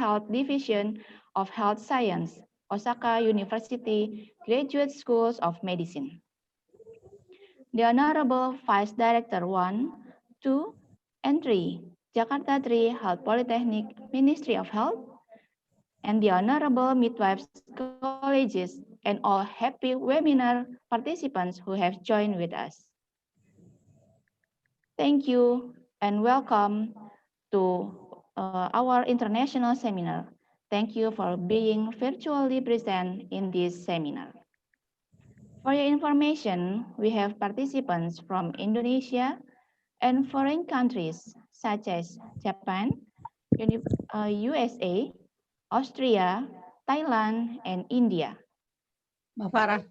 Health Division of Health Science, Osaka University Graduate Schools of Medicine. The Honorable Vice Director 1, 2, and 3, Jakarta 3 Health Polytechnic, Ministry of Health, and the Honorable Midwives Colleges and all happy webinar participants who have joined with us. Thank you and welcome to our international seminar. Thank you for being virtually present in this seminar. For your information, we have participants from Indonesia and foreign countries such as Japan, USA, Austria, Thailand, and India. Mbak Farah.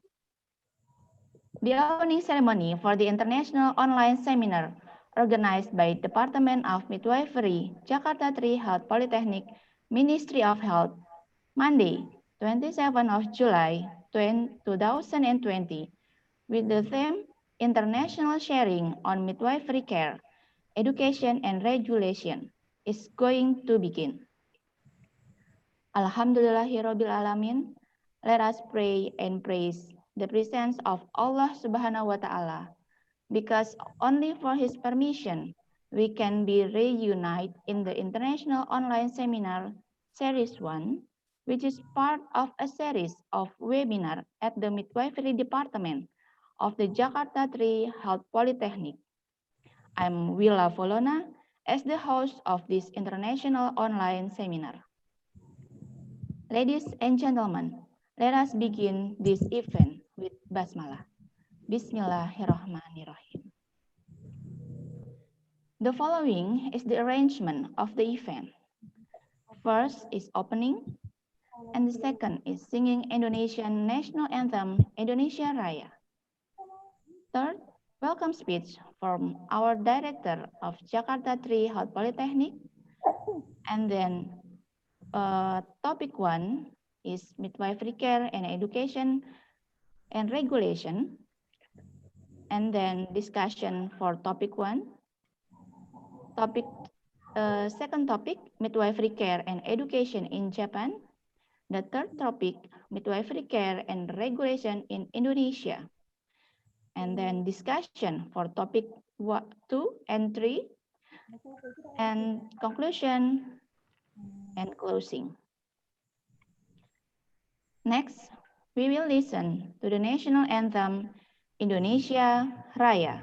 The opening ceremony for the International Online Seminar organized by Department of Midwifery, Jakarta 3 Health Polytechnic, Ministry of Health, Monday, 27 of July 2020, with the theme International Sharing on Midwifery Care, Education and Regulation, is going to begin. Alhamdulillahirabbil alamin. Let us pray and praise the presence of Allah Subhanahu wa Ta'ala, because only for His permission we can be reunited in the International Online Seminar Series 1, which is part of a series of webinars at the Midwifery Department of the Jakarta 3 Health Polytechnic. I'm Willa Volona as the host of this International Online Seminar. Ladies and gentlemen, let us begin this event with Basmalah. Bismillahirrahmanirrahim. The following is the arrangement of the event. First is opening, and the second is singing Indonesian national anthem, Indonesia Raya. Third, welcome speech from our director of Jakarta 3 Health Polytechnic. And then topic 1 is midwifery care and education and regulation. And then discussion for topic 1. Second topic, midwifery care and education in Japan. The third topic, midwifery care and regulation in Indonesia. And then discussion for topic 2 and 3. And conclusion and closing. Next, we will listen to the national anthem, Indonesia Raya.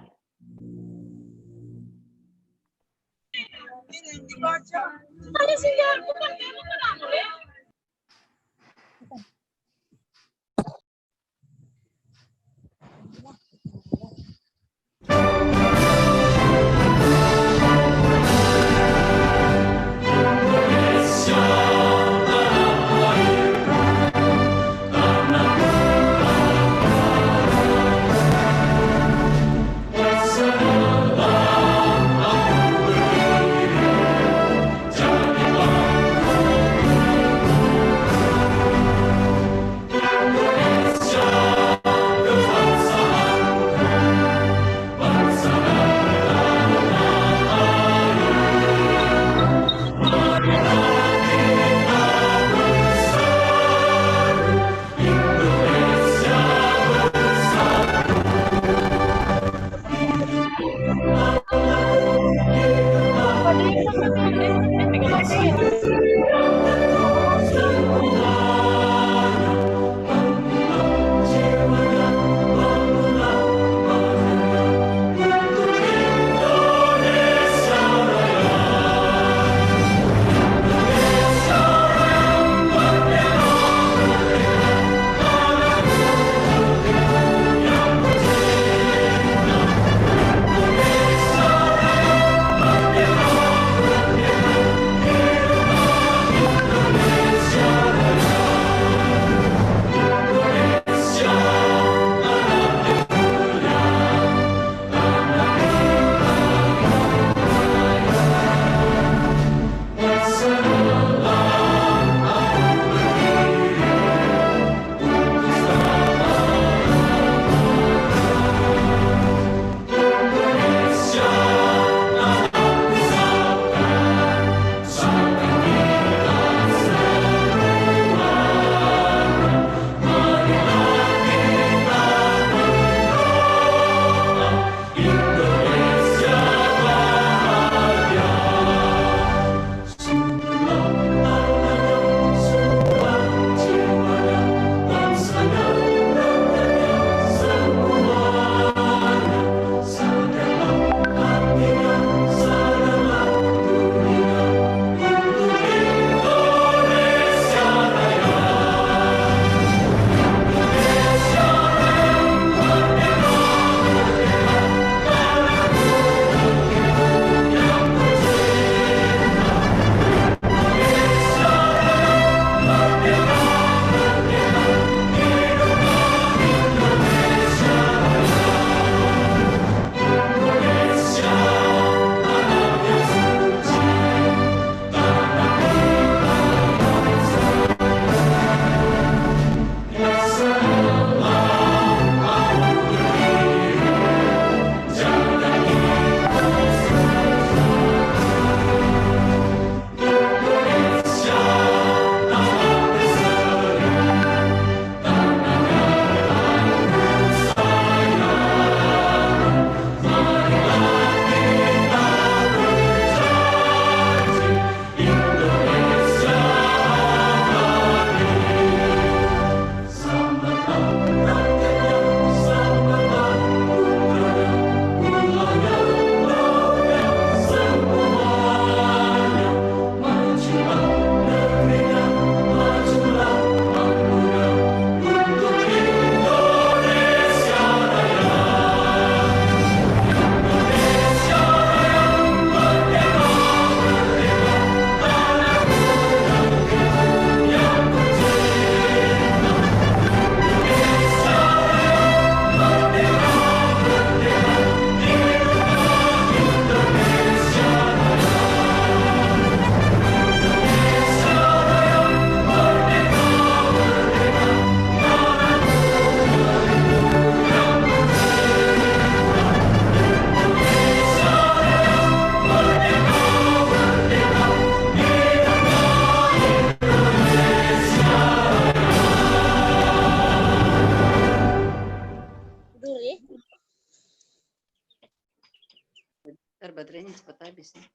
baterainya cepat habis nih.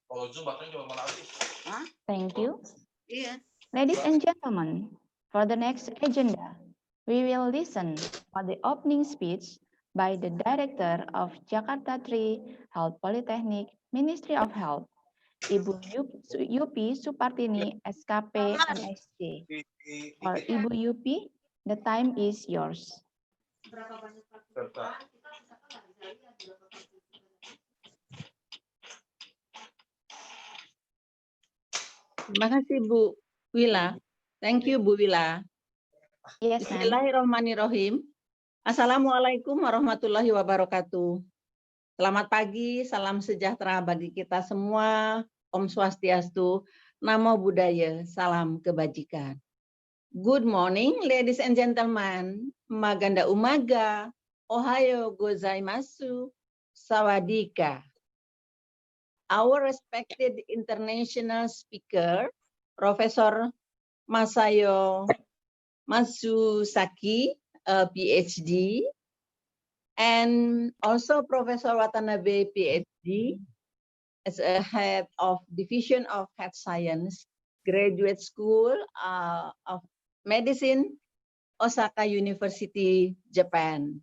Kalau Zoom baterainya cuma mana habis? Thank you. Iya. Ladies and gentlemen, for the next agenda, we will listen for the opening speech by the Director of Jakarta 3 Health Polytechnic, Ministry of Health, Ibu Yupi Supartini, SKP, MSc. For Ibu Yupi, the time is yours. Terima kasih Bu Wila. Thank you Bu Wila. Yes, ma'am. Bismillahirrahmanirrahim. Assalamualaikum warahmatullahi wabarakatuh. Selamat pagi, salam sejahtera bagi kita semua. Om Swastiastu, Namo Buddhaya, salam kebajikan. Good morning, ladies and gentlemen. Maganda umaga, ohayo gozaimasu, sawadika. Our respected international speaker, Professor Masayo Matsusaki, PhD, and also Professor Watanabe, PhD, as a head of Division of Health Science, Graduate School of Medicine, Osaka University, Japan.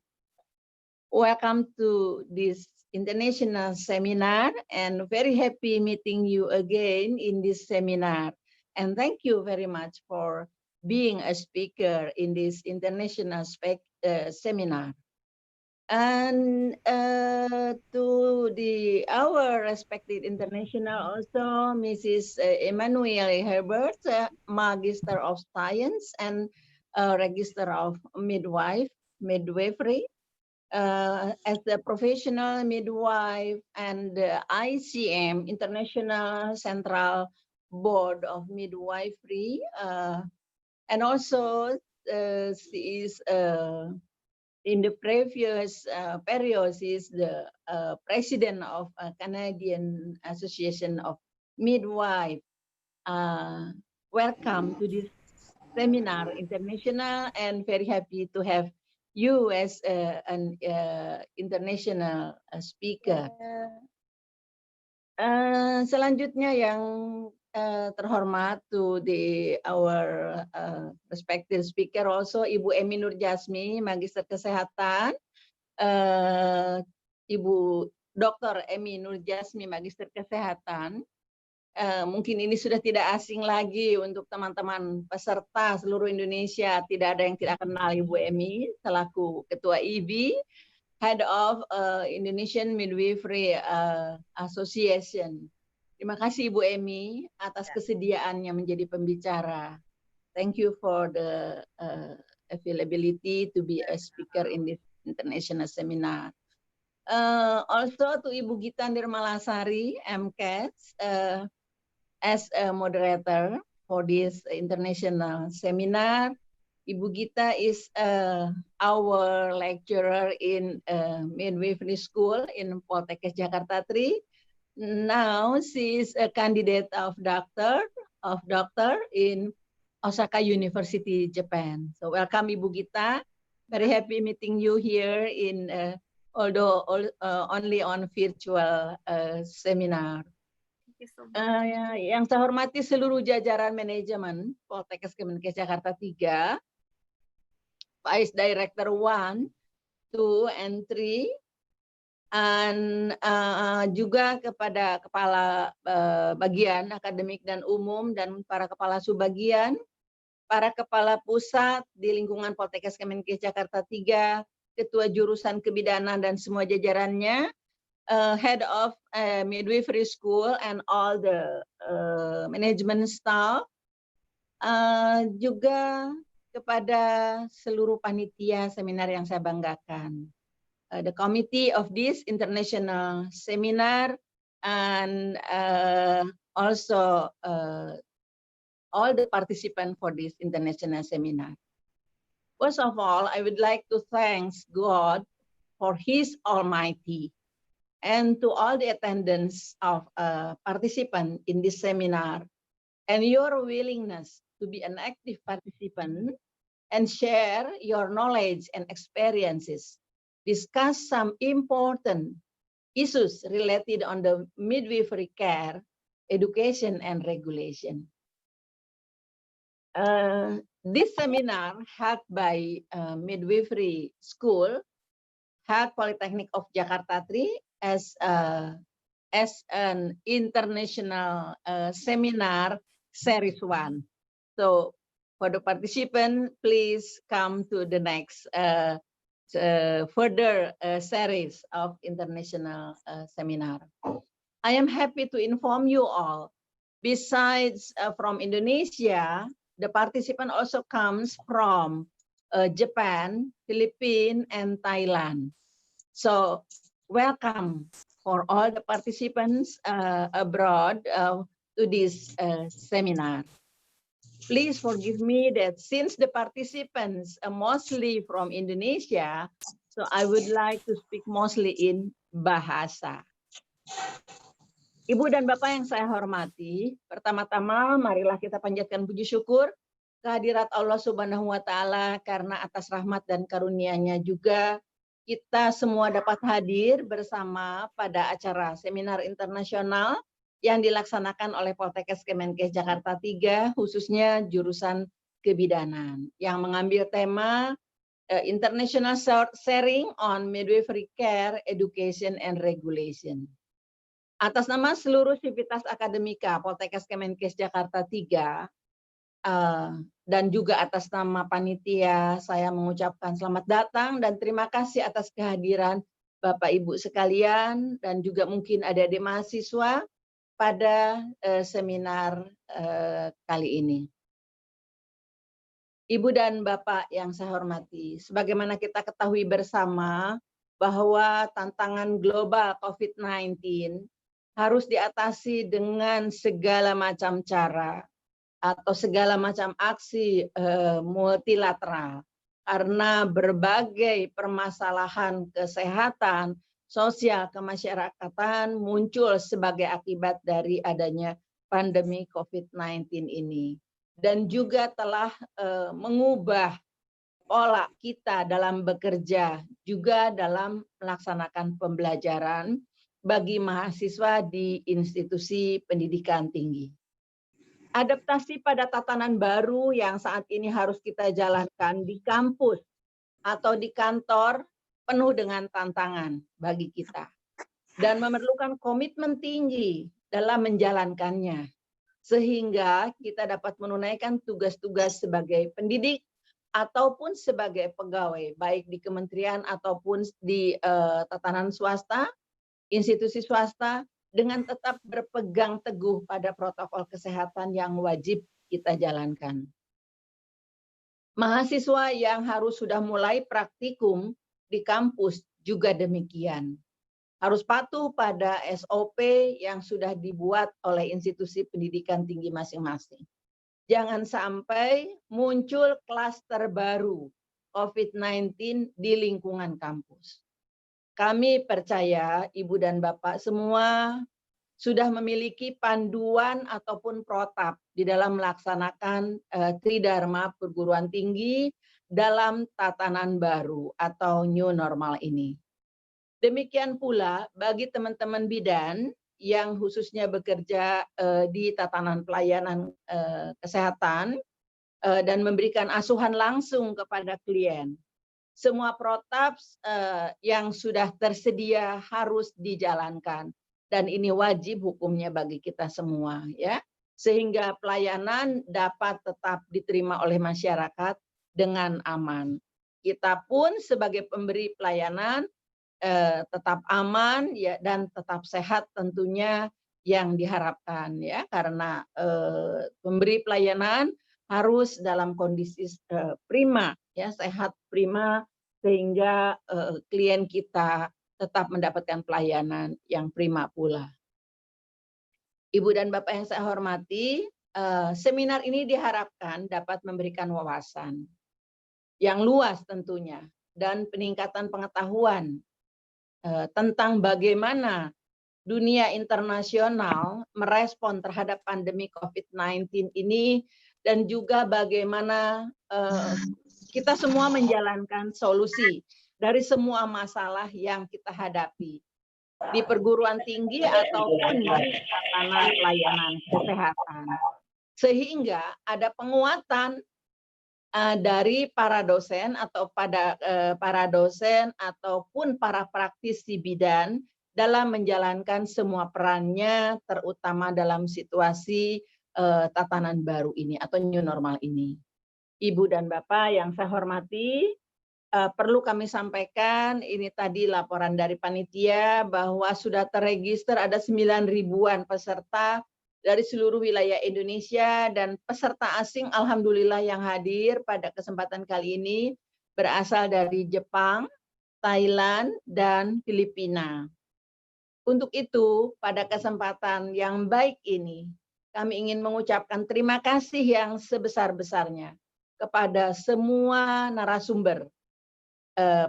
Welcome to this international seminar, and very happy meeting you again in this seminar. And thank you very much for being a speaker in this international seminar. And to our respected international also, Mrs. Emmanuelle Herbert, Magister of Science and Register of Midwifery. As a professional midwife and ICM, International Central Board of Midwifery, and also she is in the previous period, she is the president of Canadian Association of Midwife. Welcome to this seminar, international, and very happy to have you as an international speaker. Selanjutnya yang terhormat to our respected speaker also, Ibu Emi Nur Jasmi, Magister Kesehatan, Ibu Dr. Emi Nur Jasmi, Magister Kesehatan. Mungkin ini sudah tidak asing lagi untuk teman-teman peserta seluruh Indonesia. Tidak ada yang tidak kenal Ibu Emi selaku Ketua IBI, Head of Indonesian Midwifery Association. Terima kasih Ibu Emi atas kesediaannya menjadi pembicara. Thank you for the availability to be a speaker in this international seminar. Also to Ibu Gita Nirmalasari, MCAS, as a moderator for this international seminar. Ibu Gita is our lecturer in Midwifery School in Poltekkes Jakarta 3. Now she is a candidate of doctor in Osaka University, Japan. So welcome Ibu Gita. Very happy meeting you here in although only on virtual seminar. Yang saya hormati seluruh jajaran manajemen Poltekkes Kemenkes Jakarta 3, Vice Director 1, 2, and 3, dan juga kepada kepala bagian akademik dan umum dan para kepala subbagian, para kepala pusat di lingkungan Poltekkes Kemenkes Jakarta 3, ketua jurusan kebidanan dan semua jajarannya, Head of Midwifery School and all the management staff, juga kepada seluruh panitia seminar yang saya banggakan, the committee of this international seminar, and also all the participants for this international seminar. First of all, I would like to thank God for His Almighty, and to all the attendants of participants in this seminar, and your willingness to be an active participant and share your knowledge and experiences, discuss some important issues related on the midwifery care, education, and regulation. This seminar held by Midwifery School, held Polytechnic of Jakarta 3 as an international seminar series 1. So for the participant, please come to the next further series of international seminar. I am happy to inform you all, besides from Indonesia, the participant also comes from Japan, Philippines, and Thailand. So welcome for all the participants abroad to this seminar. Please forgive me that since the participants are mostly from Indonesia, so I would like to speak mostly in bahasa. Ibu dan Bapak yang saya hormati, pertama-tama marilah kita panjatkan puji syukur kehadirat Allah Subhanahu wa Ta'ala, karena atas rahmat dan karunia-Nya juga kita semua dapat hadir bersama pada acara seminar internasional yang dilaksanakan oleh Poltekkes Kemenkes Jakarta 3, khususnya jurusan kebidanan, yang mengambil tema International Sharing on Midwifery Care, Education, and Regulation. Atas nama seluruh sivitas akademika Poltekkes Kemenkes Jakarta 3 dan juga atas nama panitia, saya mengucapkan selamat datang dan terima kasih atas kehadiran Bapak Ibu sekalian dan juga mungkin adik-adik mahasiswa pada seminar kali ini. Ibu dan Bapak yang saya hormati, sebagaimana kita ketahui bersama bahwa tantangan global COVID-19 harus diatasi dengan segala macam cara atau segala macam aksi multilateral, karena berbagai permasalahan kesehatan, sosial, kemasyarakatan muncul sebagai akibat dari adanya pandemi COVID-19 ini, dan juga telah mengubah pola kita dalam bekerja, juga dalam melaksanakan pembelajaran bagi mahasiswa di institusi pendidikan tinggi. Adaptasi pada tatanan baru yang saat ini harus kita jalankan di kampus atau di kantor penuh dengan tantangan bagi kita dan memerlukan komitmen tinggi dalam menjalankannya, sehingga kita dapat menunaikan tugas-tugas sebagai pendidik ataupun sebagai pegawai, baik di kementerian ataupun di tatanan swasta, institusi swasta, dengan tetap berpegang teguh pada protokol kesehatan yang wajib kita jalankan. Mahasiswa yang harus sudah mulai praktikum di kampus juga demikian. Harus patuh pada SOP yang sudah dibuat oleh institusi pendidikan tinggi masing-masing. Jangan sampai muncul klaster baru COVID-19 di lingkungan kampus. Kami percaya Ibu dan Bapak semua sudah memiliki panduan ataupun protap di dalam melaksanakan Tridharma perguruan tinggi dalam tatanan baru atau new normal ini. Demikian pula bagi teman-teman bidan yang khususnya bekerja di tatanan pelayanan kesehatan dan memberikan asuhan langsung kepada klien. Semua protap yang sudah tersedia harus dijalankan, dan ini wajib hukumnya bagi kita semua, ya, sehingga pelayanan dapat tetap diterima oleh masyarakat dengan aman. Kita pun sebagai pemberi pelayanan tetap aman, ya, dan tetap sehat tentunya yang diharapkan, ya, karena pemberi pelayanan harus dalam kondisi prima, ya, sehat prima, sehingga klien kita tetap mendapatkan pelayanan yang prima pula. Ibu dan Bapak yang saya hormati, seminar ini diharapkan dapat memberikan wawasan yang luas tentunya dan peningkatan pengetahuan tentang bagaimana dunia internasional merespon terhadap pandemi COVID-19 ini, dan juga bagaimana kita semua menjalankan solusi dari semua masalah yang kita hadapi. di perguruan tinggi ataupun di tatanan layanan kesehatan. Sehingga ada penguatan dari para dosen atau para dosen ataupun para praktisi bidan dalam menjalankan semua perannya, terutama dalam situasi tatanan baru ini atau new normal ini. Ibu dan Bapak yang saya hormati, perlu kami sampaikan, ini tadi laporan dari panitia bahwa sudah terregister ada 9.000-an peserta dari seluruh wilayah Indonesia, dan peserta asing alhamdulillah yang hadir pada kesempatan kali ini berasal dari Jepang, Thailand, dan Filipina. Untuk itu, pada kesempatan yang baik ini, kami ingin mengucapkan terima kasih yang sebesar-besarnya kepada semua narasumber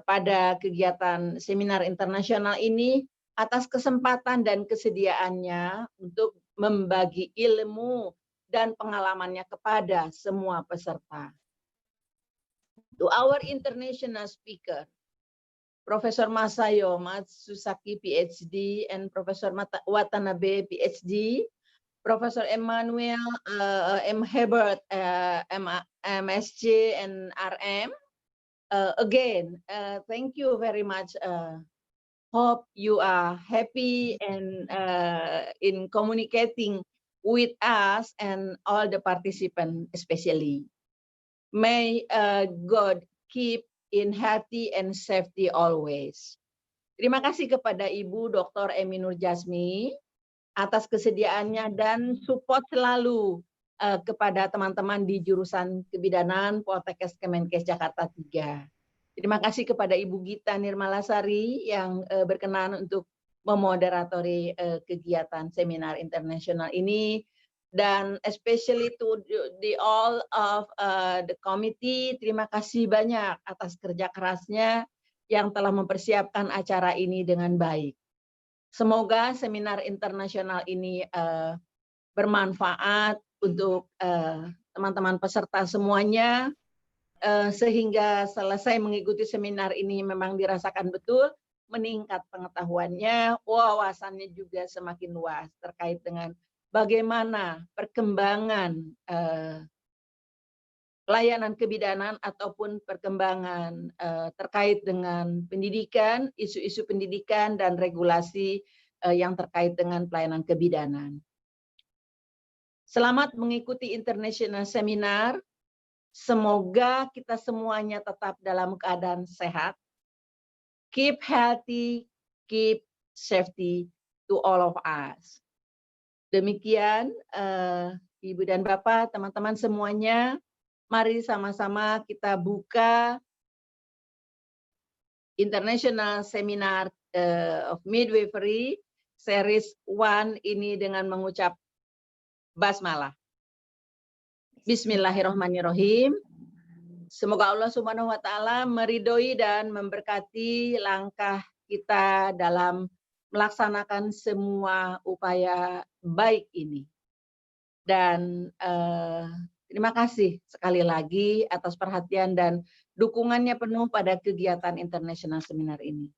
pada kegiatan seminar internasional ini atas kesempatan dan kesediaannya untuk membagi ilmu dan pengalamannya kepada semua peserta. To our international speaker, Profesor Masayo Matsusaki, PhD, and Profesor Watanabe, PhD, Profesor Emmanuelle, M. Hebert, MSc and RM. Again, thank you very much. Hope you are happy and in communicating with us and all the participants especially. May God keep in healthy and safety always. Terima kasih kepada Ibu Dr. Emmanuelle Jasmi atas kesediaannya dan support selalu kepada teman-teman di jurusan kebidanan Poltekkes Kemenkes Jakarta 3. Terima kasih kepada Ibu Gita Nirmalasari yang berkenan untuk memoderatori kegiatan seminar internasional ini, dan especially to the all of the committee. Terima kasih banyak atas kerja kerasnya yang telah mempersiapkan acara ini dengan baik. Semoga seminar internasional ini bermanfaat untuk teman-teman peserta semuanya, sehingga selesai mengikuti seminar ini memang dirasakan betul meningkat pengetahuannya, wawasannya juga semakin luas terkait dengan bagaimana perkembangan layanan kebidanan ataupun perkembangan terkait dengan pendidikan, isu-isu pendidikan dan regulasi yang terkait dengan pelayanan kebidanan. Selamat mengikuti international seminar. Semoga kita semuanya tetap dalam keadaan sehat. Keep healthy, keep safety to all of us. Demikian, Ibu dan Bapak, teman-teman semuanya, mari sama-sama kita buka International Seminar of Midwifery Series 1 ini dengan mengucap basmalah. Bismillahirrahmanirrahim. Semoga Allah Subhanahu wa Ta'ala meridhoi dan memberkati langkah kita dalam melaksanakan semua upaya baik ini. Dan terima kasih sekali lagi atas perhatian dan dukungannya penuh pada kegiatan internasional seminar ini.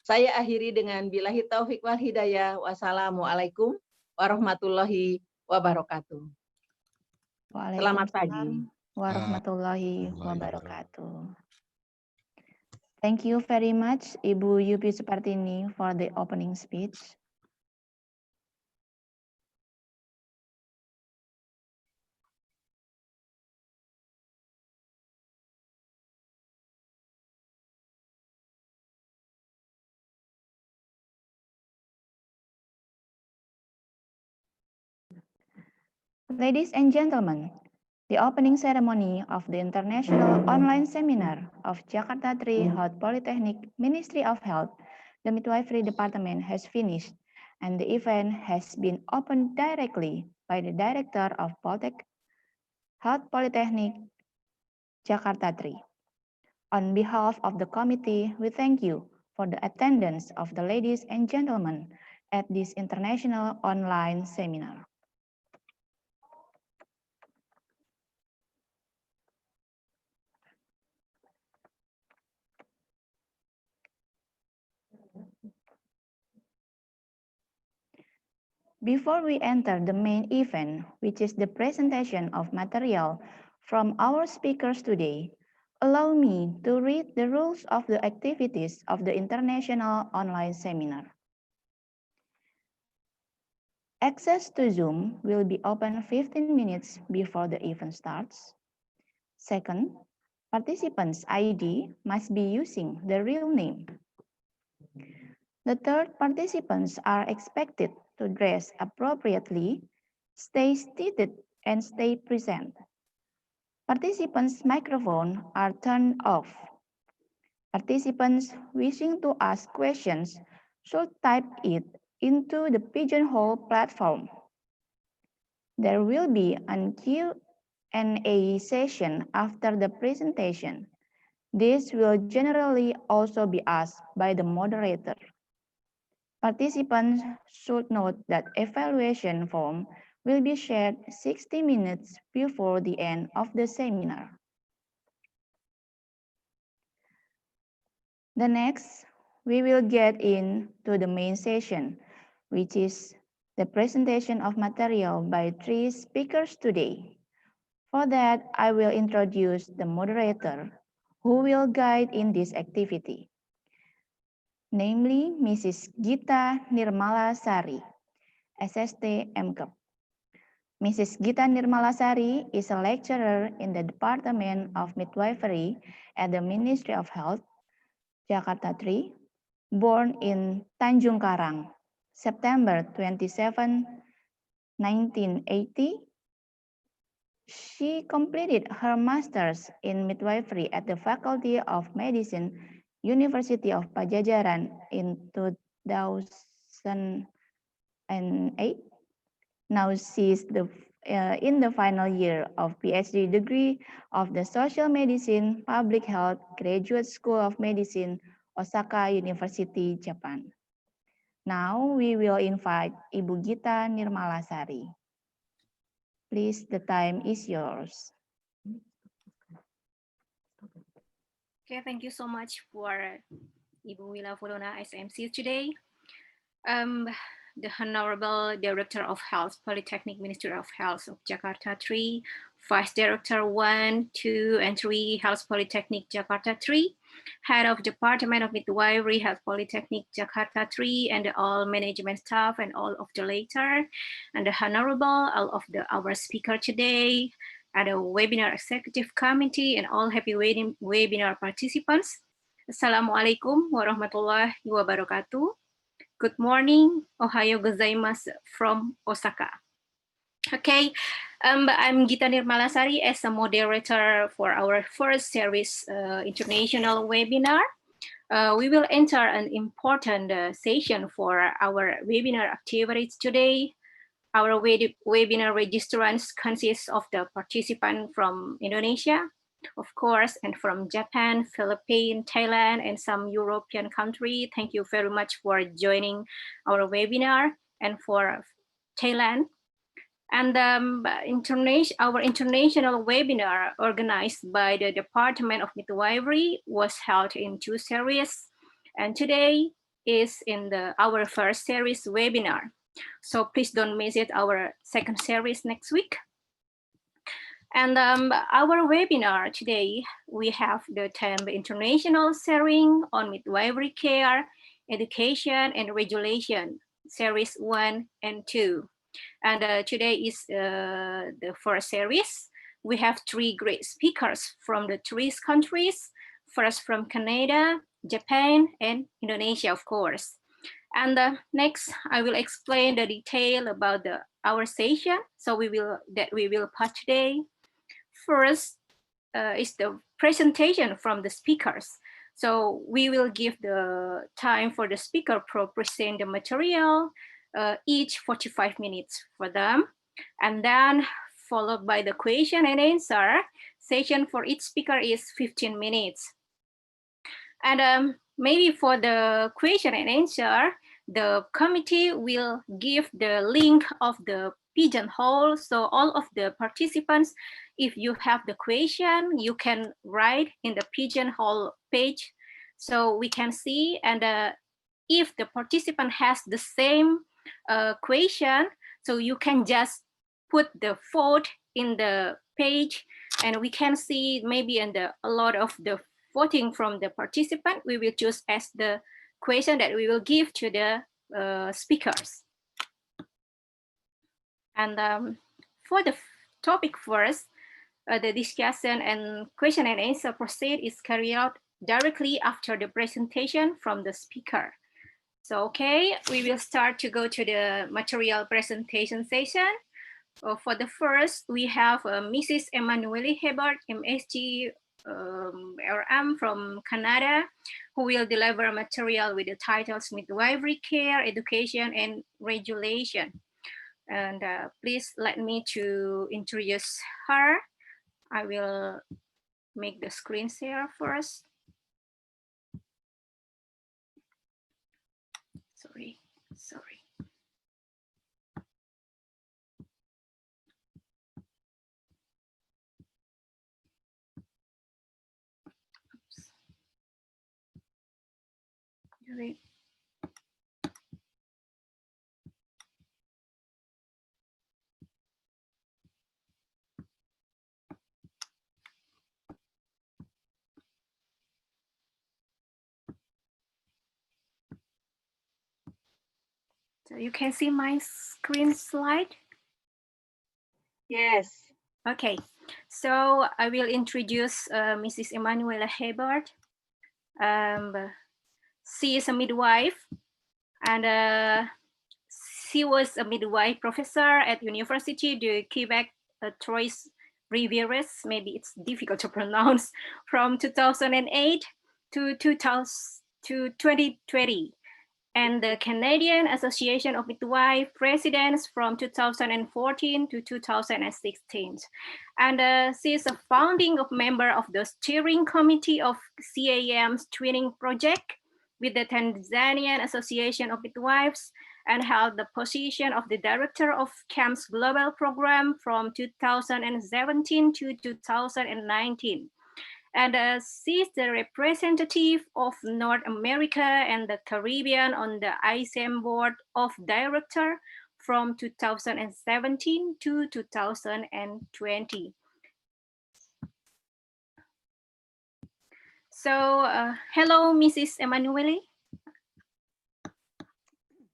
Saya akhiri dengan billahi taufik wal hidayah. Wassalamualaikum warahmatullahi wabarakatuh. Selamat pagi. Warahmatullahi wabarakatuh. Thank you very much, Ibu Yupi Supartini, for the opening speech. Ladies and gentlemen, the opening ceremony of the International Online Seminar of Jakarta 3 Health Polytechnic Ministry of Health, the Midwifery Department has finished, and the event has been opened directly by the Director of Health Polytechnic Jakarta 3. On behalf of the committee, we thank you for the attendance of the ladies and gentlemen at this international online seminar. Before we enter the main event, which is the presentation of material from our speakers today, allow me to read the rules of the activities of the International Online Seminar. Access to Zoom will be open 15 minutes before the event starts. Second, participants' ID must be using the real name. The third, participants are expected to dress appropriately, stay seated, and stay present. Participants' microphones are turned off. Participants wishing to ask questions should type it into the Pigeonhole platform. There will be a Q&A session after the presentation. This will generally also be asked by the moderator. Participants should note that evaluation form will be shared 60 minutes before the end of the seminar. The next, we will get into the main session, which is the presentation of material by 3 speakers today. For that, I will introduce the moderator who will guide in this activity, namely Mrs. Gita Nirmalasari, SST MCAP. Mrs. Gita Nirmalasari is a lecturer in the Department of Midwifery at the Ministry of Health, Jakarta 3, born in Tanjung Karang, September 27, 1980. She completed her master's in midwifery at the Faculty of Medicine, University of Pajajaran in 2008. Now she is in the final year of PhD degree of the Social Medicine Public Health Graduate School of Medicine, Osaka University, Japan. Now we will invite Ibu Gita Nirmalasari. Please, the time is yours. Okay, thank you so much for Ibu Wila Fudona as MC today. The Honorable Director of Health, Polytechnic Ministry of Health of Jakarta 3, Vice Director 1, 2, and 3, Health Polytechnic Jakarta 3, Head of Department of Midwifery, Health Polytechnic Jakarta 3, and all management staff and all of the later, and the Honorable, all of our speaker today, and the webinar executive committee, and all happy webinar participants. Assalamualaikum warahmatullahi wabarakatuh. Good morning, Ohayo gozaimasu from Osaka. Okay, I'm Gita Nirmalasari as a moderator for our first series international webinar. We will enter an important session for our webinar activities today. Our webinar registrants consist of the participants from Indonesia, of course, and from Japan, Philippines, Thailand, and some European countries. Thank you very much for joining our webinar and for Thailand. And our international webinar organized by the Department of Midwifery was held in 2 series. And today is in our first series webinar. So please don't miss it, our second series next week. And our webinar today, we have the theme International Sharing on Midwifery Care, Education and Regulation, Series 1 and 2. And today is the first series. We have 3 great speakers from the 3 countries. First from Canada, Japan, and Indonesia, of course. And next, I will explain the detail about our session. So we will part today. First is the presentation from the speakers. So we will give the time for the speaker to present the material, each 45 minutes for them. And then followed by the question and answer session for each speaker is 15 minutes. And maybe for the question and answer, the committee will give the link of the Pigeonhole. So all of the participants, if you have the question, you can write in the Pigeonhole page so we can see. And if the participant has the same question. So you can just put the vote in the page, and we can see maybe in a lot of the voting from the participant, we will choose as the question that we will give to the speakers. And for the topic first, the discussion and question and answer process is carried out directly after the presentation from the speaker. So, okay, we will start to go to the material presentation session. For the first, we have Mrs. Emmanuelle Hebert, MSc RM from Canada, who will deliver material with the titles Midwifery Care, Education, and Regulation. And please let me to introduce her. I will make the screen share first. Sorry. Oops. Great. So you can see my screen slide? Yes. Okay, so I will introduce Mrs. Emmanuelle Hebert. She is a midwife, and she was a midwife professor at University de Quebec, Trois Rivières, maybe it's difficult to pronounce, from 2008 to 2020. And the Canadian Association of Midwife Residents from 2014 to 2016. And she is a founding member of the steering committee of CAM's twinning project with the Tanzanian Association of Midwives, and held the position of the director of CAM's global program from 2017 to 2019. And she is the representative of North America and the Caribbean on the ICM board of director from 2017 to 2020. So, hello, Mrs. Emmanuelle.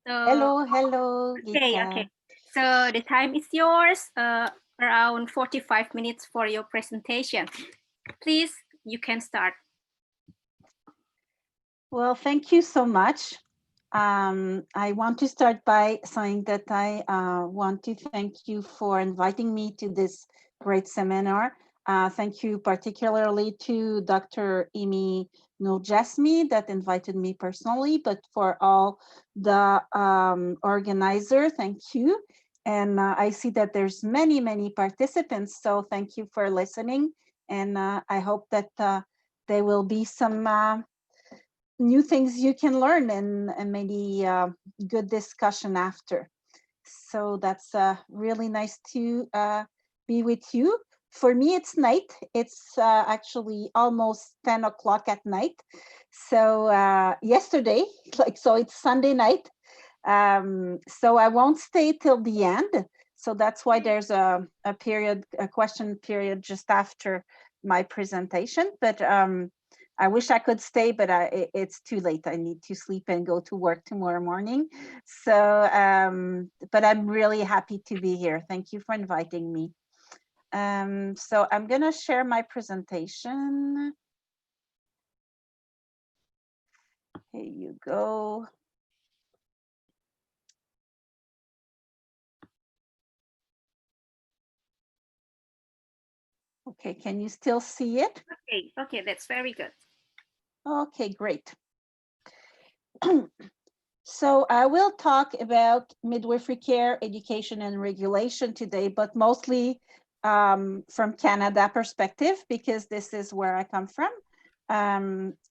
So, hello. Okay. So the time is yours, around 45 minutes for your presentation. Please, you can start. Well, thank you so much. I want to start by saying that I want to thank you for inviting me to this great seminar. Thank you particularly to Dr. Emmanuelle that invited me personally, but for all the organizer, thank you. And I see that there's many participants, so thank you for listening. And I hope that there will be some new things you can learn and maybe good discussion after. So that's really nice to be with you. For me, it's night. It's actually almost 10 o'clock at night. So yesterday, so it's Sunday night. So I won't stay till the end. So that's why there's a question period just after my presentation. But I wish I could stay, but it's too late. I need to sleep and go to work tomorrow morning. So, but I'm really happy to be here. Thank you for inviting me. So I'm gonna share my presentation. Here you go. Okay, can you still see it? Okay, that's very good. Okay, great. So I will talk about midwifery care, education, and regulation today, but mostly from Canada perspective, because this is where I come from.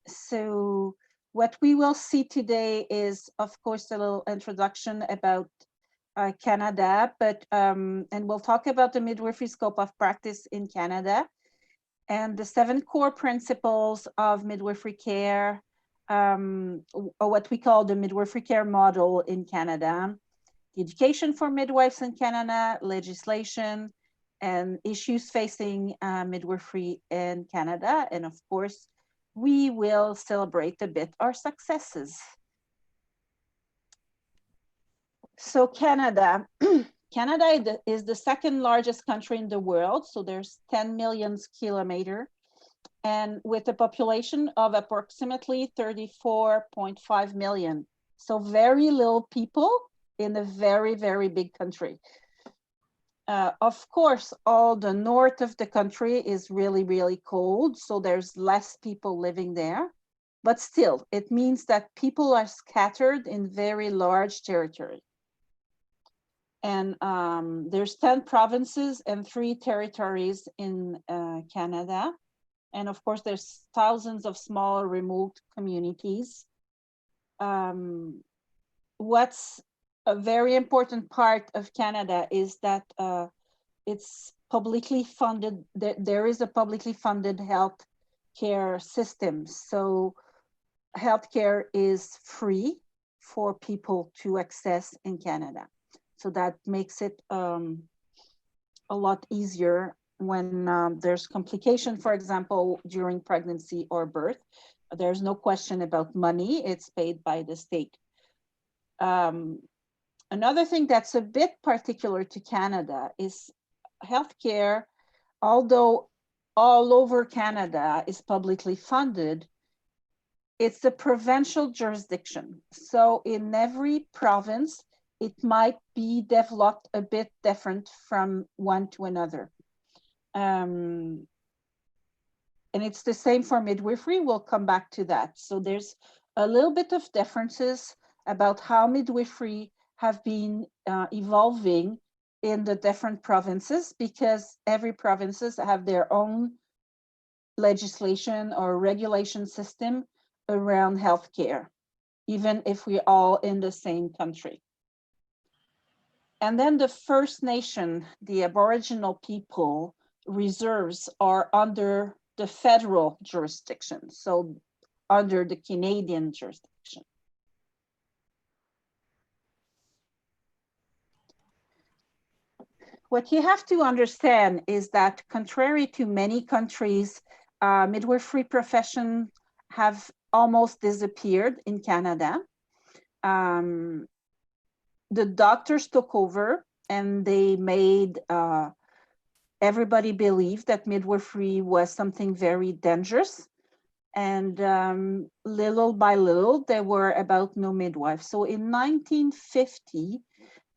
So what we will see today is, of course, a little introduction about Canada, but and we'll talk about the midwifery scope of practice in Canada and the 7 core principles of midwifery care, or what we call the midwifery care model in Canada, the education for midwives in Canada, legislation, and issues facing midwifery in Canada. And of course, we will celebrate a bit our successes. So Canada, Canada is the second largest country in the world. So there's 10 million kilometers, and with a population of approximately 34.5 million. So very little people in a very, very big country. Of course, all the north of the country is really, really cold. So there's less people living there. But still, it means that people are scattered in very large territory. And there's 10 provinces and 3 territories in Canada. And of course, there's thousands of small remote communities. What's a very important part of Canada is that it's publicly funded. There is a publicly funded health care system. So healthcare is free for people to access in Canada. So that makes it a lot easier when there's complication, for example, during pregnancy or birth. There's no question about money, it's paid by the state. Another thing that's a bit particular to Canada is healthcare, although all over Canada is publicly funded, it's a provincial jurisdiction. So in every province, it might be developed a bit different from one to another. And it's the same for midwifery. We'll come back to that. So there's a little bit of differences about how midwifery have been evolving in the different provinces, because every provinces have their own legislation or regulation system around healthcare, even if we're all in the same country. And then the First Nation, the Aboriginal people, reserves are under the federal jurisdiction, so under the Canadian jurisdiction. What you have to understand is that contrary to many countries, midwifery profession have almost disappeared in Canada. The doctors took over and they made everybody believe that midwifery was something very dangerous. And little by little, there were about no midwives. So in 1950,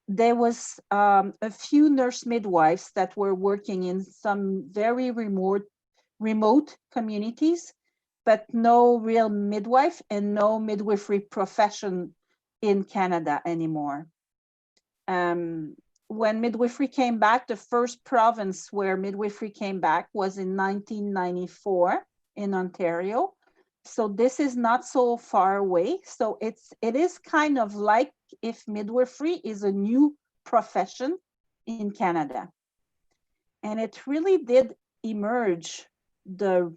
there was a few nurse midwives that were working in some very remote communities, but no real midwife and no midwifery profession in Canada anymore. When midwifery came back, the first province where midwifery came back was in 1994 in Ontario. So this is not so far away. So it is kind of like if midwifery is a new profession in Canada. And it really did emerge, the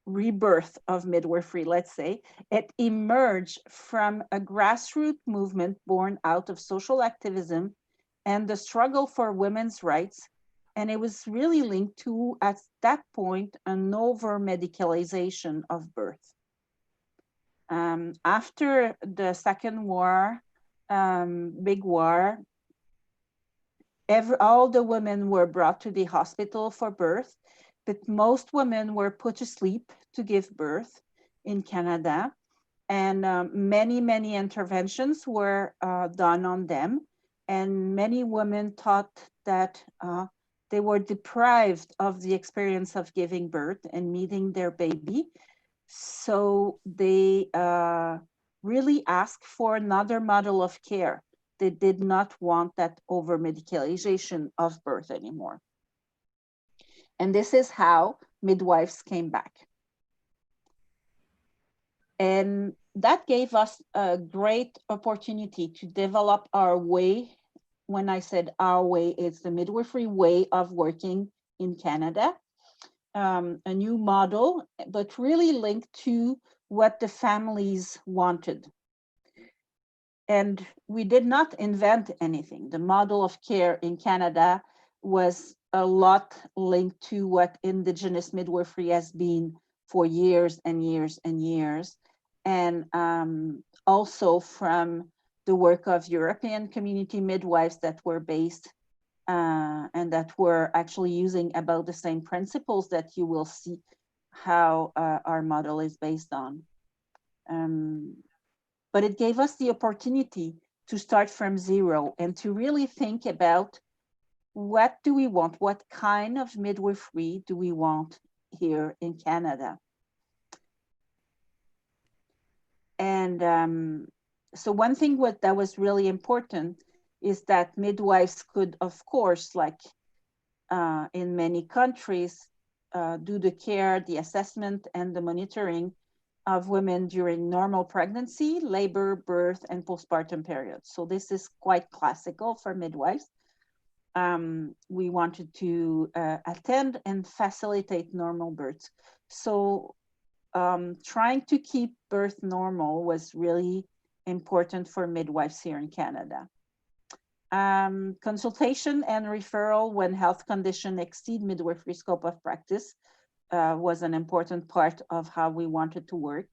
rebirth of midwifery, let's say. It emerged from a grassroots movement born out of social activism and the struggle for women's rights. And it was really linked to, at that point, an over-medicalization of birth. After the Second War, big war, all the women were brought to the hospital for birth, but most women were put to sleep to give birth in Canada. And many interventions were done on them. And many women thought that they were deprived of the experience of giving birth and meeting their baby. So they really asked for another model of care. They did not want that over-medicalization of birth anymore. And this is how midwives came back. And that gave us a great opportunity to develop our way. When I said our way, it's the midwifery way of working in Canada. A new model, but really linked to what the families wanted. And we did not invent anything. The model of care in Canada was a lot linked to what Indigenous midwifery has been for years and years and years. And also from the work of European community midwives that were based and that were actually using about the same principles that you will see how our model is based on. But it gave us the opportunity to start from zero and to really think about what do we want? What kind of midwifery do we want here in Canada? And so one thing that was really important is that midwives could, of course, like in many countries, do the care, the assessment, and the monitoring of women during normal pregnancy, labor, birth, and postpartum periods. So this is quite classical for midwives. We wanted to attend and facilitate normal births. So trying to keep birth normal was really important for midwives here in Canada. Consultation and referral when health conditions exceed midwifery scope of practice was an important part of how we wanted to work.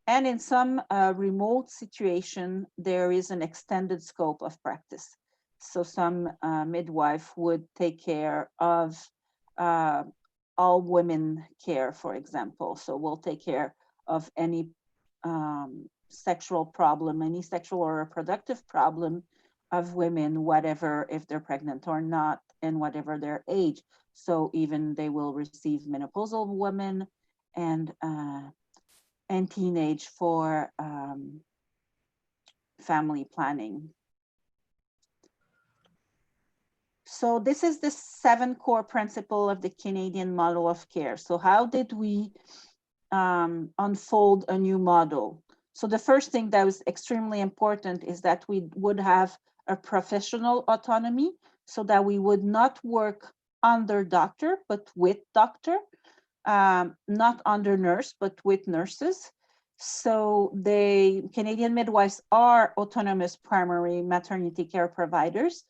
And in some remote situation, there is an extended scope of practice. So some midwife would take care of all women care, for example. So we'll take care of any sexual problem, any sexual or reproductive problem of women, whatever, if they're pregnant or not, and whatever their age. So even they will receive menopausal women and teenage for family planning. So this is the 7 core principle of the Canadian model of care. So how did we unfold a new model? So the first thing that was extremely important is that we would have a professional autonomy so that we would not work under doctor, but with doctor, not under nurse, but with nurses. So the Canadian midwives are autonomous primary maternity care providers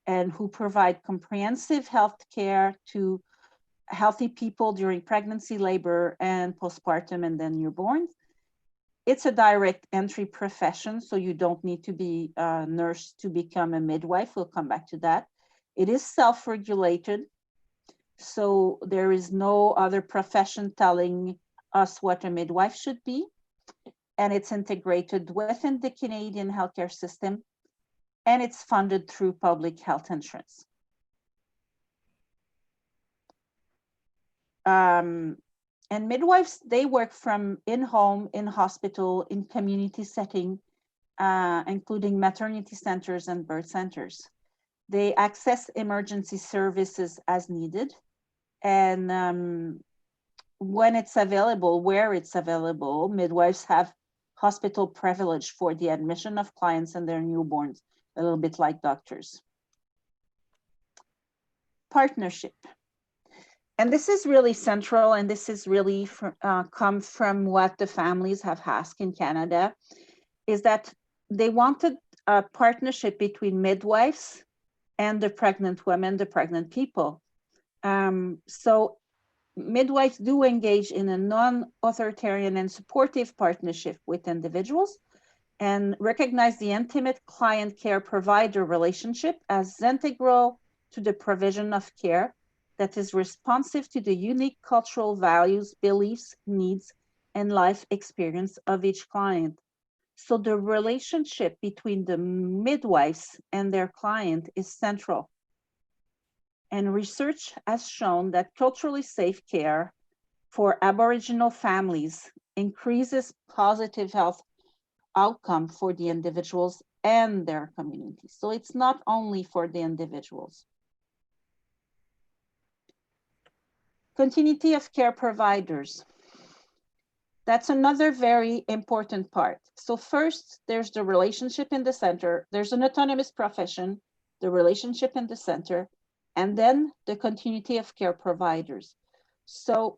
and who provide comprehensive health care to healthy people during pregnancy, labor, and postpartum, and then newborns. It's a direct entry profession, so you don't need to be a nurse to become a midwife. We'll come back to that. It is self-regulated, so there is no other profession telling us what a midwife should be, and it's integrated within the Canadian healthcare system, and it's funded through public health insurance. And midwives, they work from in-home, in hospital, in community setting, including maternity centers and birth centers. They access emergency services as needed. And when it's available, where it's available, midwives have hospital privilege for the admission of clients and their newborns, a little bit like doctors. Partnership. And this is really central, and this is really come from what the families have asked in Canada, is that they wanted a partnership between midwives and the pregnant women, the pregnant people. So midwives do engage in a non-authoritarian and supportive partnership with individuals and recognize the intimate client care provider relationship as integral to the provision of care that is responsive to the unique cultural values, beliefs, needs, and life experience of each client. So the relationship between the midwives and their client is central. And research has shown that culturally safe care for Aboriginal families increases positive health outcome for the individuals and their communities. So it's not only for the individuals. Continuity of care providers. That's another very important part. So first, there's the relationship in the center. There's an autonomous profession, the relationship in the center, and then the continuity of care providers. So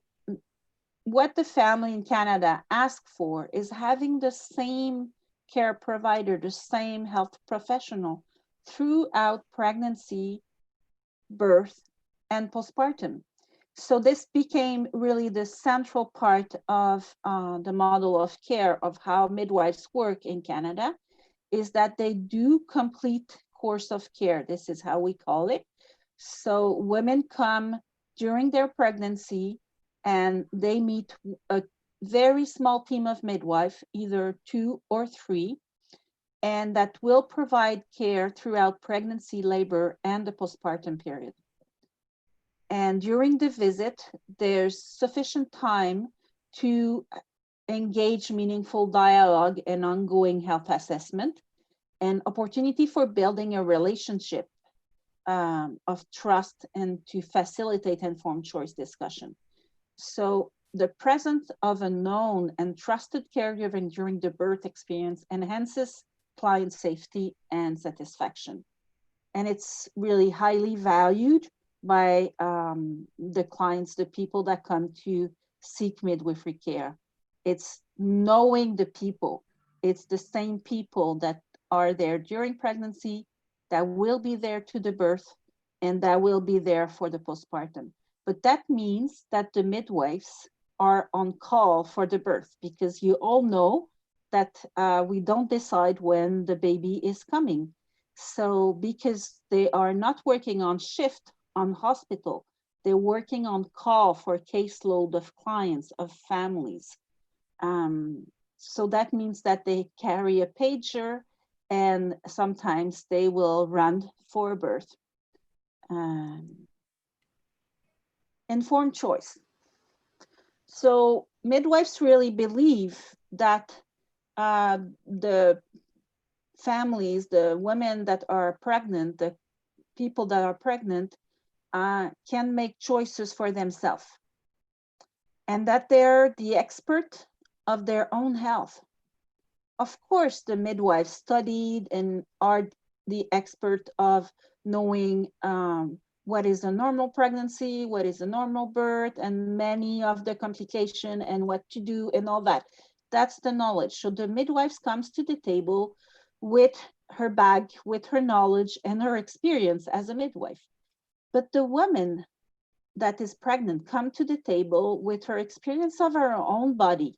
what the family in Canada ask for is having the same care provider, the same health professional throughout pregnancy, birth, and postpartum. So this became really the central part of the model of care of how midwives work in Canada, is that they do complete course of care. This is how we call it. So women come during their pregnancy and they meet a very small team of midwives, either 2 or 3, and that will provide care throughout pregnancy, labor, and the postpartum period. And during the visit, there's sufficient time to engage meaningful dialogue and ongoing health assessment, and opportunity for building a relationship of trust and to facilitate informed choice discussion. So the presence of a known and trusted caregiver during the birth experience enhances client safety and satisfaction. And it's really highly valued by the clients, the people that come to seek midwifery care. It's knowing the people. It's the same people that are there during pregnancy, that will be there to the birth, and that will be there for the postpartum. But that means that the midwives are on call for the birth, because you all know that we don't decide when the baby is coming. So because they are not working on shift on hospital, they're working on call for caseload of clients, of families. So that means that they carry a pager, and sometimes they will run for birth. Informed choice. So midwives really believe that the families, the women that are pregnant, the people that are pregnant can make choices for themselves, and that they're the expert of their own health. Of course, the midwives studied and are the expert of knowing what is a normal pregnancy, what is a normal birth, and many of the complications and what to do and all that. That's the knowledge. So the midwife comes to the table with her bag, with her knowledge and her experience as a midwife. But the woman that is pregnant come to the table with her experience of her own body,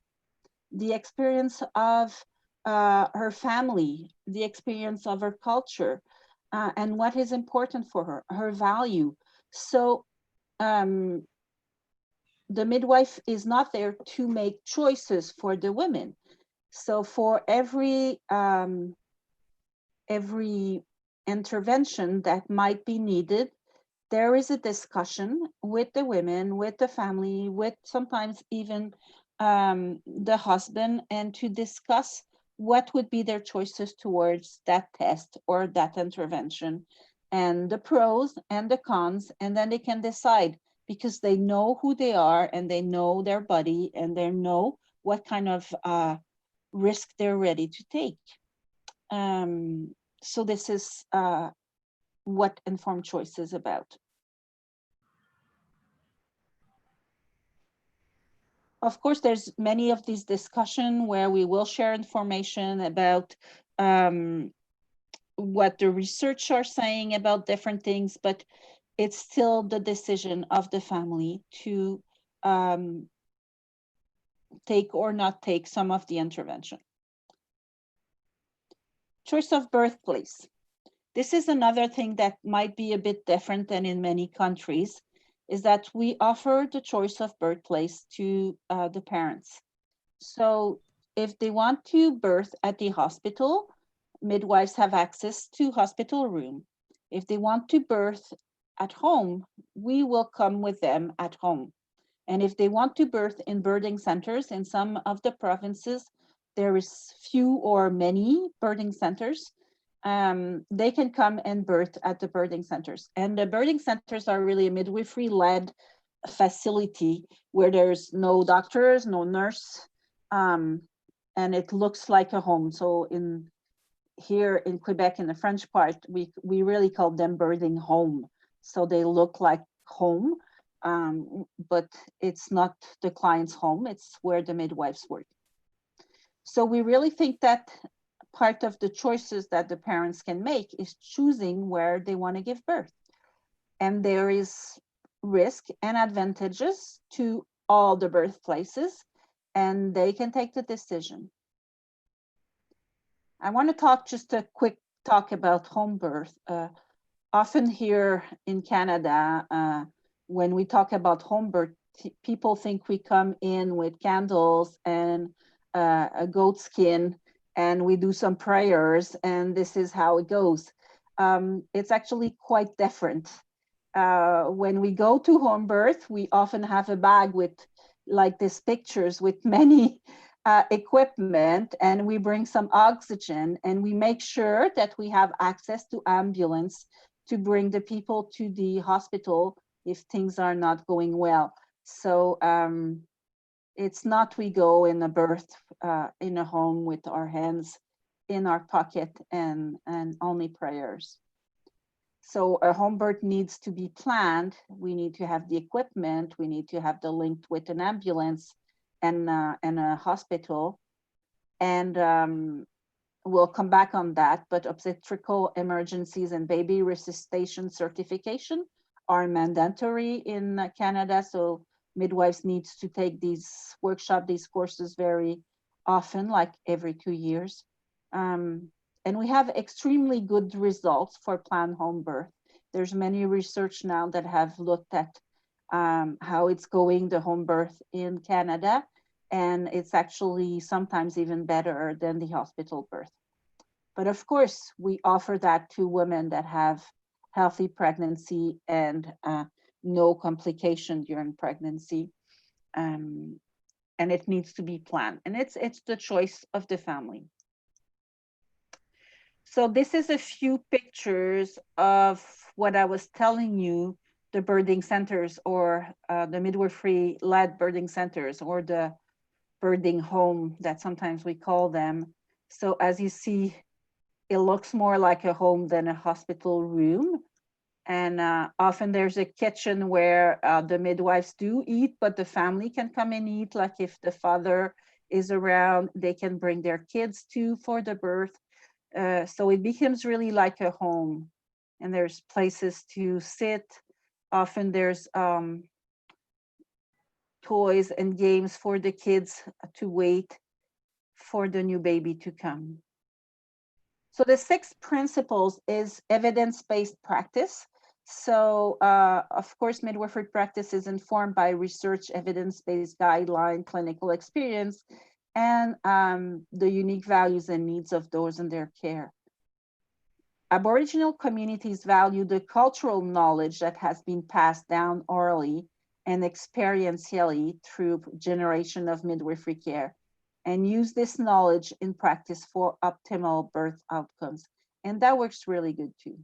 the experience of her family, the experience of her culture, and what is important for her, her value. So the midwife is not there to make choices for the women. So for every intervention that might be needed, there is a discussion with the women, with the family, with sometimes even the husband, and to discuss what would be their choices towards that test or that intervention, and the pros and the cons, and then they can decide, because they know who they are and they know their body and they know what kind of risk they're ready to take. So this is what informed choice is about. Of course, there's many of these discussions where we will share information about what the research are saying about different things, but it's still the decision of the family to take or not take some of the intervention. Choice of birthplace. This is another thing that might be a bit different than in many countries, is that we offer the choice of birthplace to the parents. So if they want to birth at the hospital, midwives have access to hospital room. If they want to birth at home, we will come with them at home. And if they want to birth in birthing centers, in some of the provinces, there is few or many birthing centers. They can come and birth at the birthing centers. And the birthing centers are really a midwifery-led facility where there's no doctors, no nurse, and it looks like a home. So here in Quebec, in the French part, we really call them birthing home. So they look like home, but it's not the client's home, it's where the midwives work. So we really think that part of the choices that the parents can make is choosing where they want to give birth. And there is risk and advantages to all the birthplaces, and they can take the decision. I want to talk just a quick talk about home birth. Often here in Canada, when we talk about home birth, people think we come in with candles and a goat skin, and we do some prayers, and this is how it goes. It's actually quite different. When we go to home birth, we often have a bag with like these pictures with many equipment, and we bring some oxygen, and we make sure that we have access to ambulance to bring the people to the hospital if things are not going well. So it's not we go in a birth in a home with our hands in our pocket and only prayers. So a home birth needs to be planned. We need to have the equipment. We need to have the link with an ambulance and a hospital. And we'll come back on that, but obstetrical emergencies and baby resuscitation certification are mandatory in Canada. So midwives needs to take these workshops, these courses very often, like every 2 years. And we have extremely good results for planned home birth. There's many research now that have looked at how it's going, the home birth in Canada, and it's actually sometimes even better than the hospital birth. But of course, we offer that to women that have healthy pregnancy and no complication during pregnancy. And it needs to be planned. And it's the choice of the family. So this is a few pictures of what I was telling you, the birthing centers or the midwifery-led birthing centers or the birthing home that sometimes we call them. So as you see, it looks more like a home than a hospital room. And often there's a kitchen where the midwives do eat, but the family can come and eat. Like if the father is around, they can bring their kids too for the birth. So it becomes really like a home, and there's places to sit. Often there's toys and games for the kids to wait for the new baby to come. So the 6 principles is evidence-based practice. So of course, midwifery practice is informed by research, evidence-based guideline, clinical experience, and the unique values and needs of those in their care. Aboriginal communities value the cultural knowledge that has been passed down orally and experientially through generation of midwifery care, and use this knowledge in practice for optimal birth outcomes. And that works really good too.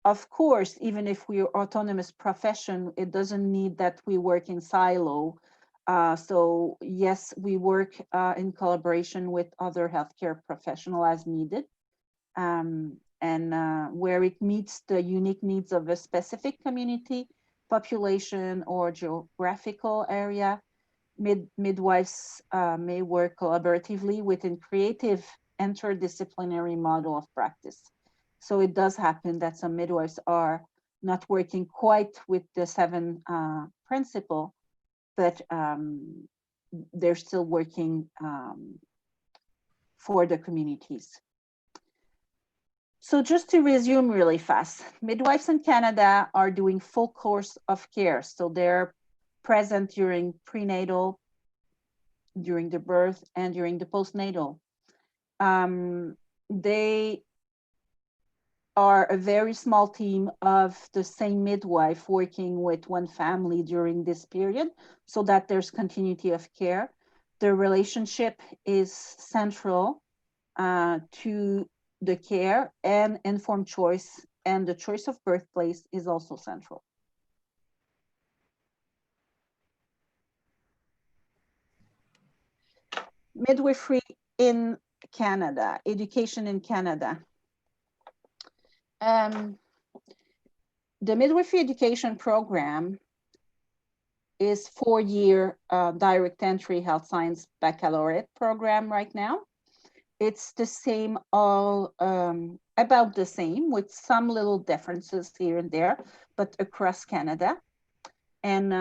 Of course, even if we're autonomous profession, it doesn't need that we work in silo. So yes, we work in collaboration with other healthcare professionals as needed. And where it meets the unique needs of a specific community, population, or geographical area, midwives may work collaboratively within creative interdisciplinary model of practice. So it does happen that some midwives are not working quite with the 7 principle, but they're still working for the communities. So just to resume really fast, midwives in Canada are doing full course of care. So they're present during prenatal, during the birth, and during the postnatal. They are a very small team of the same midwife working with one family during this period so that there's continuity of care. The relationship is central to the care and informed choice, and the choice of birthplace is also central. Midwifery in Canada, education in Canada. The midwifery education program is 4-year direct entry health science baccalaureate program right now. It's the same, all about the same, with some little differences here and there, but across Canada. And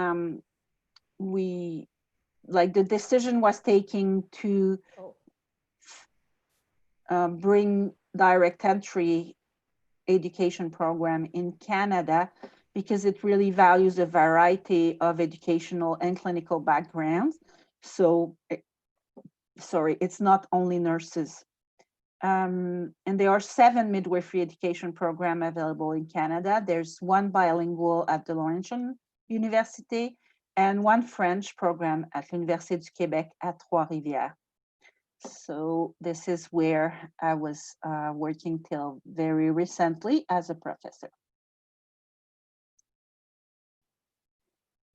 the decision was taken to bring direct entry education program in Canada because it really values a variety of educational and clinical backgrounds. So, sorry, it's not only nurses. And there are 7 midwifery education programs available in Canada. There's 1 bilingual at the Laurentian University and 1 French program at l'Université du Québec at Trois-Rivières. So this is where I was working till very recently as a professor.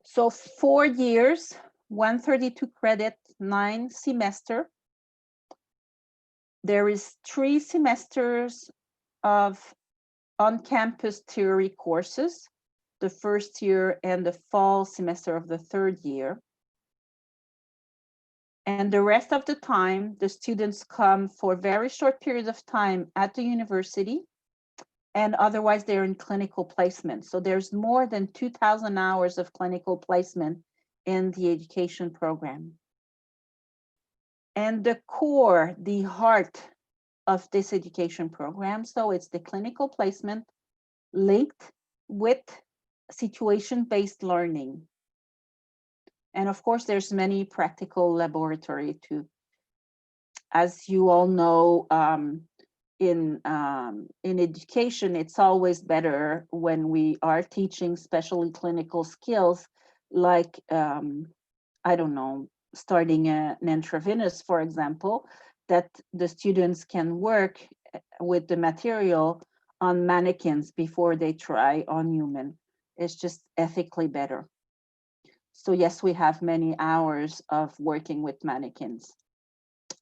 So 4 years, 132 credit, 9 semester. There is 3 semesters of on-campus theory courses, the first year and the fall semester of the 3rd year. And the rest of the time, the students come for very short periods of time at the university, and otherwise they're in clinical placement. So there's more than 2,000 hours of clinical placement in the education program. And the core, the heart of this education program, so it's the clinical placement linked with situation-based learning. And of course, there's many practical laboratory too. As you all know, in education, it's always better when we are teaching especially clinical skills, like, I don't know, starting an intravenous, for example, that the students can work with the material on mannequins before they try on human. It's just ethically better. So yes, we have many hours of working with mannequins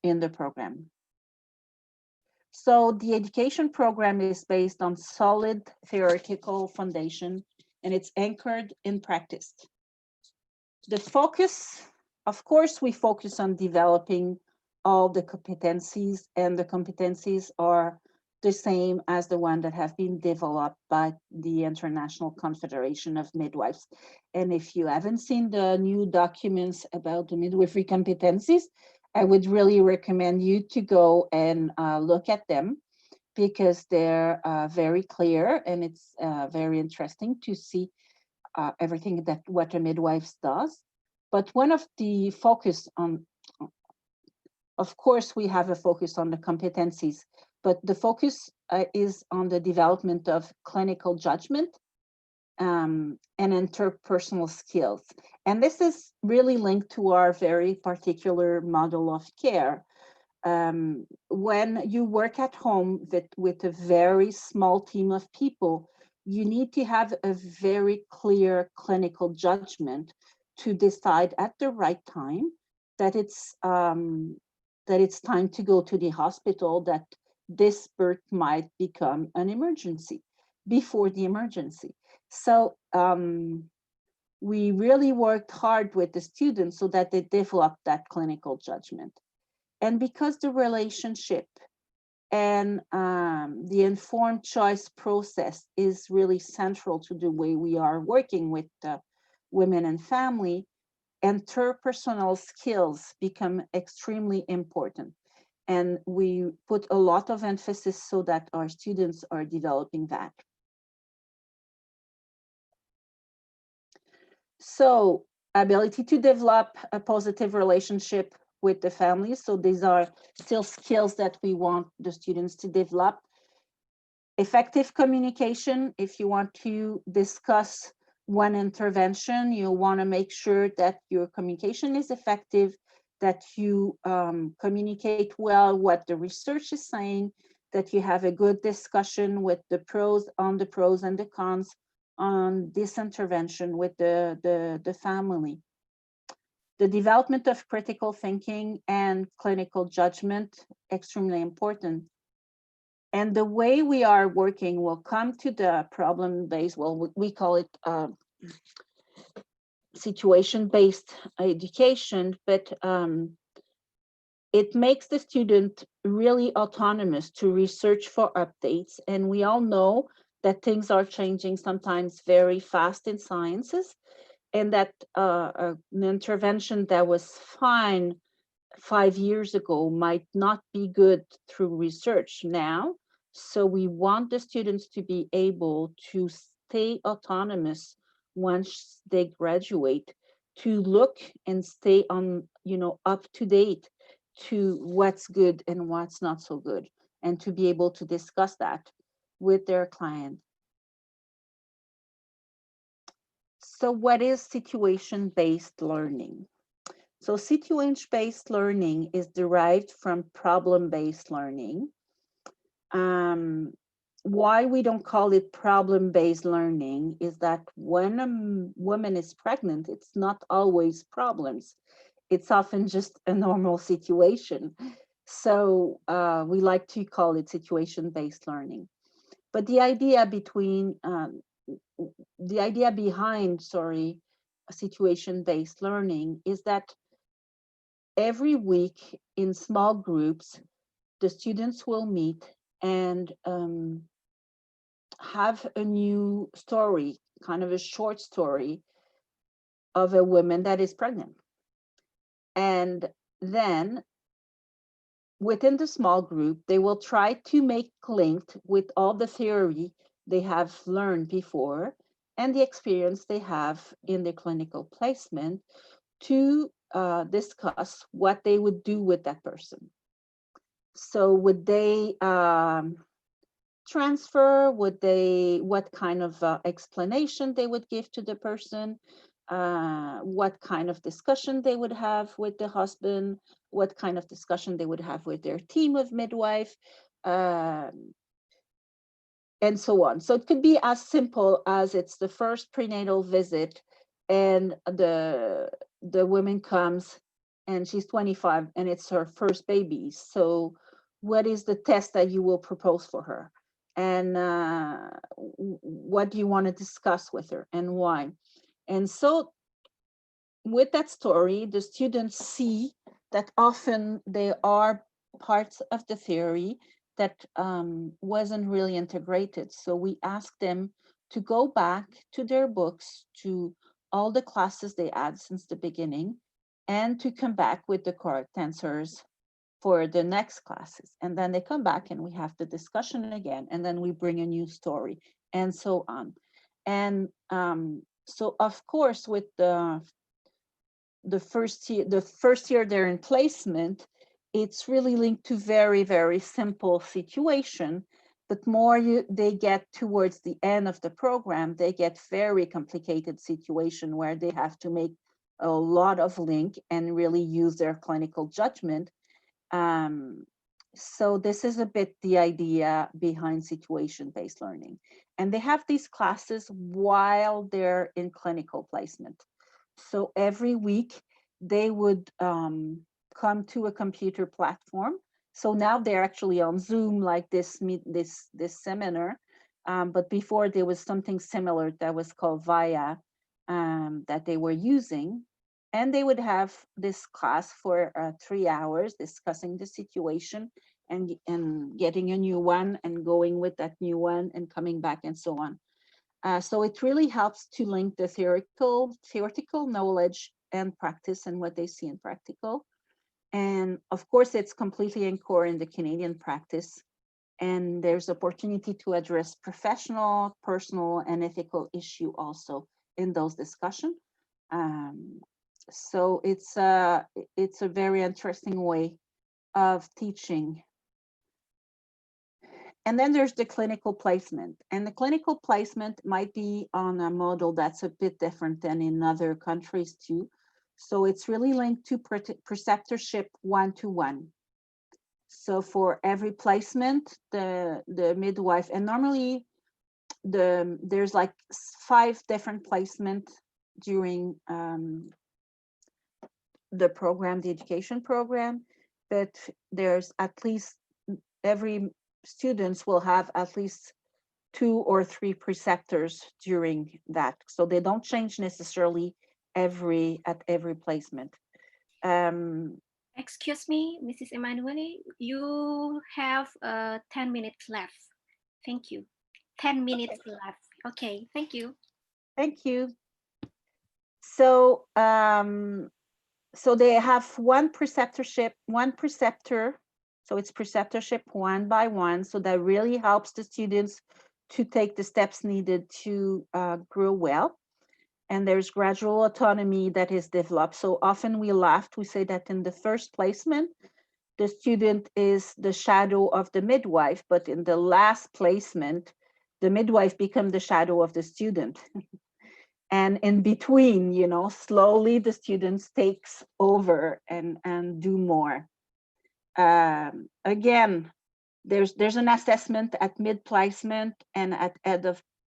in the program. So the education program is based on solid theoretical foundation, and it's anchored in practice. The focus, of course, we focus on developing all the competencies, and the competencies are the same as the one that have been developed by the International Confederation of Midwives. And if you haven't seen the new documents about the midwifery competencies, I would really recommend you to go and look at them, because they're very clear, and it's very interesting to see everything that what a midwife does. But one of the focus on, of course, we have a focus on the competencies, but the focus is on the development of clinical judgment and interpersonal skills. And this is really linked to our very particular model of care. When you work at home with a very small team of people, you need to have a very clear clinical judgment to decide at the right time that it's time to go to the hospital, that this birth might become an emergency before the emergency. So we really worked hard with the students so that they develop that clinical judgment. And because the relationship and the informed choice process is really central to the way we are working with women and family, interpersonal skills become extremely important. And we put a lot of emphasis so that our students are developing that. So, ability to develop a positive relationship with the family. So these are still skills that we want the students to develop. Effective communication. If you want to discuss one intervention, you want to make sure that your communication is effective, that you communicate well what the research is saying, that you have a good discussion with the pros and the cons on this intervention with the family. The development of critical thinking and clinical judgment, extremely important. And the way we are working will come to the problem-based, well, we call it situation-based education, but it makes the student really autonomous to research for updates. And we all know that things are changing sometimes very fast in sciences, and that an intervention that was fine 5 years ago might not be good through research now. So we want the students to be able to stay autonomous once they graduate, to look and stay on, up to date to what's good and what's not so good, and to be able to discuss that with their client. So what is situation-based learning? So situation-based learning is derived from problem-based learning. Why we don't call it problem-based learning is that when a woman is pregnant, it's not always problems. It's often just a normal situation. So we like to call it situation-based learning. But the idea behind situation-based learning is that every week in small groups, the students will meet and have a new story, kind of a short story of a woman that is pregnant. And then within the small group, they will try to make linked with all the theory they have learned before and the experience they have in the clinical placement to discuss what they would do with that person. So would they transfer? What kind of explanation they would give to the person? What kind of discussion they would have with the husband? What kind of discussion they would have with their team of midwife? And so on. So it could be as simple as it's the first prenatal visit and the woman comes and she's 25 and it's her first baby. So what is the test that you will propose for her? And what do you want to discuss with her and why? And so with that story, the students see that often there are parts of the theory that wasn't really integrated. So we asked them to go back to their books, to all the classes they had since the beginning, and to come back with the correct answers for the next classes. And then they come back and we have the discussion again, and then we bring a new story and so on. And so of course, with the first year they're in placement, it's really linked to very, very simple situation. But more they get towards the end of the program, they get very complicated situation where they have to make a lot of link and really use their clinical judgment. So this is a bit the idea behind situation-based learning. And they have these classes while they're in clinical placement. So every week they would come to a computer platform. So now they're actually on Zoom like this seminar. But before there was something similar that was called VIA that they were using. And they would have this class for 3 hours discussing the situation and getting a new one and going with that new one and coming back and so on. So it really helps to link the theoretical knowledge and practice and what they see in practical. And of course, it's completely in core in the Canadian practice. And there's opportunity to address professional, personal, and ethical issue also in those discussions. So it's a very interesting way of teaching. And then there's the clinical placement. And the clinical placement might be on a model that's a bit different than in other countries too. So it's really linked to preceptorship one-to-one. So for every placement, the midwife, and normally there's like 5 different placements during the program, the education program, but there's at least every students will have at least 2 or 3 preceptors during that. So they don't change necessarily every placement. Excuse me, Mrs. Emmanuelle, you have 10 minutes left. Thank you. 10 minutes left. Okay, thank you. Thank you. So, so they have one preceptorship, one preceptor. So it's preceptorship one by one. So that really helps the students to take the steps needed to grow well. And there's gradual autonomy that is developed. So often we laughed, we say that in the first placement, the student is the shadow of the midwife, but in the last placement, the midwife becomes the shadow of the student. And in between, you know, slowly the students takes over and do more. Again, there's an assessment at mid placement and at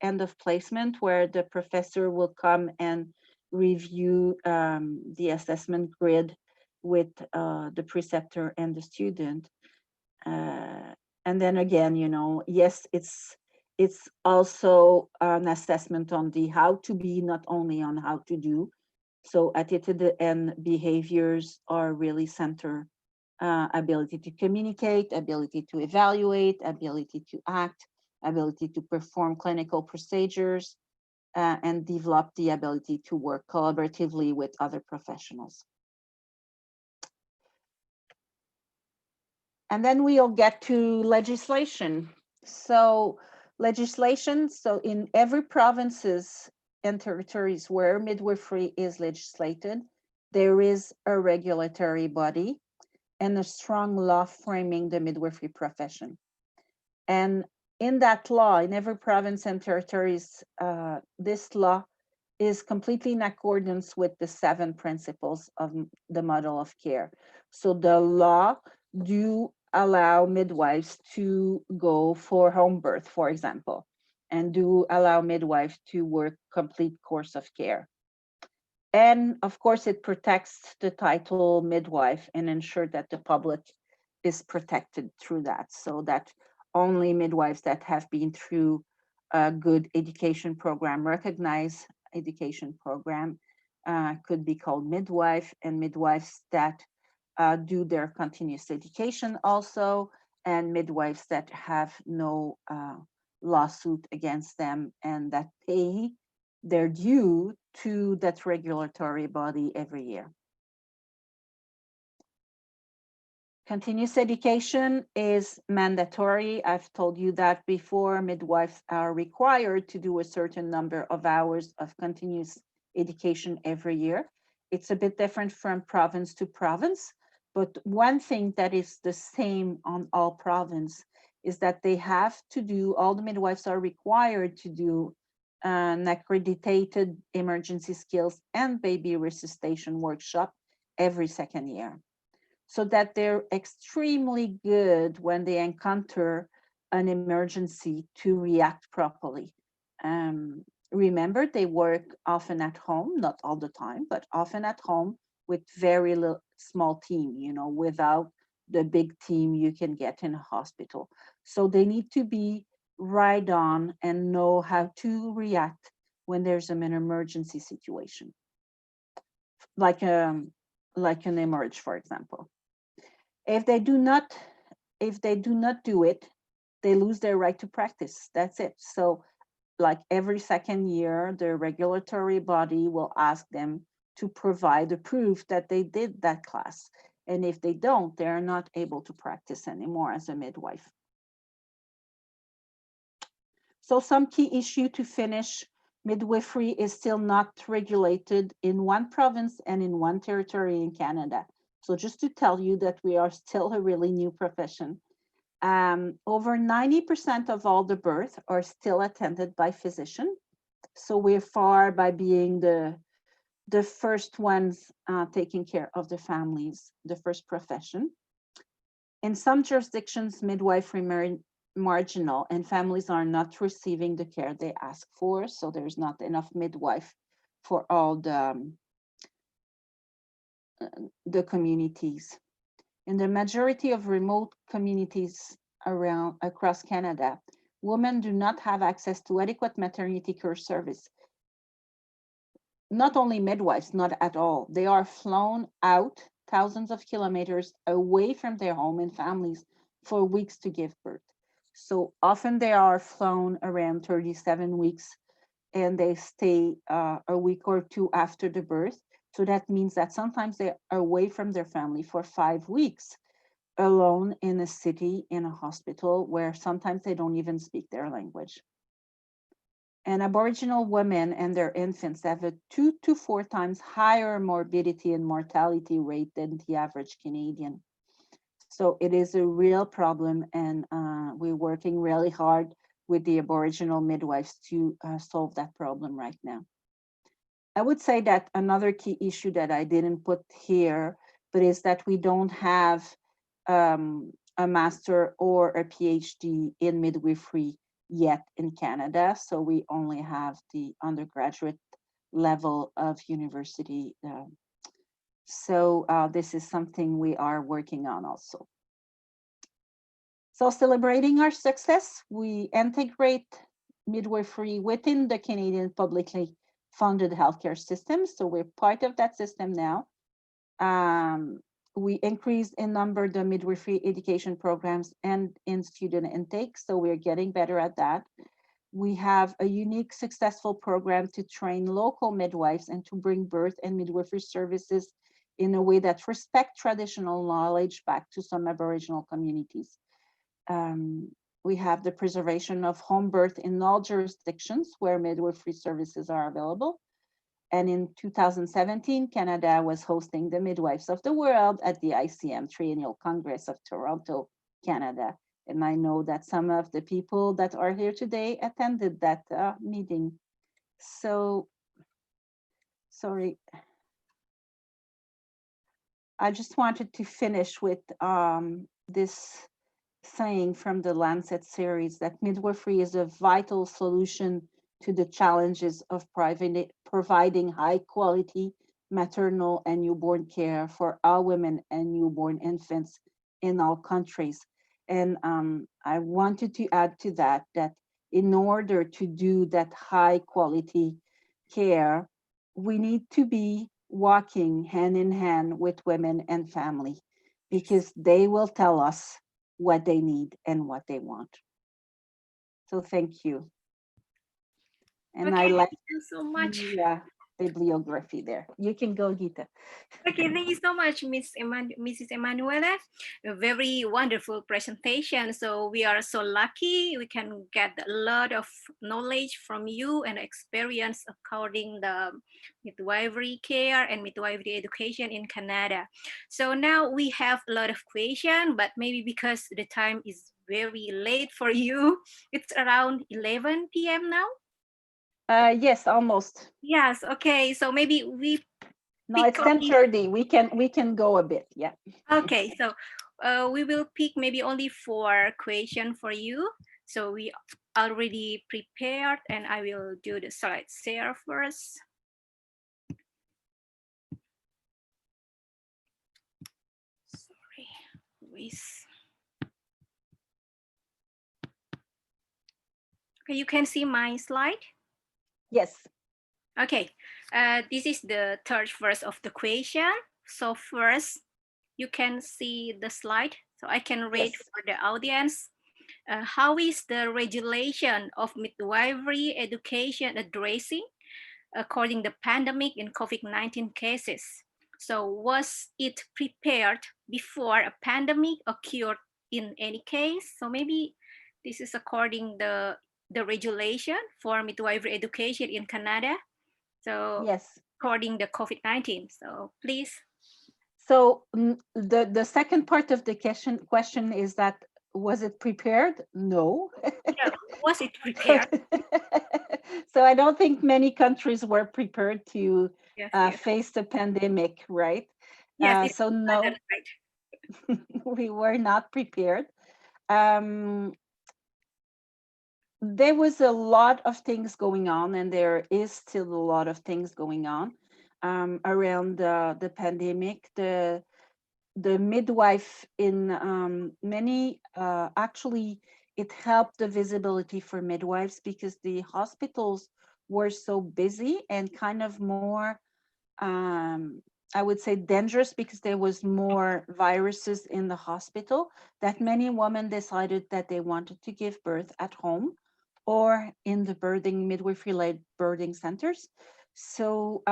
end of placement where the professor will come and review the assessment grid with the preceptor and the student. And then again, you know, yes, it's also an assessment on the how to be, not only on how to do. So at the end, behaviors are really center. Ability to communicate, ability to evaluate, ability to act, ability to perform clinical procedures, and develop the ability to work collaboratively with other professionals. And then we'll get to legislation. So legislation, so in every provinces and territories where midwifery is legislated, there is a regulatory body and a strong law framing the midwifery profession. And in that law, in every province and territories, this law is completely in accordance with the 7 principles of the model of care. So the law do allow midwives to go for home birth, for example, and do allow midwives to work complete course of care. And of course, it protects the title midwife and ensure that the public is protected through that, so that only midwives that have been through a good education program, recognized education program, could be called midwife, and midwives that do their continuous education also, and midwives that have no lawsuit against them and that pay their due to that regulatory body every year. Continuous education is mandatory. I've told you that before. Midwives are required to do a certain number of hours of continuous education every year. It's a bit different from province to province, but one thing that is the same on all province is that they have to do, all the midwives are required to do an accredited emergency skills and baby resuscitation workshop every second year, so that they're extremely good when they encounter an emergency to react properly. Remember, they work often at home, not all the time, but often at home with very little, small team, you know, without the big team you can get in a hospital. So they need to be right on and know how to react when there's an emergency situation, like an emerge, for example. If they do not do it, they lose their right to practice. That's it. So like every second year, the regulatory body will ask them to provide the proof that they did that class. And if they don't, they're not able to practice anymore as a midwife. So some key issue to finish: midwifery is still not regulated in one province and in one territory in Canada. So just to tell you that we are still a really new profession. Over 90% of all the births are still attended by physician. So we're far by being the first ones taking care of the families, the first profession. In some jurisdictions, midwifery marginal and families are not receiving the care they ask for. So there's not enough midwife for all the communities. In the majority of remote communities across Canada, women do not have access to adequate maternity care service. not only midwives, not at all. They are flown out thousands of kilometers away from their home and families for weeks to give birth. So often they are flown around 37 weeks and they stay a week or two after the birth. So that means that sometimes they are away from their family for 5 weeks, alone in a city, in a hospital, where sometimes they don't even speak their language. And Aboriginal women and their infants have a 2 to 4 times higher morbidity and mortality rate than the average Canadian. So it is a real problem, and we're working really hard with the Aboriginal midwives to solve that problem right now. I would say that another key issue that I didn't put here, but is that we don't have a master or a PhD in midwifery yet in Canada. So we only have the undergraduate level of university. So this is something we are working on also. So celebrating our success, we integrate midwifery within the Canadian publicly funded healthcare system. So we're part of that system now. We increased in number the midwifery education programs and in student intake. So we're getting better at that. We have a unique successful program to train local midwives and to bring birth and midwifery services in a way that respect traditional knowledge back to some Aboriginal communities. We have the preservation of home birth in all jurisdictions where midwifery services are available. And in 2017, Canada was hosting the Midwives of the World at the ICM Triennial Congress of Toronto, Canada. And I know that some of the people that are here today attended that meeting. So, sorry. I just wanted to finish with this saying from the Lancet series that midwifery is a vital solution to the challenges of providing high quality maternal and newborn care for all women and newborn infants in all countries. And I wanted to add to that, that in order to do that high quality care, we need to be walking hand in hand with women and family, because they will tell us what they need and what they want. So thank you. And Okay, I like thank you so much. the bibliography there. You can go, Gita. Okay, thank you so much, Mrs. Emmanuelle. A very wonderful presentation. So we are so lucky we can get a lot of knowledge from you and experience according the midwifery care and midwifery education in Canada. So now we have a lot of questions, but maybe because the time is very late for you, it's around 11 p.m. now. Yes, almost. Yes. Okay. So maybe we. No, it's 10:30. We can go a bit. Yeah. Okay. So we will pick maybe only 4 questions for you. So we already prepared, and I will do the slide share first. Sorry, Luis. Okay, you can see my slide. Yes. Okay, this is the third verse of the question. So first, you can see the slide. So I can read Yes. for the audience. How is the regulation of midwifery education addressing according to the pandemic in COVID-19 cases? So was it prepared before a pandemic occurred in any case? So maybe this is according the regulation for midwifery education in Canada. So yes, according to COVID-19. So please. So the second part of the question is that, was it prepared? No. Yeah, was it prepared? So I don't think many countries were prepared to Yes. face the pandemic, right? Yes, so no, right. we were not prepared. There was a lot of things going on, and there is still a lot of things going on around the pandemic. The midwife in many, actually, it helped the visibility for midwives, because the hospitals were so busy and kind of more, I would say, dangerous, because there was more viruses in the hospital, that many women decided that they wanted to give birth at home or in the midwifery-led birthing centers. So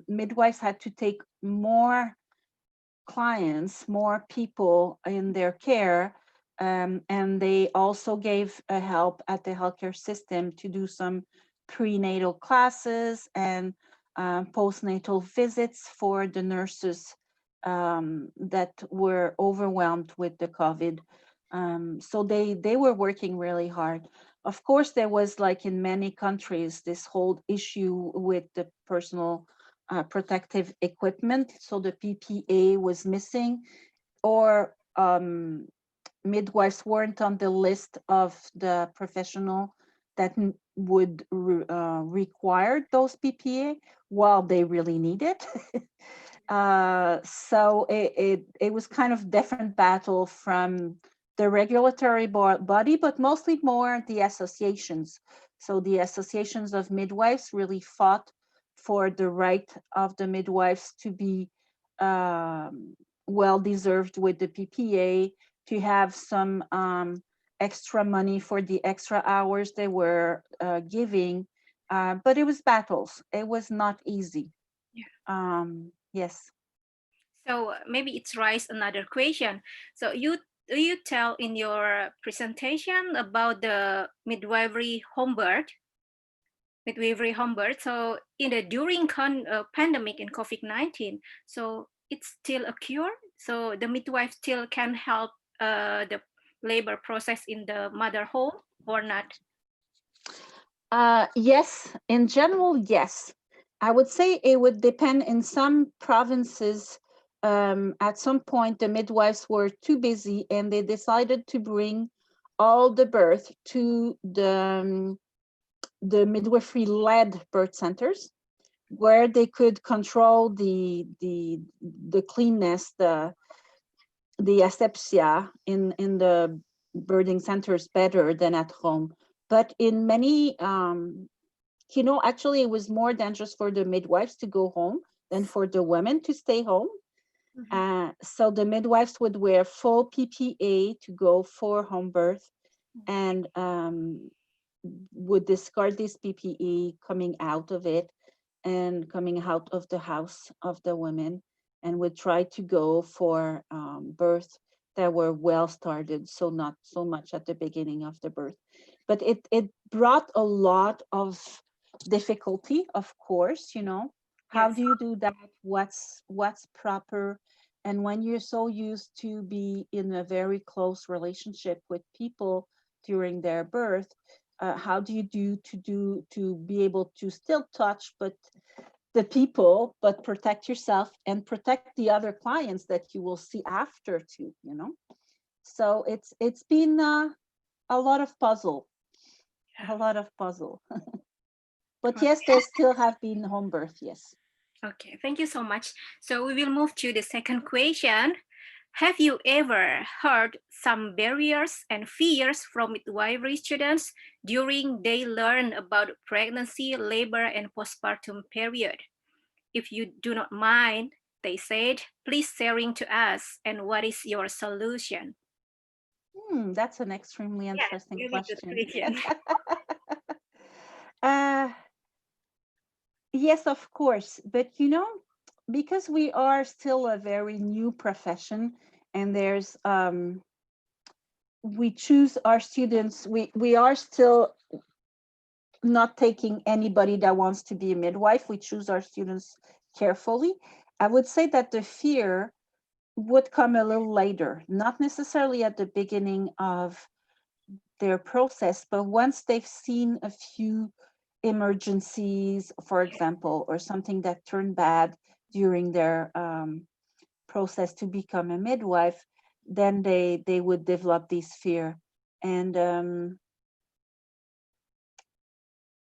midwives had to take more clients, more people in their care, and they also gave a help at the healthcare system to do some prenatal classes and postnatal visits for the nurses that were overwhelmed with the COVID. So they were working really hard. Of course, there was, like in many countries, this whole issue with the personal protective equipment. So the PPE was missing, or midwives weren't on the list of the professional that would require those PPE while they really need it. So it was kind of different battle from the regulatory body, but mostly more the associations. So the associations of midwives really fought for the right of the midwives to be well deserved with the PPA, to have some extra money for the extra hours they were giving. But it was battles. It was not easy. Yeah. Yes. So maybe it's raise another question. So you tell in your presentation about the midwifery home birth? So in the during pandemic in COVID-19, so it's still a cure. So the midwife still can help the labor process in the mother home or not? Yes, in general, yes. I would say it would depend. In some provinces, at some point, the midwives were too busy and they decided to bring all the birth to the midwifery-led birth centers, where they could control the cleanness, the asepsia in the birthing centers better than at home. But in many, actually, it was more dangerous for the midwives to go home than for the women to stay home. So the midwives would wear full PPE to go for home birth, and would discard this PPE coming out of it and coming out of the house of the women, and would try to go for birth that were well started, so not so much at the beginning of the birth. But it brought a lot of difficulty, of course. How Yes. do you do that? What's proper? And when you're so used to be in a very close relationship with people during their birth, how do you to be able to still touch but the people, but protect yourself and protect the other clients that you will see after too? So it's been a lot of puzzle. But yes, there still have been home birth. Yes. Okay, thank you so much. So we will move to the second question. Have you ever heard some barriers and fears from midwifery students during they learn about pregnancy, labor, and postpartum period? If you do not mind, they said, please sharing to us, and what is your solution? That's an extremely interesting Very good question. question. Yes, of course. But because we are still a very new profession, and there's we choose our students, we are still not taking anybody that wants to be a midwife. We choose our students carefully. I would say that the fear would come a little later, not necessarily at the beginning of their process, but once they've seen a few emergencies, for example, or something that turned bad during their process to become a midwife, then they would develop this fear. And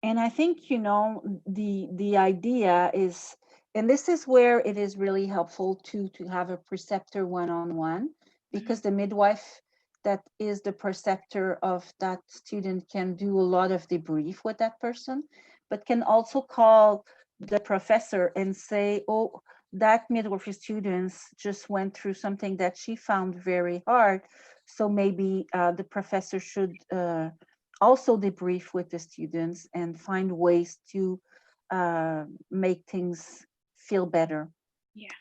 I think the idea is, and this is where it is really helpful to have a preceptor one-on-one, because the midwife that is the preceptor of that student can do a lot of debrief with that person. but can also call the professor and say, oh, that midwifery students just went through something that she found very hard. So maybe the professor should also debrief with the students and find ways to make things feel better. Yeah.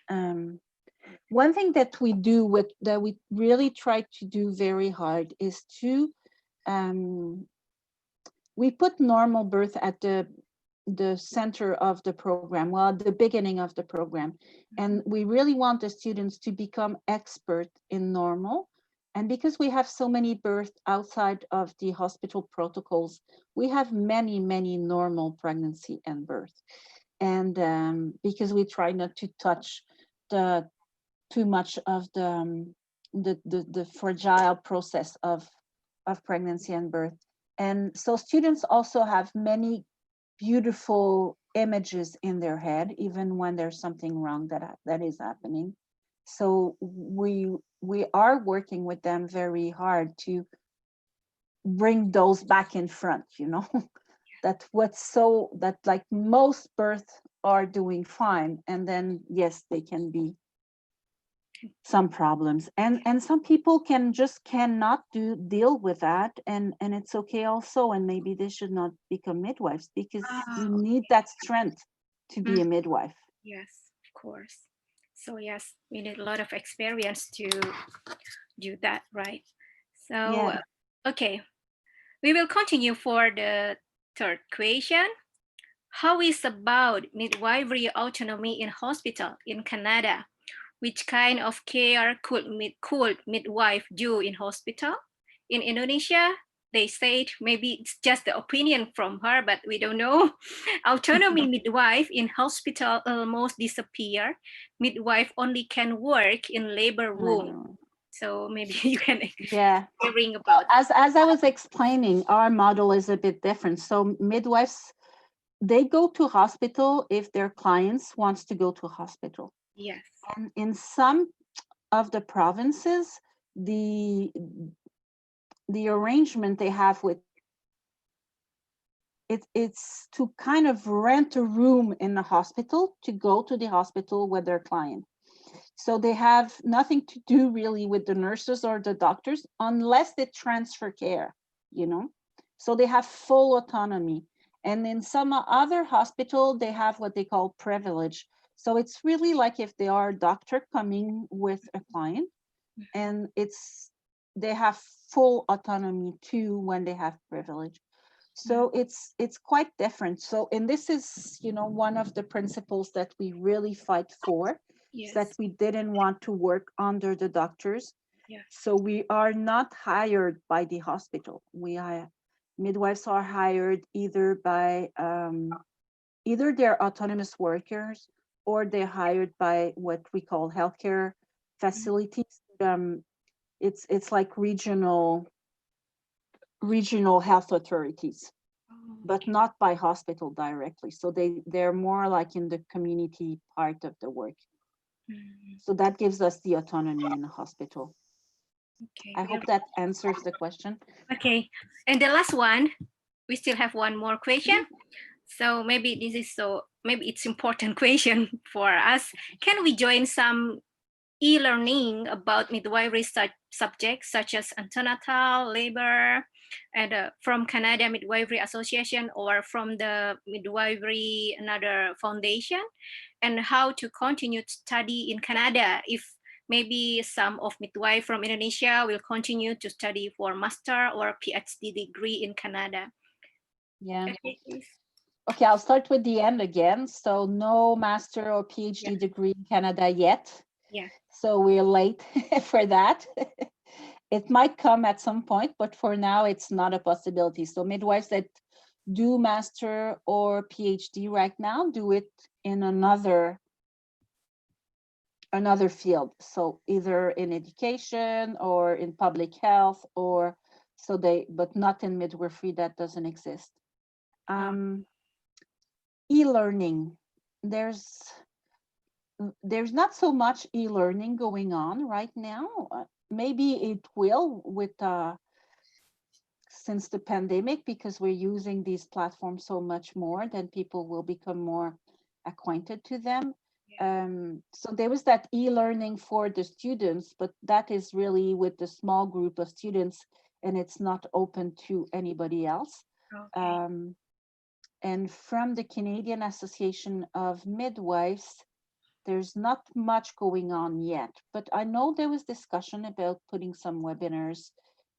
One thing that we do that we really try to do very hard is to we put normal birth at the center of the program, well, at the beginning of the program. And we really want the students to become expert in normal. And because we have so many births outside of the hospital protocols, we have many, many normal pregnancy and birth. And because we try not to touch too much of the fragile process of pregnancy and birth. And so students also have many beautiful images in their head, even when there's something wrong that is happening. So we are working with them very hard to bring those back in front, you know, that like most births are doing fine. And then, yes, they can be some problems, and some people cannot deal with that, and it's okay also, and maybe they should not become midwives, because you need that strength to be a midwife. Yes, of course. So yes, we need a lot of experience to do that, right? So Yeah. Okay, we will continue for the third question. How is about midwifery autonomy in hospital in Canada? Which kind of care could midwife do in hospital? In Indonesia, they said maybe it's just the opinion from her, but we don't know. Autonomy midwife in hospital almost disappear. Midwife only can work in labor room. So maybe you can hearing about as I was explaining, our model is a bit different. So midwives, they go to hospital if their clients wants to go to hospital. Yes. And in some of the provinces, the arrangement they have with it's to kind of rent a room in the hospital to go to the hospital with their client. So they have nothing to do really with the nurses or the doctors unless they transfer care, you know. So they have full autonomy. And in some other hospital, they have what they call privilege. So it's really like if they are a doctor coming with a client, and they have full autonomy too when they have privilege. So it's quite different. So, and this is, you know, one of the principles that we really fight for, yes. that we didn't want to work under the doctors. Yes. So we are not hired by the hospital. Midwives are hired either by either they're autonomous workers, or they're hired by what we call healthcare facilities. It's like regional health authorities, but not by hospital directly. So they're more like in the community part of the work. So that gives us the autonomy in the hospital. Okay. I hope that answers the question. Okay, and the last one, we still have one more question. So maybe it's important question for us. Can we join some e-learning about midwifery subjects such as antenatal, labor, and from Canada Midwifery Association or from the Midwifery another foundation, and how to continue to study in Canada if maybe some of midwife from Indonesia will continue to study for master or PhD degree in Canada. Yeah. Okay, please. Okay, I'll start with the end again. So no master or PhD degree in Canada yet. Yeah. So we're late for that. It might come at some point, but for now it's not a possibility. So midwives that do master or PhD right now do it in another field. So either in education or in public health, or but not in midwifery. That doesn't exist. E-learning, there's not so much e-learning going on right now. Maybe it will with since the pandemic, because we're using these platforms so much more, then people will become more acquainted to them. So there was that e-learning for the students, but that is really with the small group of students, and it's not open to anybody else. Okay. And from the Canadian Association of Midwives, there's not much going on yet, but I know there was discussion about putting some webinars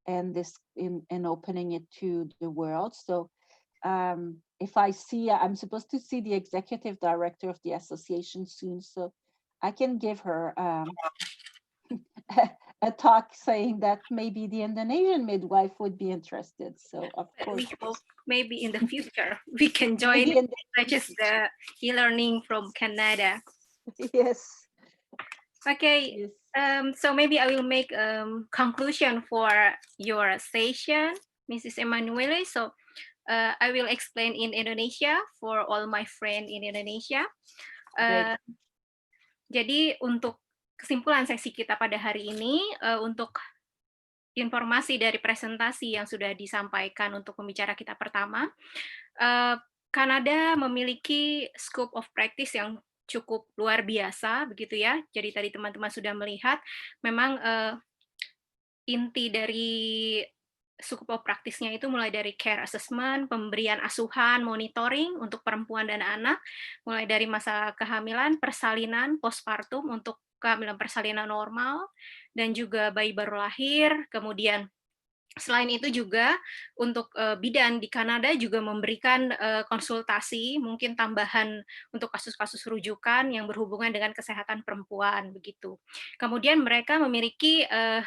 and this in opening it to the world. So if I see, I'm supposed to see the executive director of the association soon, so I can give her a talk saying that maybe the Indonesian midwife would be interested. So of course, We hope maybe in the future we can join maybe in such as the e-learning from Canada. yes. Okay. Yes. So maybe I will make conclusion for your session, Mrs. Emmanuelle. So I will explain in Indonesia for all my friends in Indonesia. Great. Jadi untuk kesimpulan sesi kita pada hari ini, untuk informasi dari presentasi yang sudah disampaikan untuk pembicara kita pertama, Kanada memiliki scope of practice yang cukup luar biasa, begitu ya. Jadi tadi teman-teman sudah melihat, memang inti dari scope of practice-nya itu mulai dari care assessment, pemberian asuhan, monitoring untuk perempuan dan anak, mulai dari masa kehamilan, persalinan, postpartum untuk kehamilan persalinan normal, dan juga bayi baru lahir. Kemudian selain itu juga untuk bidan di Kanada juga memberikan konsultasi, mungkin tambahan untuk kasus-kasus rujukan yang berhubungan dengan kesehatan perempuan, begitu. Kemudian mereka memiliki 7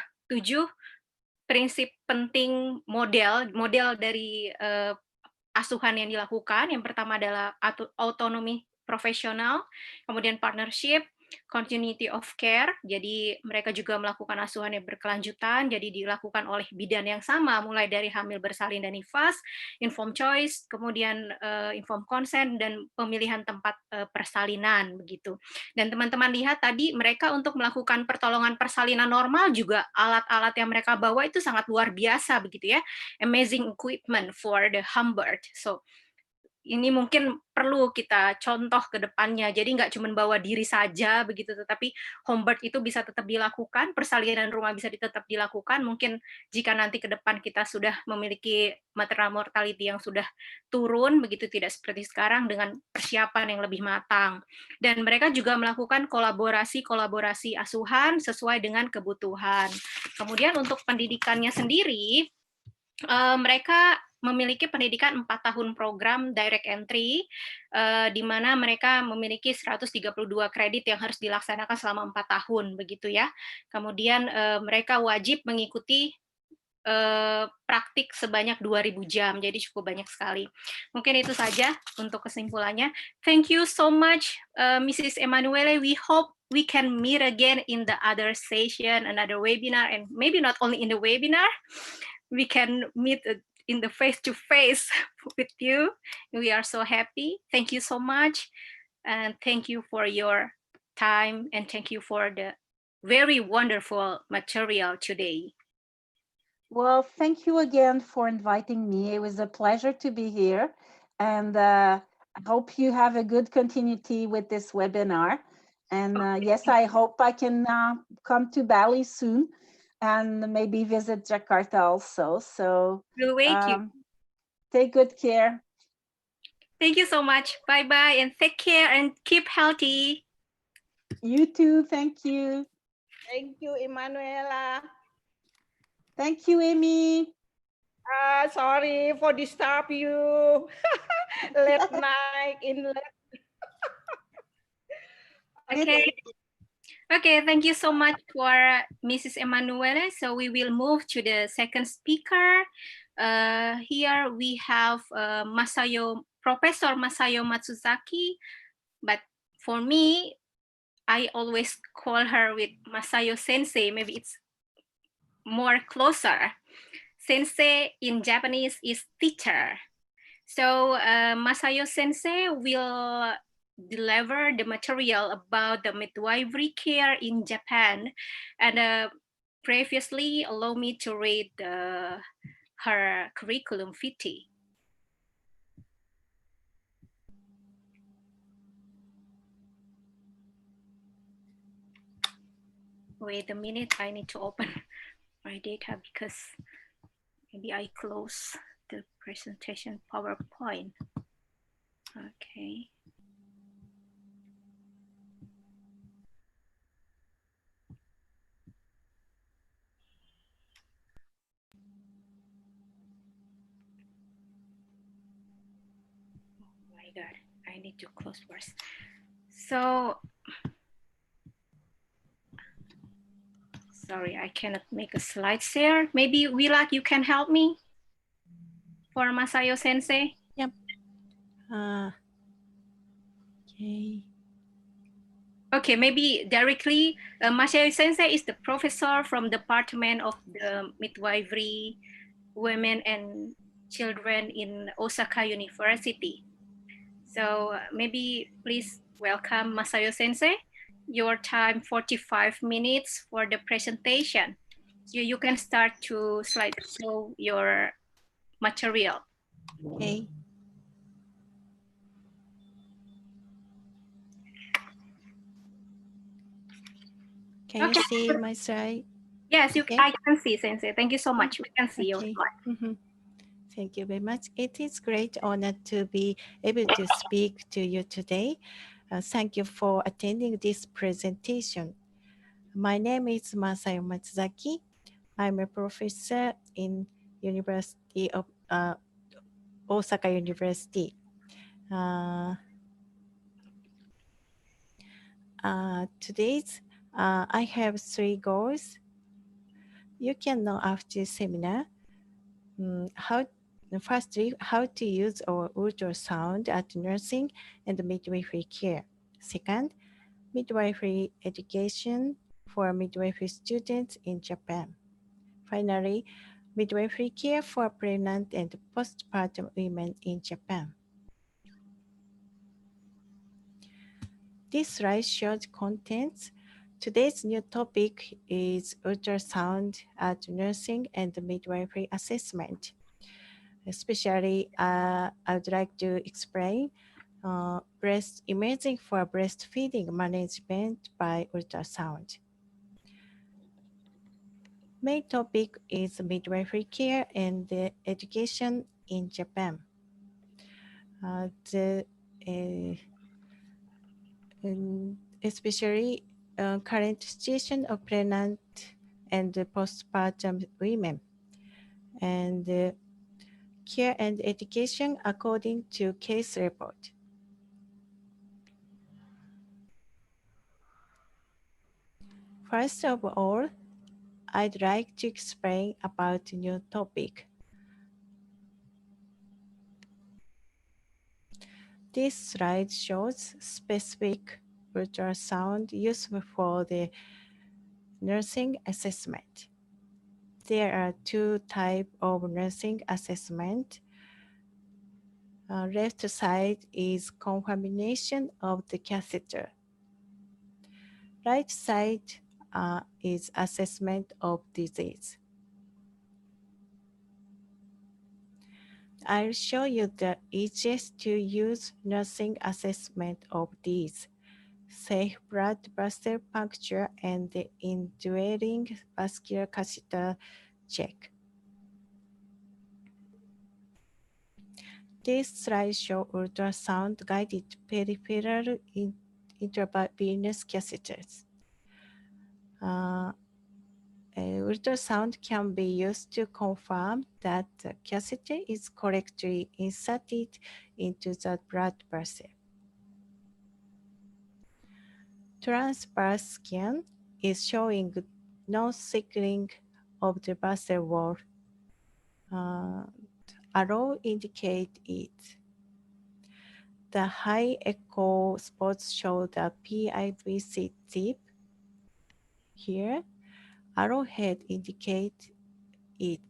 prinsip penting model dari asuhan yang dilakukan. Yang pertama adalah autonomi profesional, kemudian partnership, continuity of care, jadi mereka juga melakukan asuhan yang berkelanjutan, jadi dilakukan oleh bidan yang sama, mulai dari hamil bersalin dan nifas, informed choice, kemudian informed consent, dan pemilihan tempat persalinan, begitu. Dan teman-teman lihat tadi, mereka untuk melakukan pertolongan persalinan normal juga alat-alat yang mereka bawa itu sangat luar biasa, begitu ya, amazing equipment for the home birth. So, ini mungkin perlu kita contoh ke depannya. Jadi nggak cuma bawa diri saja begitu, tetapi home birth itu bisa tetap dilakukan, persalinan rumah bisa tetap dilakukan. Mungkin jika nanti ke depan kita sudah memiliki maternal mortality yang sudah turun, begitu tidak seperti sekarang dengan persiapan yang lebih matang. Dan mereka juga melakukan kolaborasi asuhan sesuai dengan kebutuhan. Kemudian untuk pendidikannya sendiri, mereka memiliki pendidikan 4 tahun program direct entry, di mana mereka memiliki 132 kredit yang harus dilaksanakan selama 4 tahun, begitu ya. Kemudian mereka wajib mengikuti praktik sebanyak 2.000 jam, jadi cukup banyak sekali. Mungkin itu saja untuk kesimpulannya. Thank you so much, Mrs. Emmanuelle. We hope we can meet again in the other session, another webinar, and maybe not only in the webinar, we can meet in the face-to-face with you. We are so happy. Thank you so much. And thank you for your time. And thank you for the very wonderful material today. Well, thank you again for inviting me. It was a pleasure to be here. And I hope you have a good continuity with this webinar. And yes, I hope I can come to Bali soon and maybe visit Jakarta also. So We'll wait you. Take good care. Thank you so much. Bye-bye and take care and keep healthy. You too. Thank you. Thank you, Emmanuelle. Thank you, Amy. Sorry for disturb you. Late night in Okay. Okay, thank you so much for Mrs. Emmanuelle. So we will move to the second speaker. Here we have Professor Masayo Matsuzaki, but for me, I always call her with Masayo Sensei. Maybe it's more closer. Sensei in Japanese is teacher. So Masayo Sensei will deliver the material about the midwifery care in Japan, and previously allow me to read her curriculum vitae. Wait a minute, I need to open my data because maybe I close the presentation PowerPoint. Okay. Oh my God, I need to close first. So, sorry, I cannot make a slide share. Maybe Wilak, you can help me for Masayo Sensei. Yep. Okay. Okay, maybe directly, Masayo Sensei is the professor from Department of the Midwifery, Women and Children in Osaka University. So maybe please welcome Masayo Sensei. Your time 45 minutes for the presentation. So you can start to slide show your material. Okay. Can you see my slide? Yes, Okay. I can see, Sensei. Thank you so much. We can see your Okay. slide. Thank you very much. It is great honor to be able to speak to you today. Thank you for attending this presentation. My name is Masayo Matsuzaki. I'm a professor in University of Osaka University. I have 3 goals. You can know after seminar firstly, how to use our ultrasound at nursing and midwifery care. Second, midwifery education for midwifery students in Japan. Finally, midwifery care for pregnant and postpartum women in Japan. This slide shows contents. Today's new topic is ultrasound at nursing and midwifery assessment. Especially, I would like to explain breast imaging for breastfeeding management by ultrasound. Main topic is midwifery care and education in Japan. Especially current situation of pregnant and postpartum women, and care and education according to case report. First of all, I'd like to explain about the new topic. This slide shows specific ultrasound useful for the nursing assessment. There are 2 types of nursing assessment. Left side is confirmation of the catheter. Right side is assessment of disease. I'll show you the easiest to use nursing assessment of these: safe blood vessel puncture and the indwelling vascular catheter check. This slide shows ultrasound guided peripheral intravenous catheters. Ultrasound can be used to confirm that the catheter is correctly inserted into the blood vessel. Transverse scan is showing no-sickling of the vessel wall. Arrow indicate it. The high echo spots show the PIVC tip. Here, arrowhead indicate it.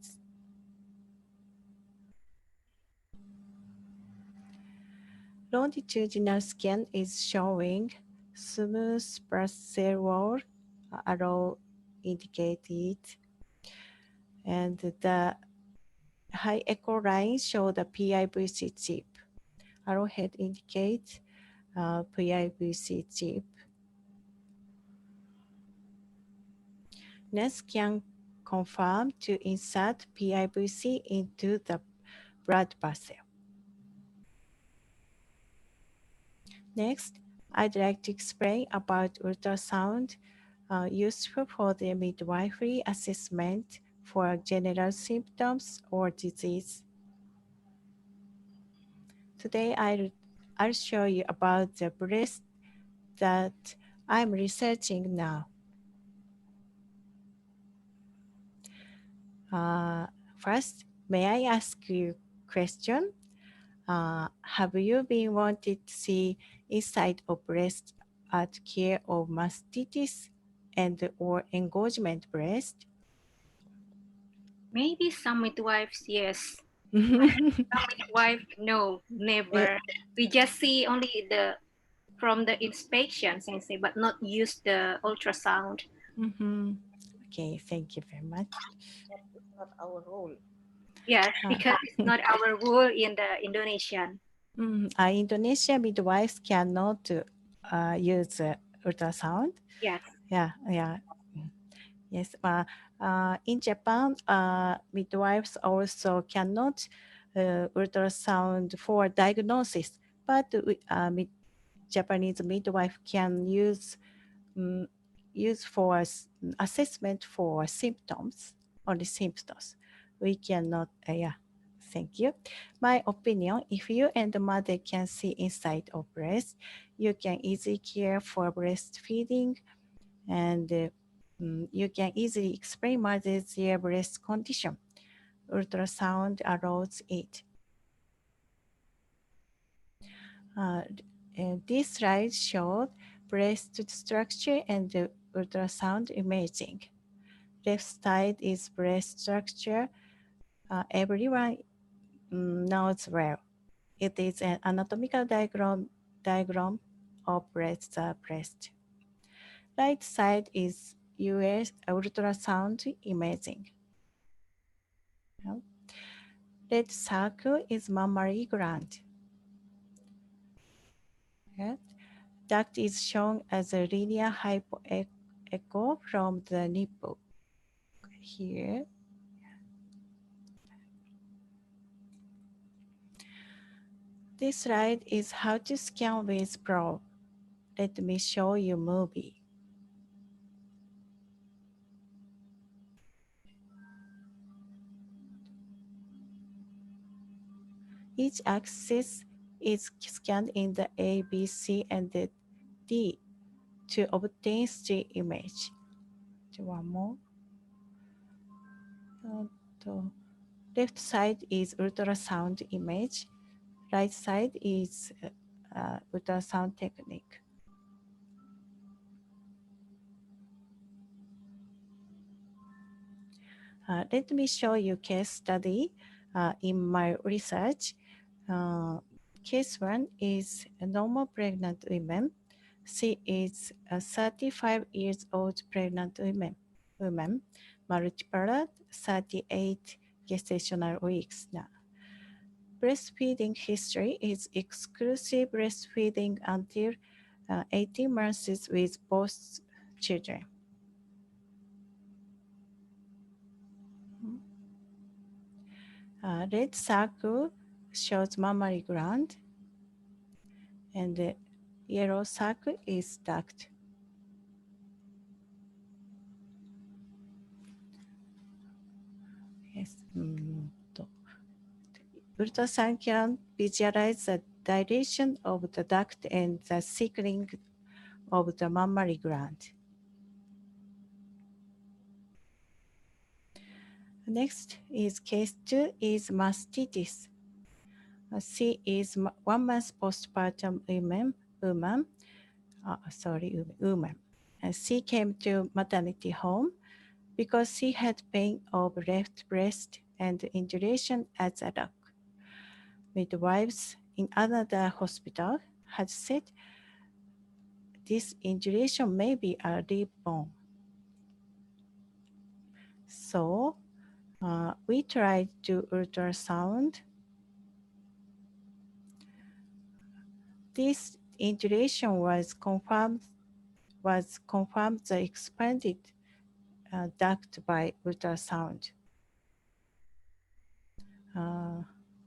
Longitudinal scan is showing smooth vessel wall. Arrow indicate it. And the high echo lines show the PIVC chip. Arrowhead indicates PIVC chip. Next, can confirm to insert PIVC into the blood vessel. Next, I'd like to explain about ultrasound useful for the midwifery assessment for general symptoms or disease. Today, I'll show you about the breast that I'm researching now. First, may I ask you a question? Have you been wanted to see inside of breast at care of mastitis and or engorgement breast? Maybe some midwives, yes. Some midwife, no, never. We just see only from the inspection, sensei, but not use the ultrasound. Okay, thank you very much. It's not our role. Yes, because it's not our rule in the Indonesian. Indonesian midwives cannot use ultrasound. Yes. Yeah. Yes. In Japan, midwives also cannot ultrasound for diagnosis, but Japanese midwife can use for assessment for symptoms, only symptoms. We cannot, thank you. My opinion, if you and the mother can see inside of breast, you can easily care for breastfeeding, and you can easily explain mother's breast condition. Ultrasound allows it. This slide showed breast structure and the ultrasound imaging. Left side is breast structure. Everyone knows well. It is an anatomical diagram of breast. Right side is US ultrasound imaging. Red circle is mammary gland. Duct is shown as a linear hypoecho from the nipple. Here. This slide is how to scan with probe. Let me show you movie. Each axis is scanned in the A, B, C, and the D to obtain the image. One more. Left side is ultrasound image. Right side is ultrasound technique. Let me show you case study in my research. Case 1 is a normal pregnant woman. She is a 35 years old pregnant woman, multiple 38 gestational weeks now. Breastfeeding history is exclusive breastfeeding until 18 months with both children. Red circle shows mammary gland, and the yellow circle is duct. Yes. Ultrasound can visualize the dilation of the duct and the thickening of the mammary gland. Next is case 2 is mastitis. She is 1 month postpartum woman. And she came to maternity home because she had pain of left breast and induration as a lock. Midwives in another hospital had said this induration may be a deep bone. So We tried to ultrasound. This intuition was confirmed the expanded duct by ultrasound.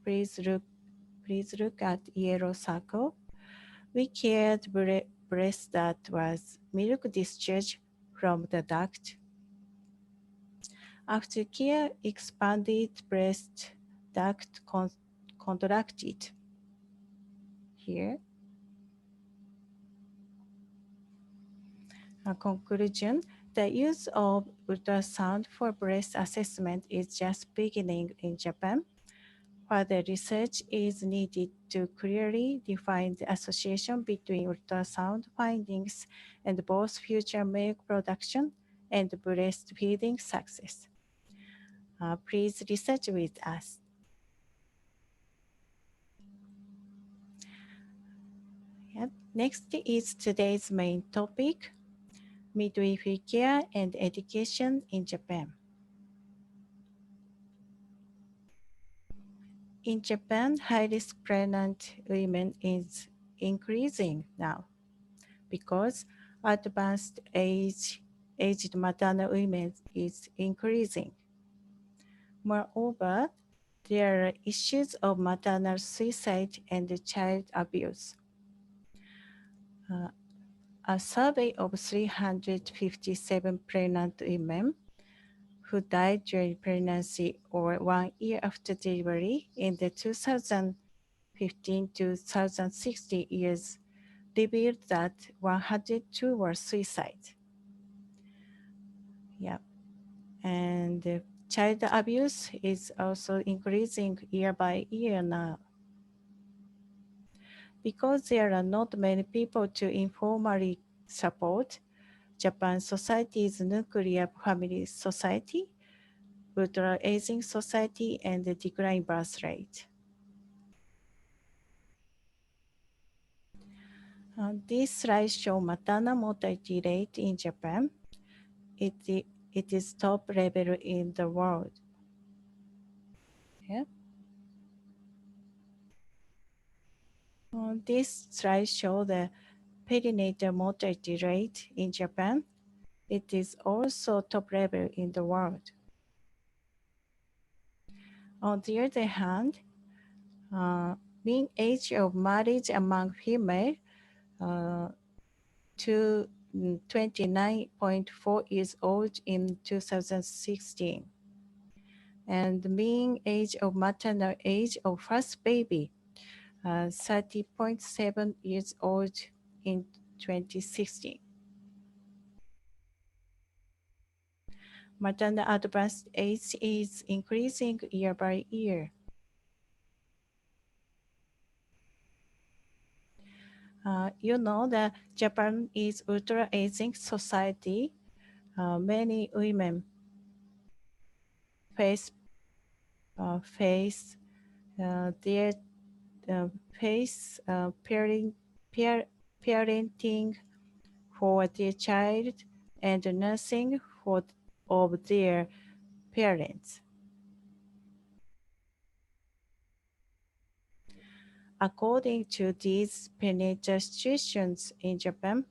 Please look at yellow circle. We carried breast that was milk discharge from the duct. After care, expanded breast duct contracted. Here. A conclusion, the use of ultrasound for breast assessment is just beginning in Japan. Further research is needed to clearly define the association between ultrasound findings and both future milk production and breastfeeding success. Please research with us. Yep. Next is today's main topic, midwifery care and education in Japan. In Japan, high-risk pregnant women is increasing now because advanced aged maternal women is increasing. Moreover, there are issues of maternal suicide and child abuse. A survey of 357 pregnant women who died during pregnancy or 1 year after delivery in the 2015 to 2016 years revealed that 102 were suicide. Yeah, and child abuse is also increasing year by year now. Because there are not many people to informally support, Japan Society's nuclear family society, ultra-aging society, and the decline birth rate. This slide shows maternal mortality rate in Japan. It is top level in the world. Yeah. This slide shows the perinatal mortality rate in Japan. It is also top level in the world. On the other hand, mean age of marriage among female to 29.4 years old in 2016. And mean age of maternal age of first baby, 30.7 years old in 2016. Maternal advanced age is increasing year by year. You know that Japan is ultra-aging society. Many women face parenting for their child and nursing of their parents. According to these perinatal situations in Japan,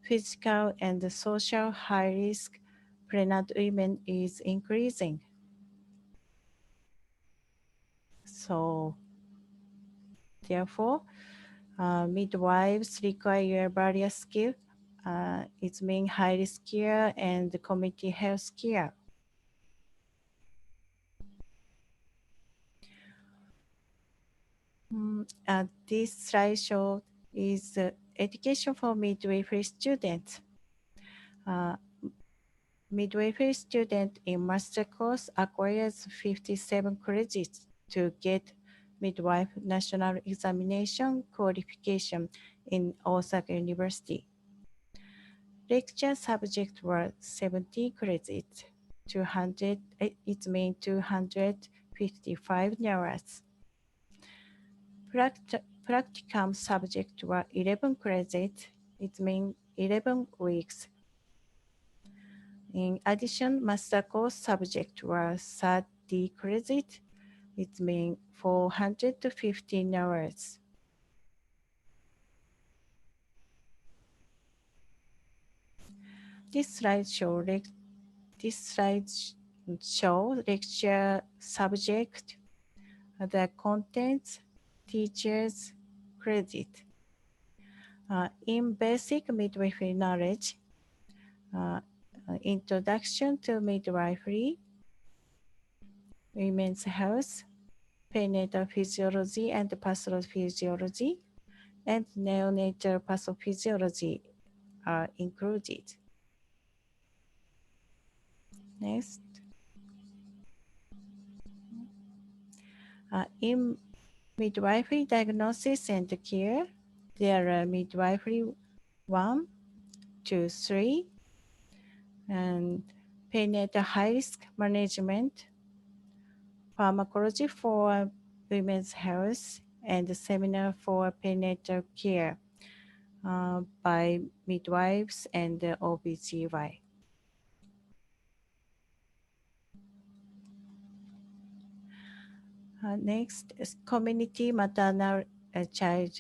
physical and social high-risk pregnant women is increasing. So, therefore, midwives require various skills. It means high-risk care and community health care. This slide shows is education for midwifery students. Midwifery student in master course acquires 57 credits to get midwife national examination qualification in Osaka University. Lecture subjects were 70 credits, it means 255 hours. Practicum subjects were 11 credits, it means 11 weeks. In addition, master course subjects were MD credit. It means 415 hours. This slide show lecture subject, the contents, teachers, credit. In basic midwifery knowledge, introduction to midwifery, women's health, perinatal physiology and pathophysiology, and neonatal pathophysiology are included. Next. In midwifery diagnosis and care, there are midwifery 1, 2, 3, and perinatal high risk management, pharmacology for women's health, and seminar for perinatal care by midwives and OBGY. Next is community maternal child.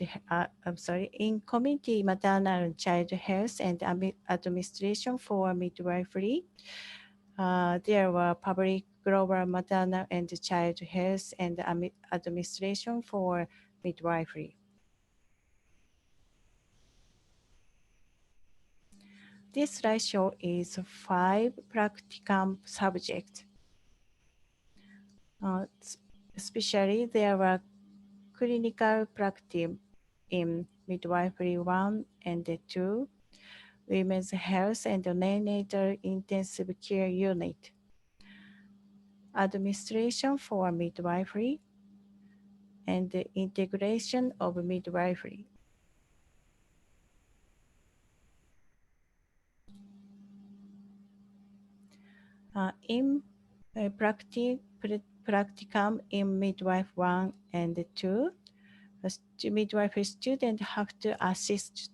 In community maternal child health and administration for midwifery, there were public global maternal and child health and administration for midwifery. This slide show is 5 practicum subjects. Especially there were clinical practice in midwifery 1 and 2, women's health and neonatal intensive care unit, administration for midwifery, and the integration of midwifery. In practicum in midwife 1 and 2, midwifery students have to assist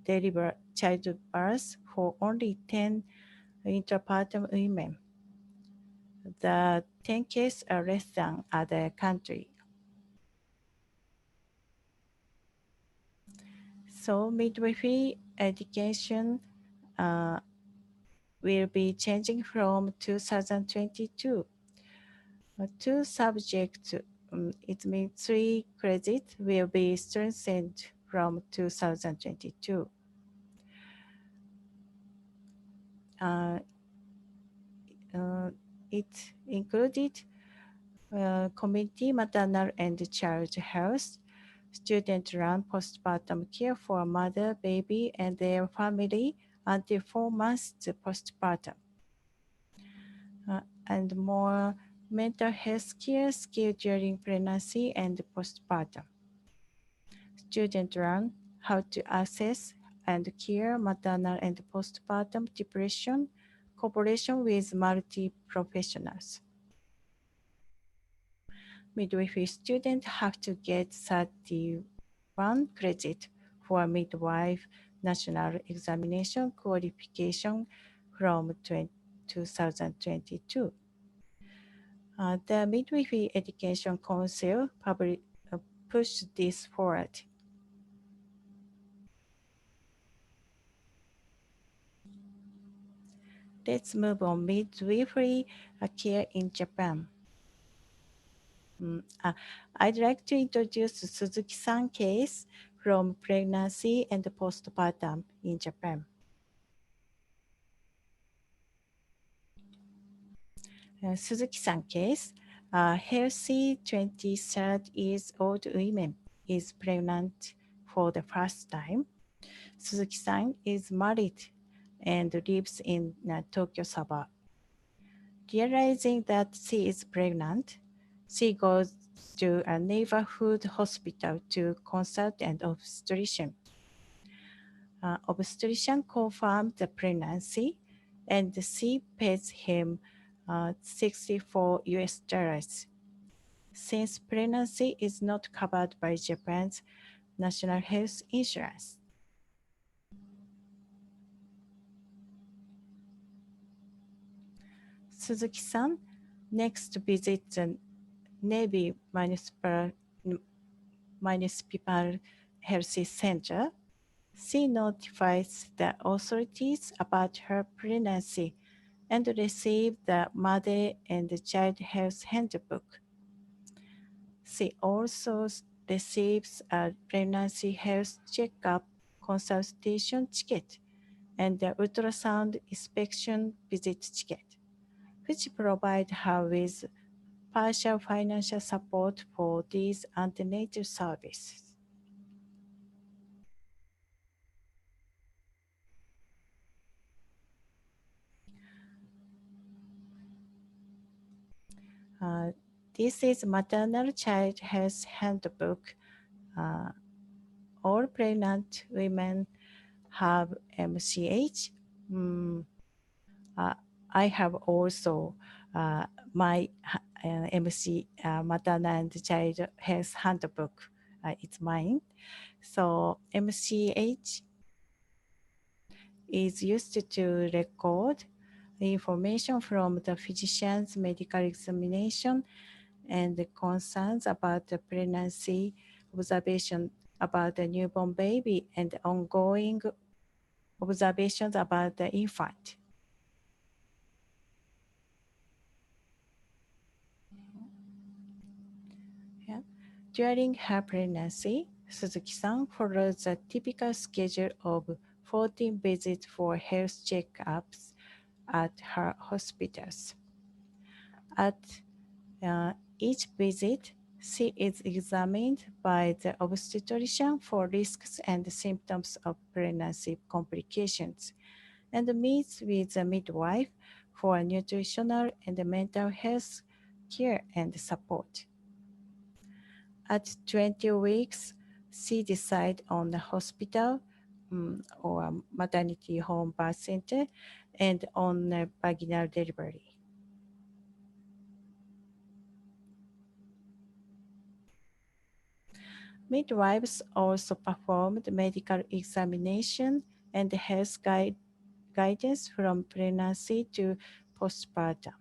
deliver childbirth for only 10 intrapartum women. The 10 cases are less than other countries. So midwifery education will be changing from 2022. 2 subjects, it means 3 credits will be strengthened from 2022. It included community maternal and child health, student-run postpartum care for mother, baby, and their family until 4 months postpartum, and more mental health care skills during pregnancy and postpartum. Student-run how to assess and cure maternal and postpartum depression, cooperation with multi-professionals. Midwifery students have to get 31 credit for midwife national examination qualification from 2022. The Midwifery Education Council pushed this forward. Let's move on midwifery care in Japan. I'd like to introduce Suzuki-san case from pregnancy and postpartum in Japan. Suzuki-san case, a healthy 23-year-old woman is pregnant for the first time. Suzuki-san is married and lives in Tokyo suburb. Realizing that she is pregnant, she goes to a neighborhood hospital to consult an obstetrician. Obstetrician confirmed the pregnancy and she pays him $64 US. Since pregnancy is not covered by Japan's national health insurance. Suzuki-san Next, visit the Navy Municipal Health Center. She notifies the authorities about her pregnancy and receives the Mother and Child Health Handbook. She also receives a pregnancy health checkup consultation ticket and the ultrasound inspection visit ticket, which provide her with partial financial support for these antenatal services. This is Maternal Child Health Handbook. All pregnant women have MCH. I have also my Maternal and Child Health Handbook. It's mine. So MCH is used to record information from the physician's medical examination and the concerns about the pregnancy, observation about the newborn baby, and ongoing observations about the infant. Yeah. During her pregnancy, Suzuki-san follows a typical schedule of 14 visits for health checkups at her hospitals. At each visit, she is examined by the obstetrician for risks and symptoms of pregnancy complications and meets with the midwife for nutritional and mental health care and support. At 20 weeks, she decides on a hospital or a maternity home birth center and on a vaginal delivery. Midwives also performed medical examination and health guidance from pregnancy to postpartum.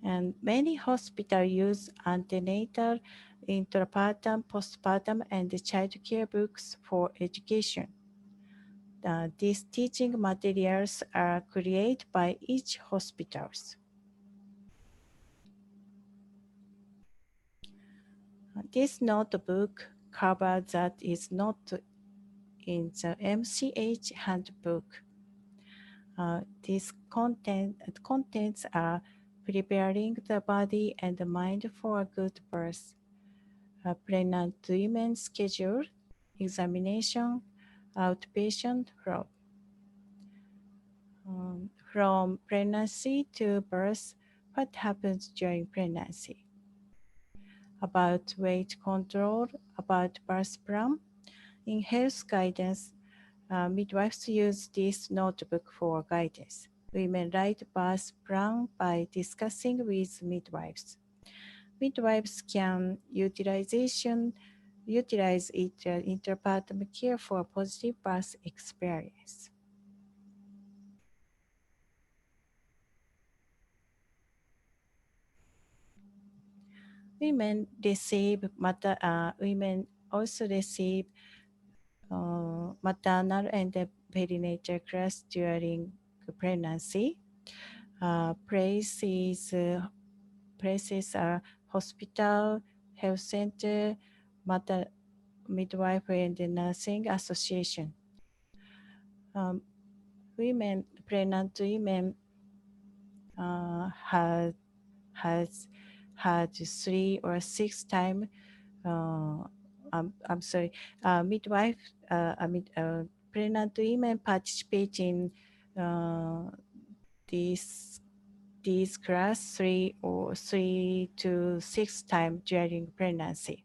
And many hospitals use antenatal, intrapartum, postpartum, and childcare books for education. These teaching materials are created by each hospital. This notebook cover that is not in the MCH handbook. These contents are preparing the body and the mind for a good birth, pregnant women schedule, examination, outpatient from pregnancy to birth, what happens during pregnancy, about weight control, about birth plan. In health guidance, midwives use this notebook for guidance. Women write birth plan by discussing with midwives. Midwives can utilize it interpartum care for a positive birth experience. Women also receive maternal and perinatal class during pregnancy. Places are hospital, health center, midwifery and nursing association. Pregnant women has had 3 or 6 times. Pregnant women participate in these class 3 to 6 times during pregnancy.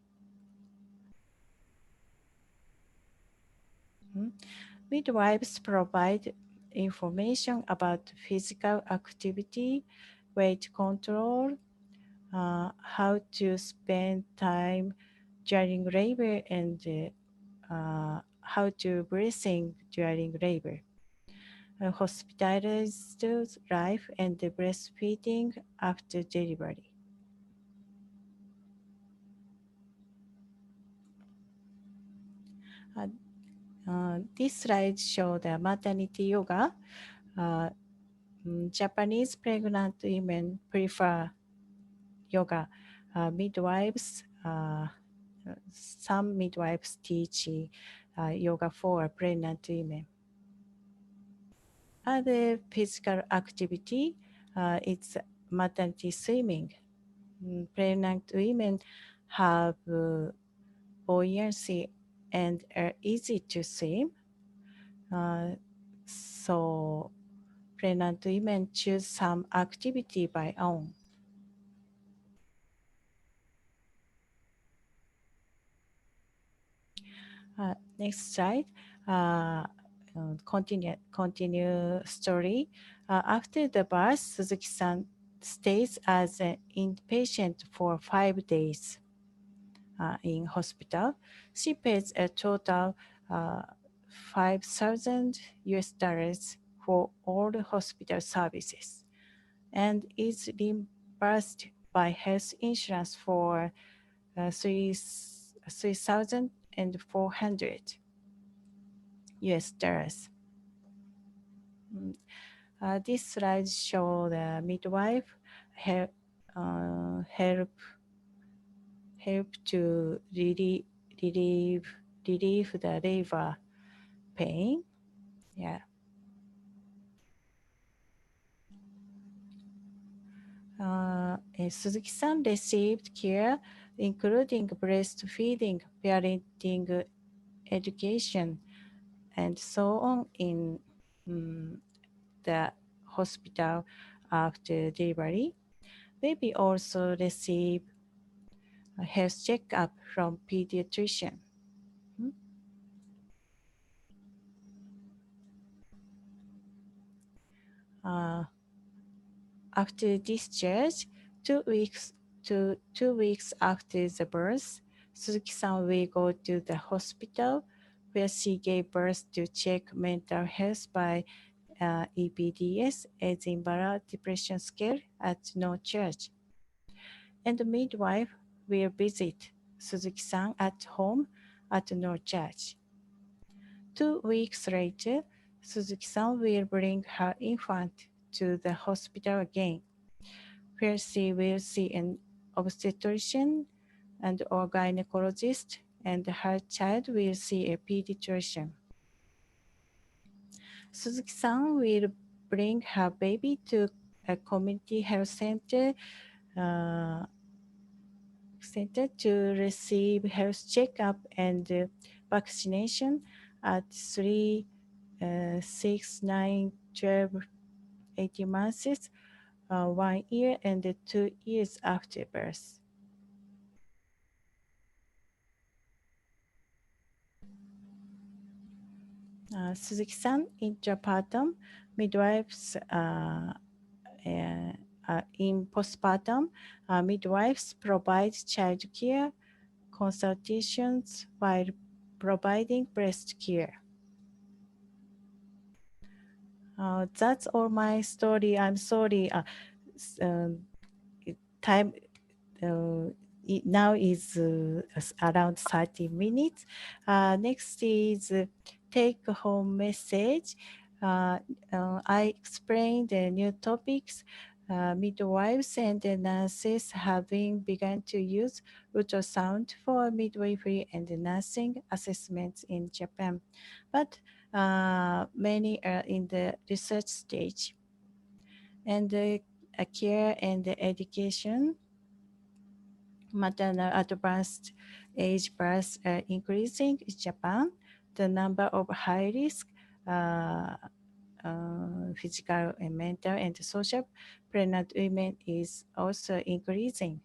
Midwives provide information about physical activity, weight control, how to spend time during labor, and how to breathing during labor. hospitalized life and breastfeeding after delivery. This slide shows the maternity yoga. Japanese pregnant women prefer yoga. Some midwives teach yoga for pregnant women. Other physical activity is maternity swimming. Pregnant women have buoyancy and are easy to swim. So pregnant women choose some activity by own. Next slide. Continue story. After the birth, Suzuki-san stays as an inpatient for 5 days in hospital. She pays a total $5,000 for all the hospital services and is reimbursed by health insurance for $3,400. This slide shows the midwife help to relieve the labor pain. Yeah. Suzuki-san received care including breastfeeding, parenting, education, and so on in the hospital after delivery. Baby also received a health checkup from pediatrician. After discharge, 2 weeks after the birth, Suzuki-san will go to the hospital where she gave birth to check mental health by EPDS, Edinburgh Depression Scale, at no charge. And the midwife will visit Suzuki-san at home at no charge. 2 weeks later, Suzuki-san will bring her infant to the hospital again, where she will see an obstetrician and a gynecologist, and her child will see a pediatrician. Suzuki-san will bring her baby to a community health center to receive health checkup and vaccination at 3, 6, 9, 12, 18 months, 1 year, and 2 years after birth. Suzuki-san intrapartum, midwives in postpartum, midwives provide child care consultations while providing breast care. That's all my story. I'm sorry. Time now is around 30 minutes. Next is take-home message. I explained the new topics. Midwives and nurses having begun to use ultrasound for midwifery and nursing assessments in Japan, but many are in the research stage. And care and education, maternal advanced age births are increasing in Japan. The number of high risk physical and mental and social pregnant women is also increasing.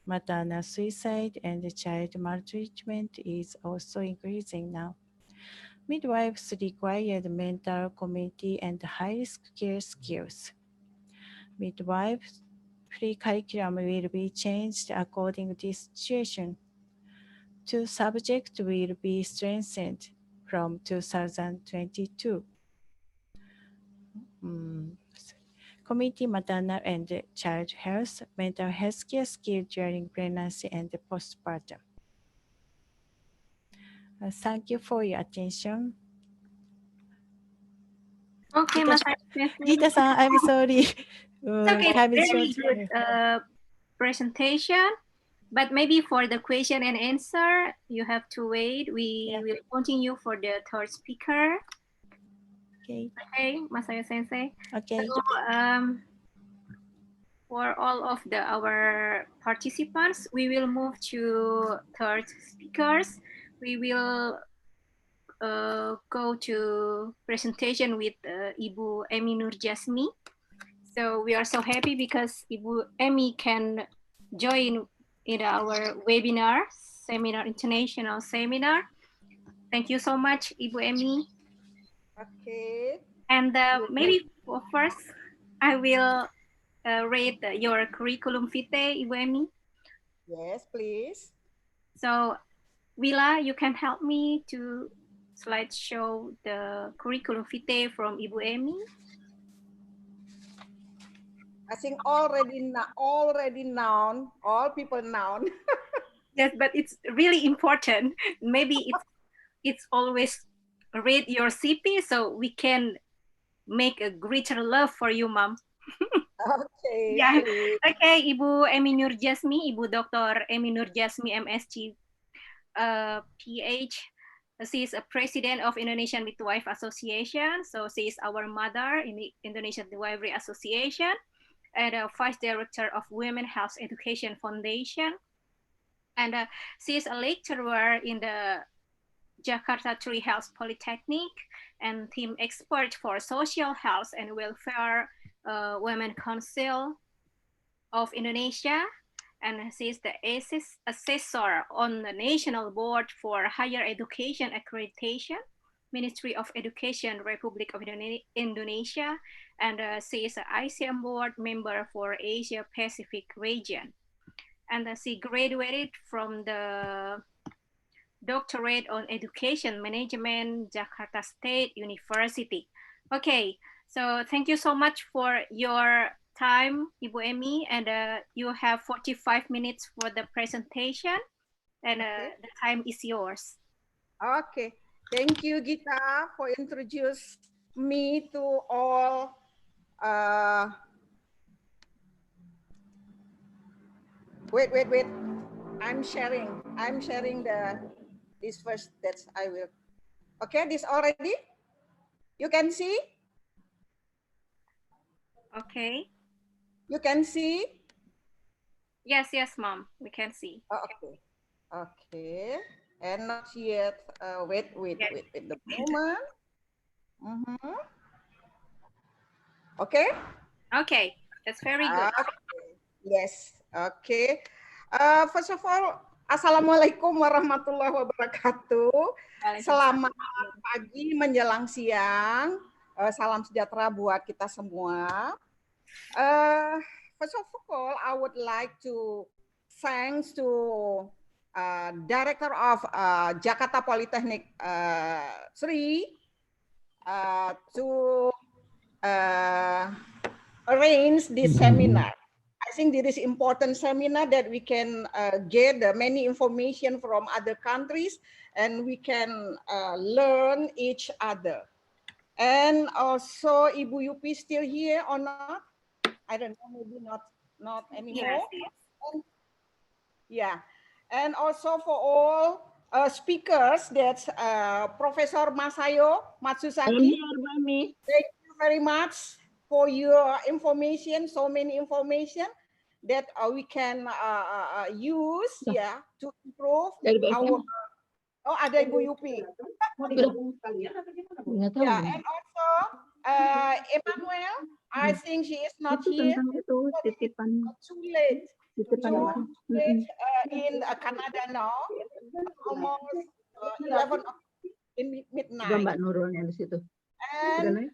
Maternal suicide and child maltreatment is also increasing now. Midwives require mental, community, and high-risk care skills. Midwifery curriculum will be changed according to this situation. 2 subjects will be strengthened from 2022. community maternal and child health, mental health care skills during pregnancy and postpartum. Thank you for your attention. Okay, Mas Gita-san, I'm sorry. Okay, Time is very short. good presentation. But maybe for the question and answer, you have to wait. We will continue for the third speaker. Okay. Okay, Masayo Sensei. Okay. So, for all of our participants, we will move to third speakers. We will go to presentation with Ibu Emi Nurjasmi. So we are so happy because Ibu Emi can join in our webinar, international seminar. Thank you so much, Ibu Emi. Okay. And maybe first, I will read your curriculum vitae, Ibu Emi. Yes, please. So, Willa, you can help me to slideshow the curriculum vitae from Ibu Emi. I think already known, all people known. Yes, but it's really important. Maybe it's always read your CP so we can make a greater love for you, Mom. Okay. Yeah. Okay, Ibu Emi Nurjasmi, Ibu Dr. Emi Nurjasmi, MSc, PH. She is a president of Indonesian Midwife Association. So she is our mother in the Indonesian Midwifery Association and a vice director of Women Health Education Foundation. And she is a lecturer in the Jakarta Tree Health Polytechnic and team expert for social health and welfare Women Council of Indonesia. And she is the assessor on the National Board for Higher Education Accreditation, Ministry of Education, Republic of Indonesia. And she is an ICM board member for Asia Pacific region. And she graduated from the Doctorate on Education Management, Jakarta State University. Okay, so thank you so much for your time, Ibu Emi, and you have 45 minutes for the presentation, and the time is yours. Okay, thank you, Gita, for introduce me to all. Wait. I'm sharing this first. That's I will. Okay, this already. You can see. Okay. You can see. Yes, Mom. We can see. Okay. And not yet. Wait the moment. Okay. Okay, that's very good. Okay. Yes. Okay. First of all, Assalamualaikum warahmatullahi wabarakatuh. Selamat pagi menjelang siang. Salam sejahtera buat kita semua. First of all, I would like to thanks to Director of Jakarta Polytechnic Sri to arrange this seminar. I think this is important seminar that we can get many information from other countries and we can learn each other. And also, Ibu Yupi still here or not? I don't know, maybe not anymore. Yes. Yeah, and also for all speakers, that's Professor Masayo Matsusaki. Thank you very much for your information, so many information that we can use to improve our. Oh, ada Ibu Yupi. Yeah, and also Emmanuelle, I think she is not here. Too late. In Canada now, almost 11 in midnight. And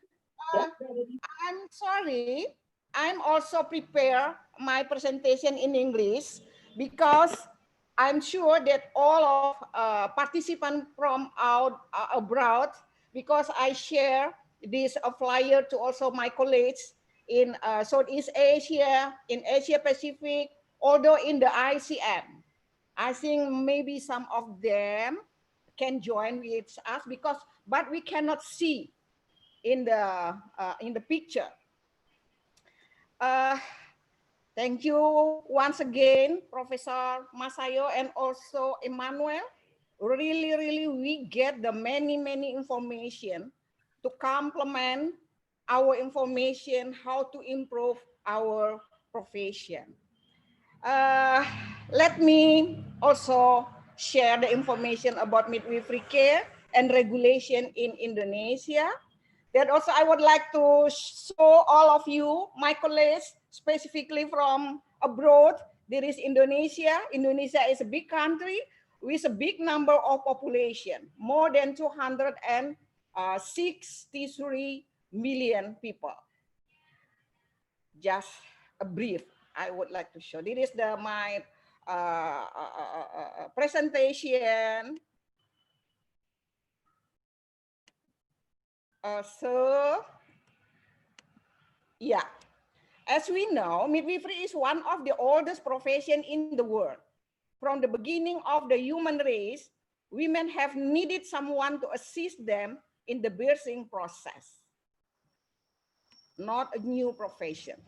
I'm sorry, I'm also prepare my presentation in English because I'm sure that all of participants from out abroad, because I share this flyer to also my colleagues in Southeast Asia, in Asia Pacific, although in the ICM. I think maybe some of them can join with us but we cannot see in the picture. Thank you once again, Professor Masayo and also Emmanuelle. Really, we get the many information to complement our information, how to improve our profession. Let me also share the information about midwifery care and regulation in Indonesia. That also I would like to show all of you, my colleagues, specifically from abroad. There is Indonesia. Indonesia is a big country with a big number of population, more than 263 million people. Just a brief I would like to show. This is my presentation. Yeah, as we know, midwifery is one of the oldest professions in the world. From the beginning of the human race, women have needed someone to assist them in the birthing process. Not a new profession.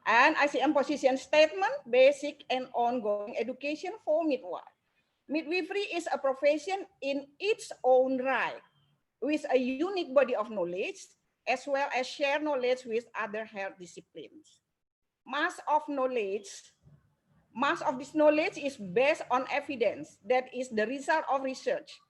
And ICM position statement, basic and ongoing education for midwife. Midwifery is a profession in its own right, with a unique body of knowledge, as well as share knowledge with other health disciplines. Mass of this knowledge is based on evidence that is the result of research,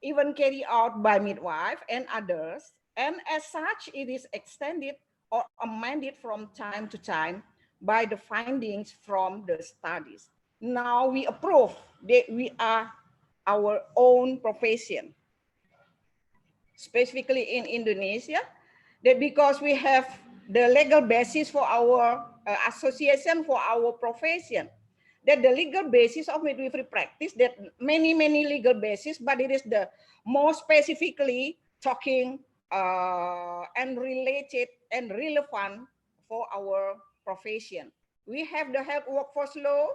even carried out by midwife and others, and as such, it is extended or amended from time to time by the findings from the studies. Now we approve that we are our own profession, specifically in Indonesia, that because we have the legal basis for our association, for our profession, that the legal basis of midwifery practice, that many legal basis, but it is the more specifically talking and related and relevant for our profession. We have the health workforce law.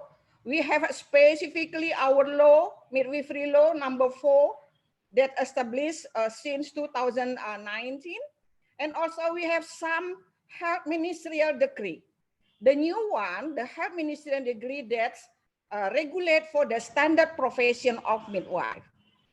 We have specifically our law, midwifery law number 4, that established since 2019. And also we have some health ministerial decree. The new one, the health ministerial decree that regulate for the standard profession of midwife.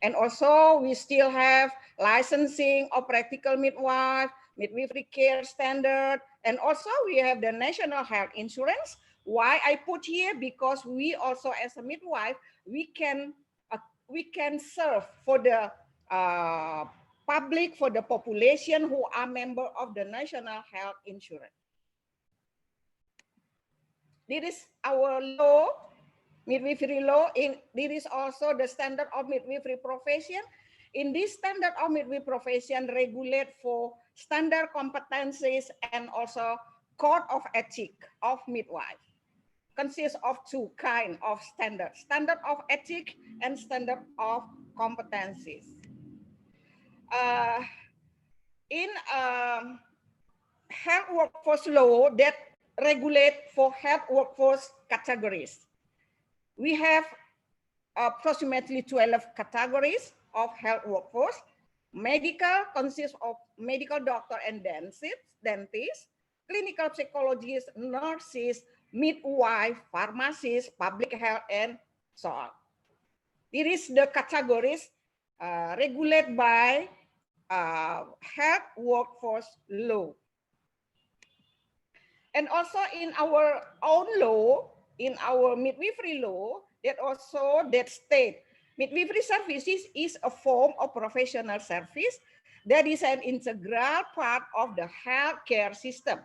And also we still have licensing of practical midwife, midwifery care standard, and also we have the national health insurance. Why I put here? Because we also as a midwife, we can serve for the public, for the population who are member of the national health insurance. This is our law, midwifery law. This is also the standard of midwifery profession. In this standard of midwifery profession regulate for standard competencies and also code of ethics of midwife. Consists of 2 kinds of standards, standard of ethics and standard of competencies. In health workforce law that regulate for health workforce categories, we have approximately 12 categories of health workforce. Medical consists of medical doctor and dentists, clinical psychologists, nurses, midwife, pharmacists, public health, and so on. It is the categories regulated by health workforce law. And also in our own law, in our midwifery law, that state midwifery services is a form of professional service that is an integral part of the healthcare system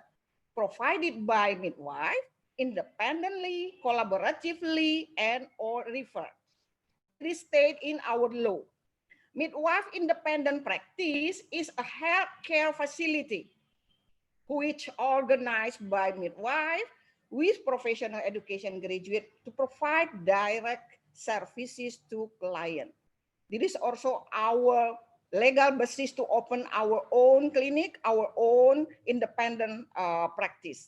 provided by midwife independently, collaboratively, and or referred. This state in our law. Midwife independent practice is a healthcare facility which organized by midwife with professional education graduate to provide direct services to client. This is also our legal basis to open our own clinic, our own independent practice.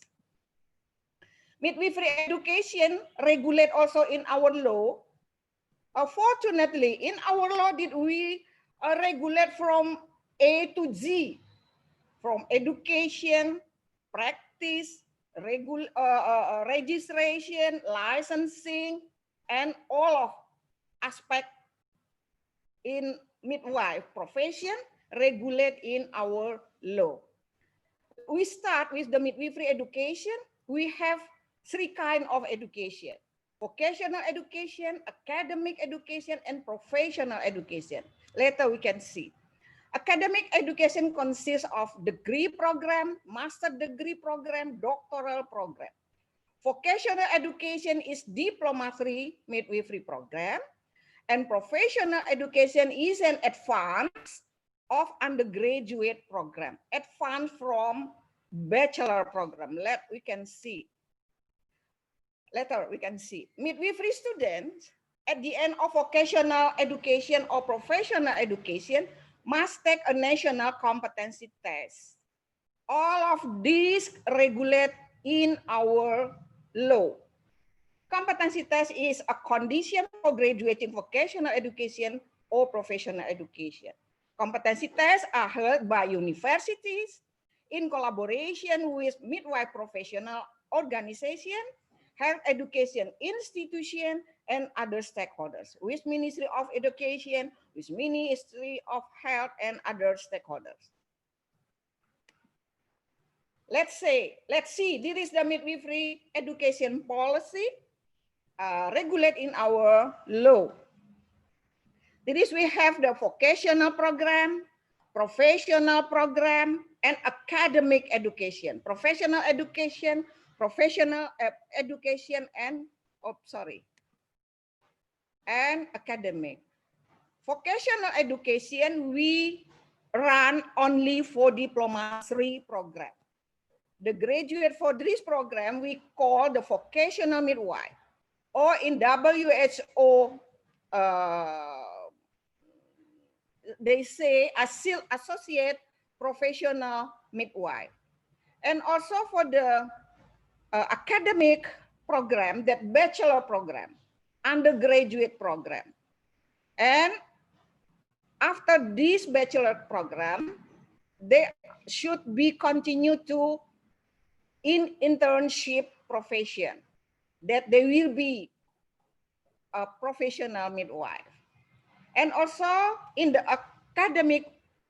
Midwifery education regulate also in our law. Fortunately, in our law, did we regulate from A to Z, from education, practice, registration, licensing, and all of aspect in midwife profession regulate in our law. We start with the midwifery education. We have three kinds of education: vocational education, academic education, and professional education. Later we can see. Academic education consists of degree program, master degree program, doctoral program. Vocational education is diploma-3 midwifery program, and professional education is an advance of undergraduate program, advanced from bachelor program. We can see. Later we can see. Midwifery students at the end of vocational education or professional education must take a national competency test. All of these regulate in our law. Competency test is a condition for graduating vocational education or professional education. Competency tests are held by universities in collaboration with midwife professional organization, health education institution, and other stakeholders, with Ministry of Education, with Ministry of Health, and other stakeholders. Let's see, this is the midwifery education policy regulate in our law. This is we have the vocational program, professional program, and academic education. Professional education, and academic. Vocational education, we run only for diploma-3 program. The graduate for this program, we call the vocational midwife, or in WHO, they say associate professional midwife. And also for the academic program, that bachelor program, undergraduate program. And after this bachelor program, they should be continued to in internship profession, that they will be a professional midwife. And also in the academic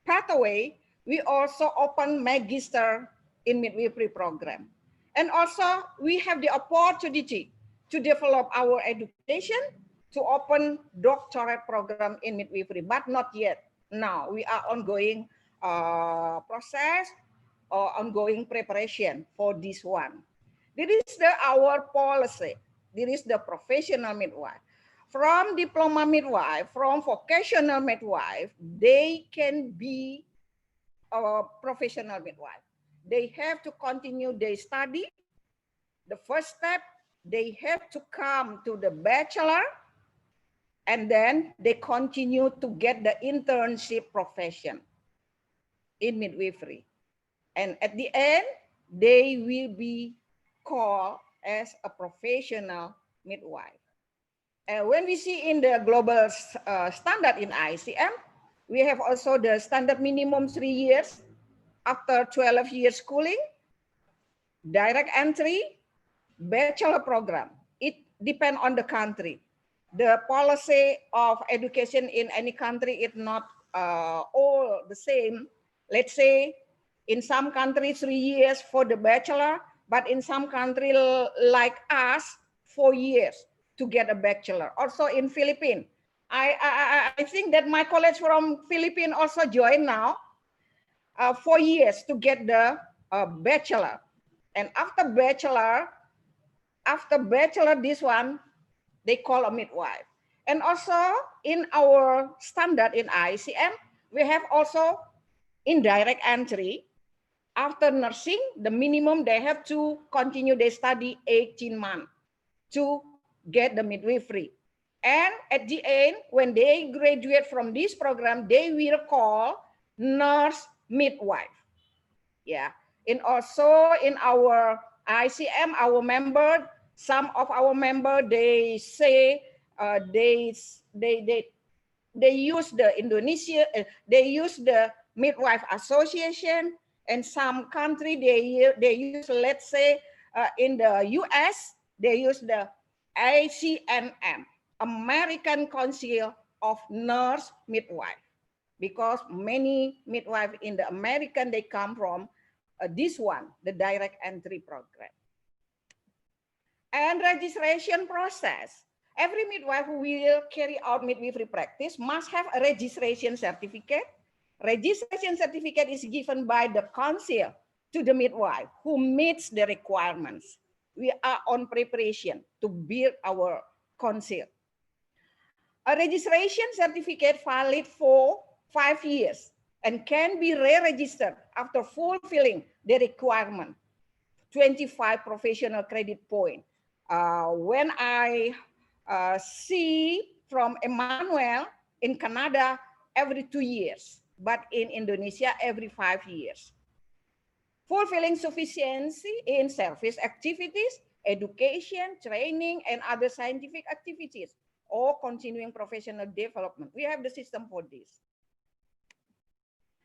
pathway, we also open magister in midwifery program. And also we have the opportunity to develop our education to open doctorate program in midwifery, but not yet. Now we are ongoing process or ongoing preparation for this one. This is our policy. This is the professional midwife. From diploma midwife, from vocational midwife, they can be a professional midwife. They have to continue their study. The first step, they have to come to the bachelor, and then they continue to get the internship profession in midwifery. And at the end, they will be called as a professional midwife. When we see in the global standard in ICM, we have also the standard minimum 3 years after 12 years schooling, direct entry, bachelor program. It depends on the country. The policy of education in any country is not all the same. Let's say in some countries 3 years for the bachelor, but in some country like us 4 years to get a bachelor. Also in Philippines, I think that my colleagues from Philippines also join now. 4 years to get the bachelor, and after bachelor, this one they call a midwife. And also in our standard in ICM, we have also indirect entry. After nursing, the minimum they have to continue their study 18 months to get the midwifery. And at the end, when they graduate from this program, they will call nurse midwife. Yeah. And also in our ICM, our member, some of our member, they say they use the Indonesia, they use the midwife association, and some country they use, let's say in the US, they use the ACNM, American Council of Nurse Midwife, because many midwives in the American, they come from this one, the direct entry program. And registration process. Every midwife who will carry out midwifery practice must have a registration certificate. Registration certificate is given by the council to the midwife who meets the requirements. We are on preparation to build our council. A registration certificate valid for 5 years and can be re-registered after fulfilling the requirement, 25 professional credit point. When I see from Emmanuelle in Canada every 2 years, but in Indonesia every 5 years. Fulfilling sufficiency in service activities, education, training, and other scientific activities, or continuing professional development. We have the system for this.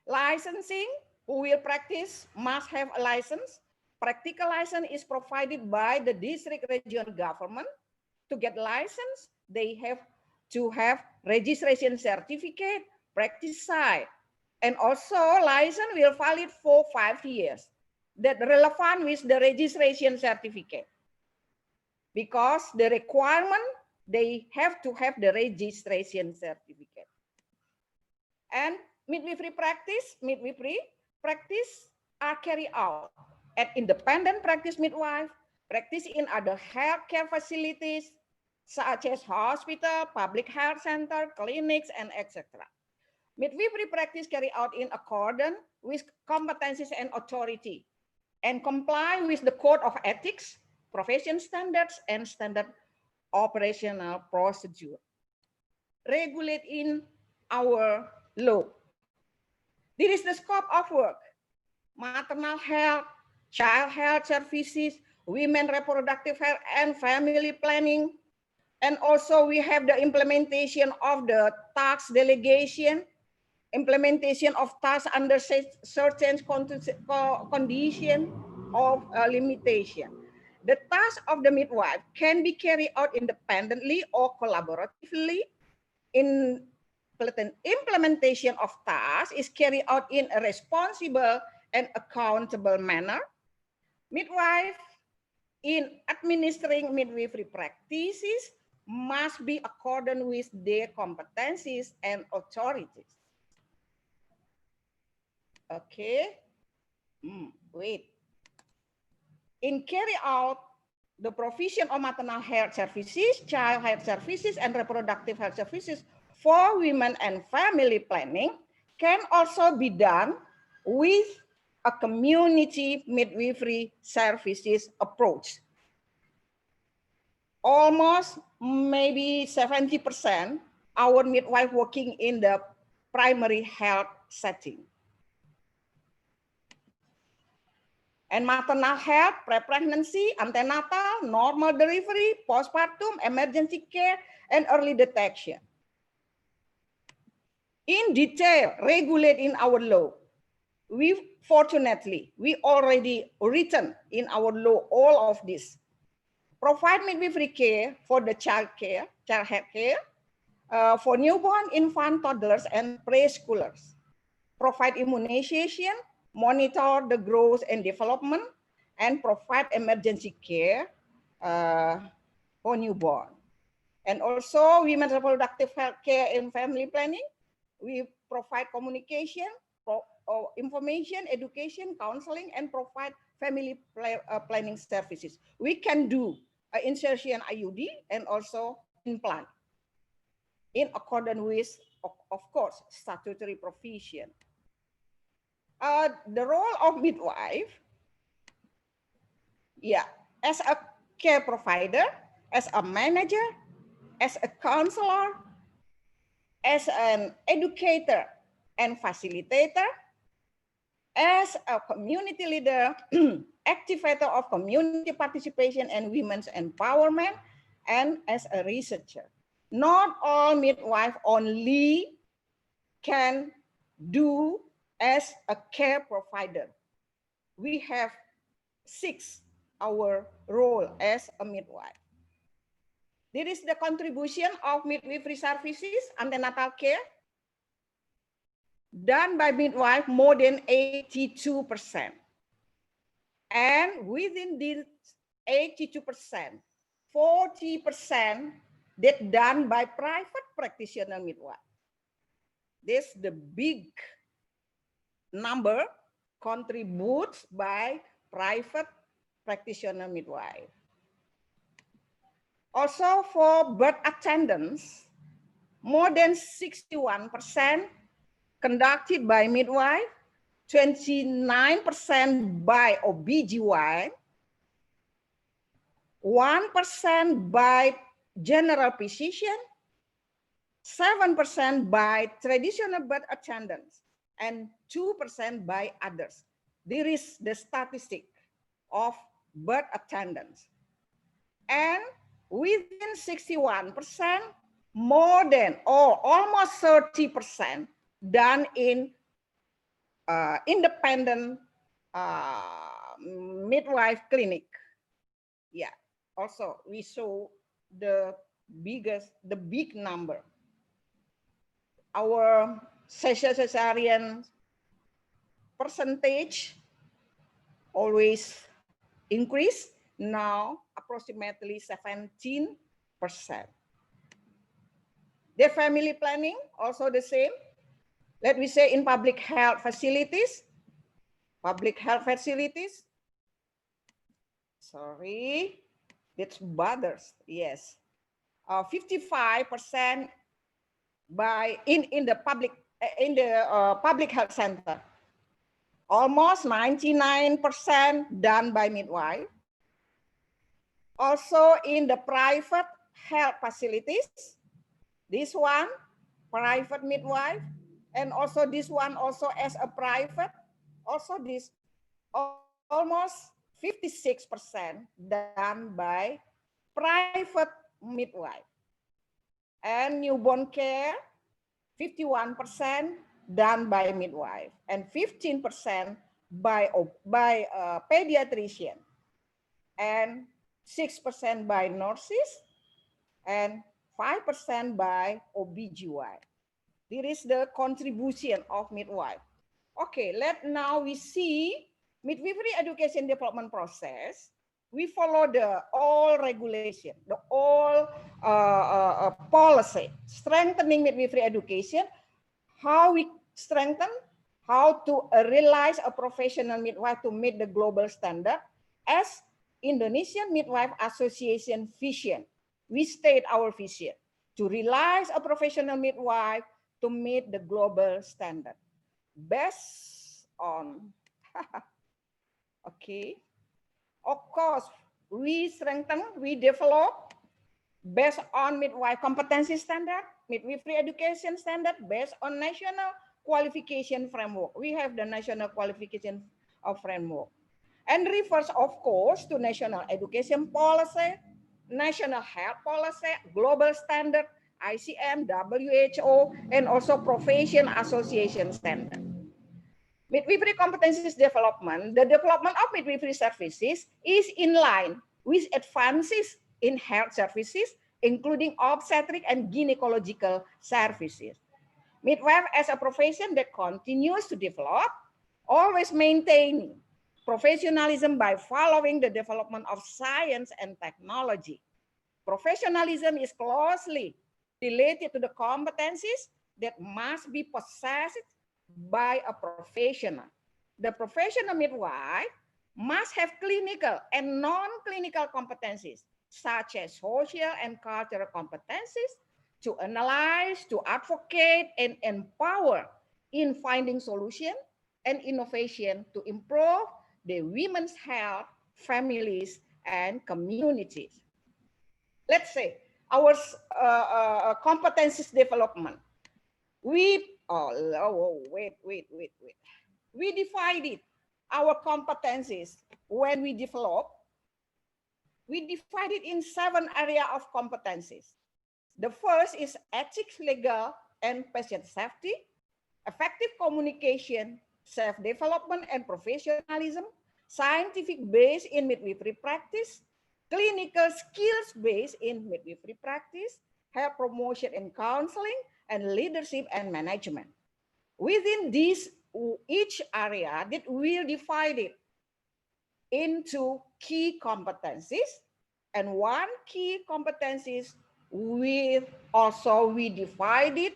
Licensing, who will practice must have a license. Practical license is provided by the district regional government. To get license, they have to have registration certificate, practice site, and also license will valid for 5 years. That relevant with the registration certificate, because the requirement, they have to have the registration certificate. And midwifery practice are carried out at independent practice midwife, practice in other healthcare facilities, such as hospital, public health center, clinics, and etc. Midwifery practice carried out in accordance with competencies and authority, and comply with the code of ethics, profession standards, and standard operational procedure. Regulate in our law. This is the scope of work: maternal health, child health services, women reproductive health and family planning. And also we have the implementation of the task delegation, implementation of tasks under certain condition of limitation. The task of the midwife can be carried out independently or collaboratively. In implementation of tasks is carried out in a responsible and accountable manner. Midwife in administering midwifery practices must be accordant with their competencies and authorities. Okay, wait. In carry out the provision of maternal health services, child health services, and reproductive health services for women and family planning can also be done with a community midwifery services approach. Almost maybe 70% our midwife working in the primary health setting. And maternal health, pre-pregnancy, antenatal, normal delivery, postpartum, emergency care, and early detection. In detail, regulate in our law. Fortunately, we already written in our law all of this. Provide midwifery care for the child health care, for newborn, infant, toddlers, and preschoolers. Provide immunization, monitor the growth and development, and provide emergency care for newborn. And also women's reproductive health care and family planning. We provide communication, information, education, counseling, and provide family planning services. We can do insertion IUD and also implant in accordance with, of course, statutory provision. The role of midwife, as a care provider, as a manager, as a counselor, as an educator and facilitator, as a community leader, activator of community participation and women's empowerment, and as a researcher. Not all midwife only can do as a care provider. We have 6 our role as a midwife. This is the contribution of midwifery services, antenatal care, done by midwife more than 82%. And within this 82%, 40% that done by private practitioner midwife. This the big number contributes by private practitioner midwife. Also for birth attendance, more than 61% conducted by midwife, 29% by OBGYN, 1% by general physician, 7% by traditional birth attendants, and 2% by others. There is the statistic of birth attendants. And within 61%, more than or almost 30% done in independent midwife clinic. Yeah, also we saw the big number. Our cesarean percentage always increase, now approximately 17%. The family planning also the same. Let me say in public health facilities, sorry, it bothers, yes. 55% by in the public health center. Almost 99% done by midwife. Also in the private health facilities, this one private midwife, and also this one also as a private, also this almost 56% done by private midwife. And newborn care, 51% done by midwife, and 15% by pediatrician, and 6% by nurses, and 5% by OBGYN. This is the contribution of midwife. Okay, now we see midwifery education development process. We follow the all regulation, the all policy, strengthening midwifery education, how we strengthen, how to realize a professional midwife to meet the global standard as Indonesian Midwife Association vision. We state our vision to realize a professional midwife to meet the global standard. Based on, okay, of course, we strengthen, we develop based on midwife competency standard, midwifery education standard, based on national qualification framework. We have the national qualification of framework. And refers, of course, to national education policy, national health policy, global standard, ICM, WHO, and also profession association standard. Midwifery competencies development, the development of midwifery services is in line with advances in health services, including obstetric and gynecological services. Midwife as a profession that continues to develop, always maintaining professionalism by following the development of science and technology. Professionalism is closely related to the competencies that must be possessed by a professional. The professional midwife must have clinical and non-clinical competencies, such as social and cultural competencies, to analyze, to advocate, and empower in finding solution and innovation to improve the women's health, families, and communities. Let's say our competencies development. We wait. We divided our competencies when we develop. We divided in 7 areas of competencies. The first is ethics, legal, and patient safety, effective communication, self-development and professionalism, scientific base in midwifery practice, clinical skills base in midwifery practice, health promotion and counseling, and leadership and management. Within these, each area that will divide it into key competencies, and one key competencies we divided,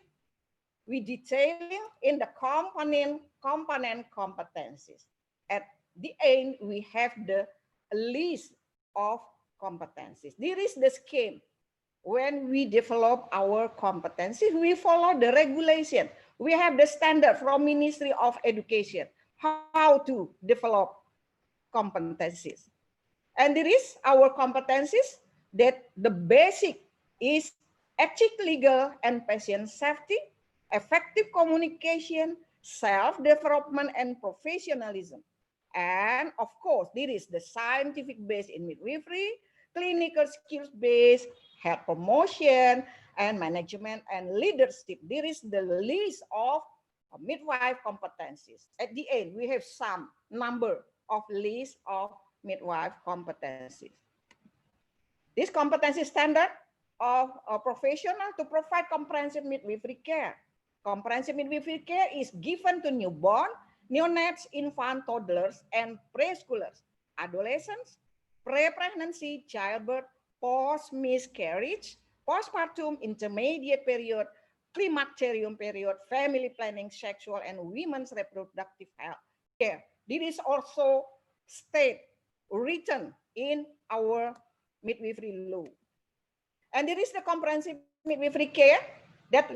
we detailing in the component competencies. At the end, we have the list of competencies. This is the scheme. When we develop our competencies, we follow the regulation. We have the standard from Ministry of Education, how to develop competencies. And there is our competencies that the basic is ethic, legal, and patient safety, effective communication, self-development, and professionalism. And of course, there is the scientific base in midwifery, clinical skills base, health promotion, and management and leadership. There is the list of midwife competencies. At the end, we have some number of list of midwife competencies. This competency standard of a professional to provide comprehensive midwifery care. Comprehensive midwifery care is given to newborn, neonates, infant, toddlers, and preschoolers, adolescents, pre-pregnancy, childbirth, post-miscarriage, postpartum, intermediate period, climacterium period, family planning, sexual and women's reproductive health care. This is also written in our midwifery law. And there is the comprehensive midwifery care that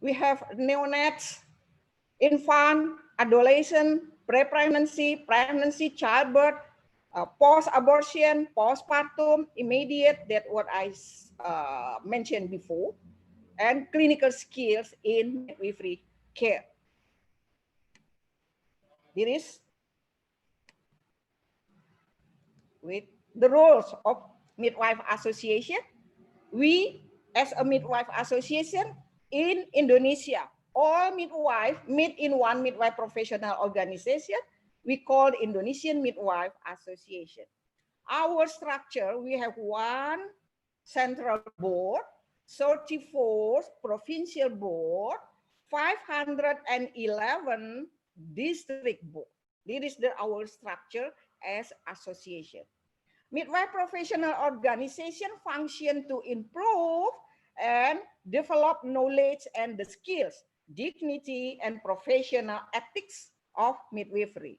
we have neonates, infant, adolescent, pre-pregnancy, pregnancy, childbirth, post-abortion, postpartum, immediate, that what I mentioned before, and clinical skills in midwifery care. There is with the roles of midwife association. We, as a midwife association in Indonesia, all midwives meet in one midwife professional organization. We call Indonesian Midwife Association. Our structure, we have one central board, 34 provincial board, 511 district board. This is our structure as association. Midwife professional organization function to improve and develop knowledge and the skills, dignity, and professional ethics of midwifery.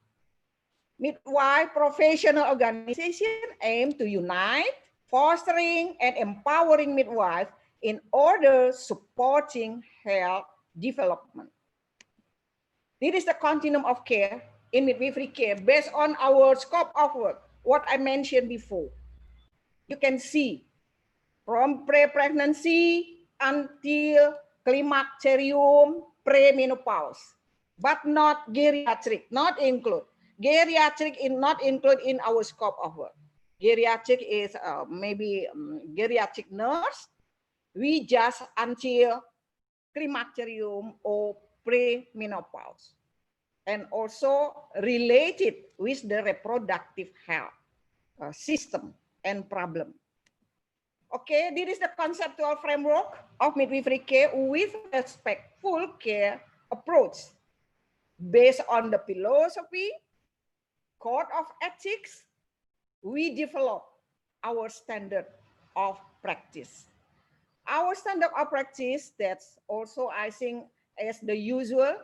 Midwife professional organization aim to unite, fostering, and empowering midwives in order supporting health development. This is the continuum of care in midwifery care based on our scope of work, what I mentioned before. You can see from pre-pregnancy until climacterium, pre-menopause, but not geriatric, not include. Geriatric is not included in our scope of work. Geriatric is maybe geriatric nurse. We just until climacterium or pre-menopause, and also related with the reproductive health system and problem. Okay, this is the conceptual framework of midwifery care with respectful care approach based on the philosophy, code of ethics. We develop our standard of practice. Our standard of practice, that's also, I think, as the usual,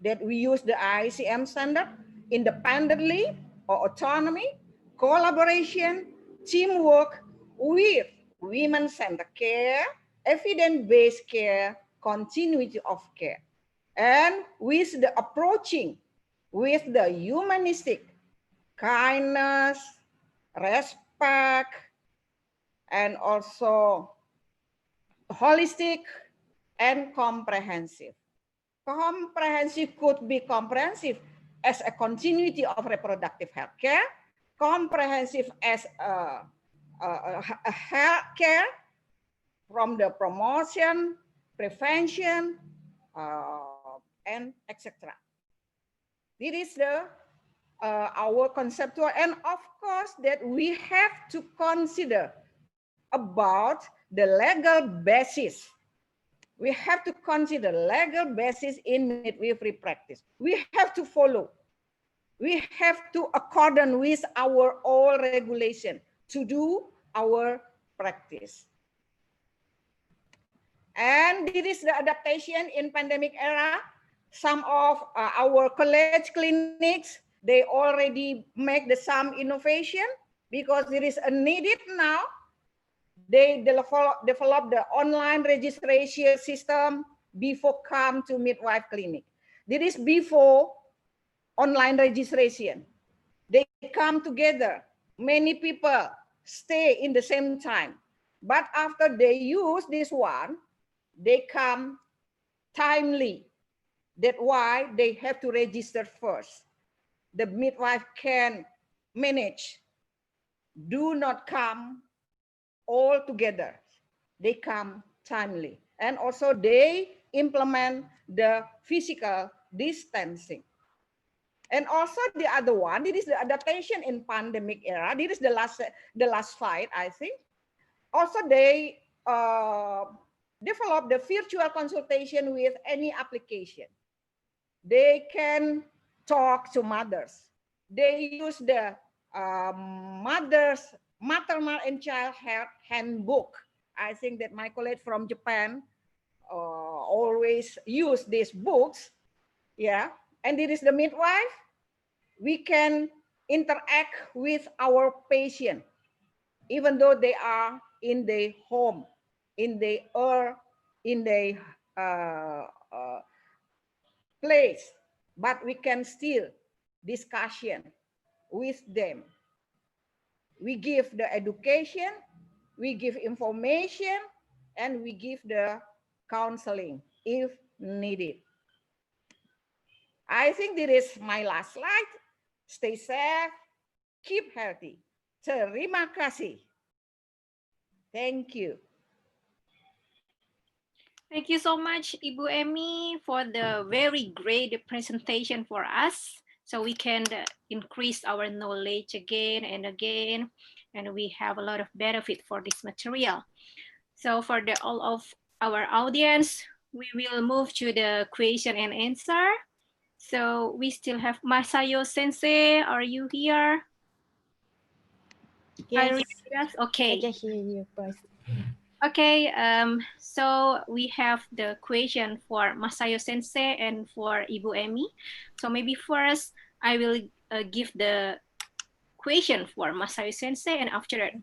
that we use the ICM standard independently or autonomy, collaboration, teamwork with women-centered care, evidence-based care, continuity of care, and with the approaching with the humanistic kindness, respect, and also holistic, and comprehensive. Comprehensive could be comprehensive as a continuity of reproductive health care, comprehensive as a health care from the promotion, prevention, and etc. This is the our conceptual, and of course that we have to consider about the legal basis. We have to consider legal basis in midwifery practice. We have to follow. We have to accordance with our all regulation to do our practice. And this is the adaptation in pandemic era. Some of our college clinics, they already make some innovation because there is a needed now. They develop the online registration system before come to midwife clinic. This is before online registration. They come together. Many people stay in the same time. But after they use this one, they come timely. That's why they have to register first. The midwife can manage. Do not come all together. They come timely. And also they implement the physical distancing. And also the other one, this is the adaptation in pandemic era. This is the last slide, I think. Also they develop the virtual consultation with any application. They can talk to mothers. They use the maternal and child health handbook. I think that my colleague from Japan always use these books. Yeah, and it is the midwife. We can interact with our patient, even though they are in the home, in the place, but we can still discussion with them. We give the education, we give information, and we give the counseling if needed. I think this is my last slide. Stay safe, keep healthy. Terima kasih. Thank you. Thank you so much, Ibu Emmy, for the very great presentation for us. So we can increase our knowledge again and again, and we have a lot of benefit for this material. So for all of our audience, we will move to the question and answer. So we still have Masayo Sensei. Are you here? Yes, okay. I can hear you both. Okay, so we have the question for Masayo Sensei and for Ibu Emmy. So maybe first I will give the question for Masayo Sensei, and after that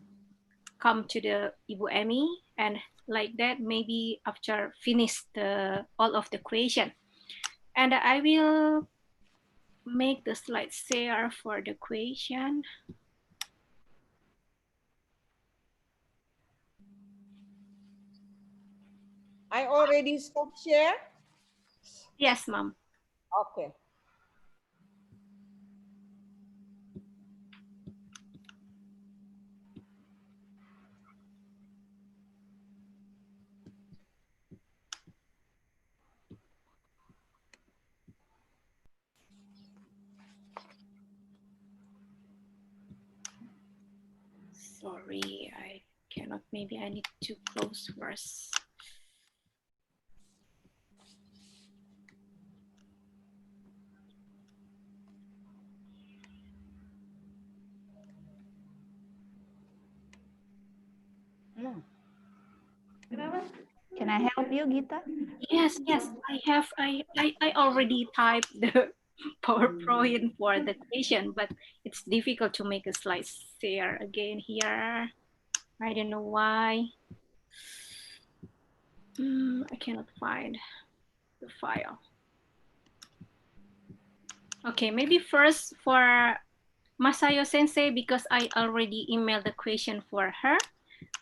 come to the Ibu Emmy, and like that maybe after finish all of the question. And I will make the slide share for the question. I already stopped share? Yes, Mom. Okay. Sorry, I cannot. Maybe I need to close first. Can I help you, Gita? Yes, I already typed the PowerPoint for the question, but it's difficult to make a slide share again here. I don't know why. I cannot find the file. Okay, maybe first for Masayo Sensei, because I already emailed the question for her.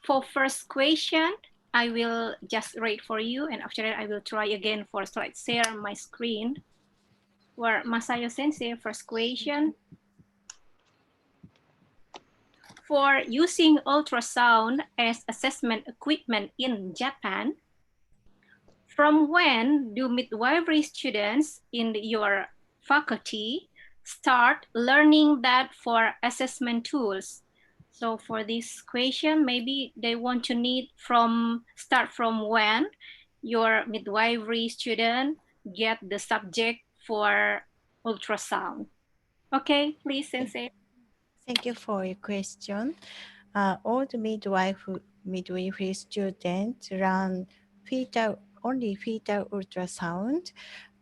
For first question, I will just read for you, and after that I will try again for slide share my screen. Where Masayo Sensei, first question. For using ultrasound as assessment equipment in Japan, from when do midwifery students in your faculty start learning that for assessment tools? So for this question, maybe they want to start from when your midwifery student get the subject for ultrasound. Okay, please, Sensei. Thank you for your question. All the midwifery students run only fetal ultrasound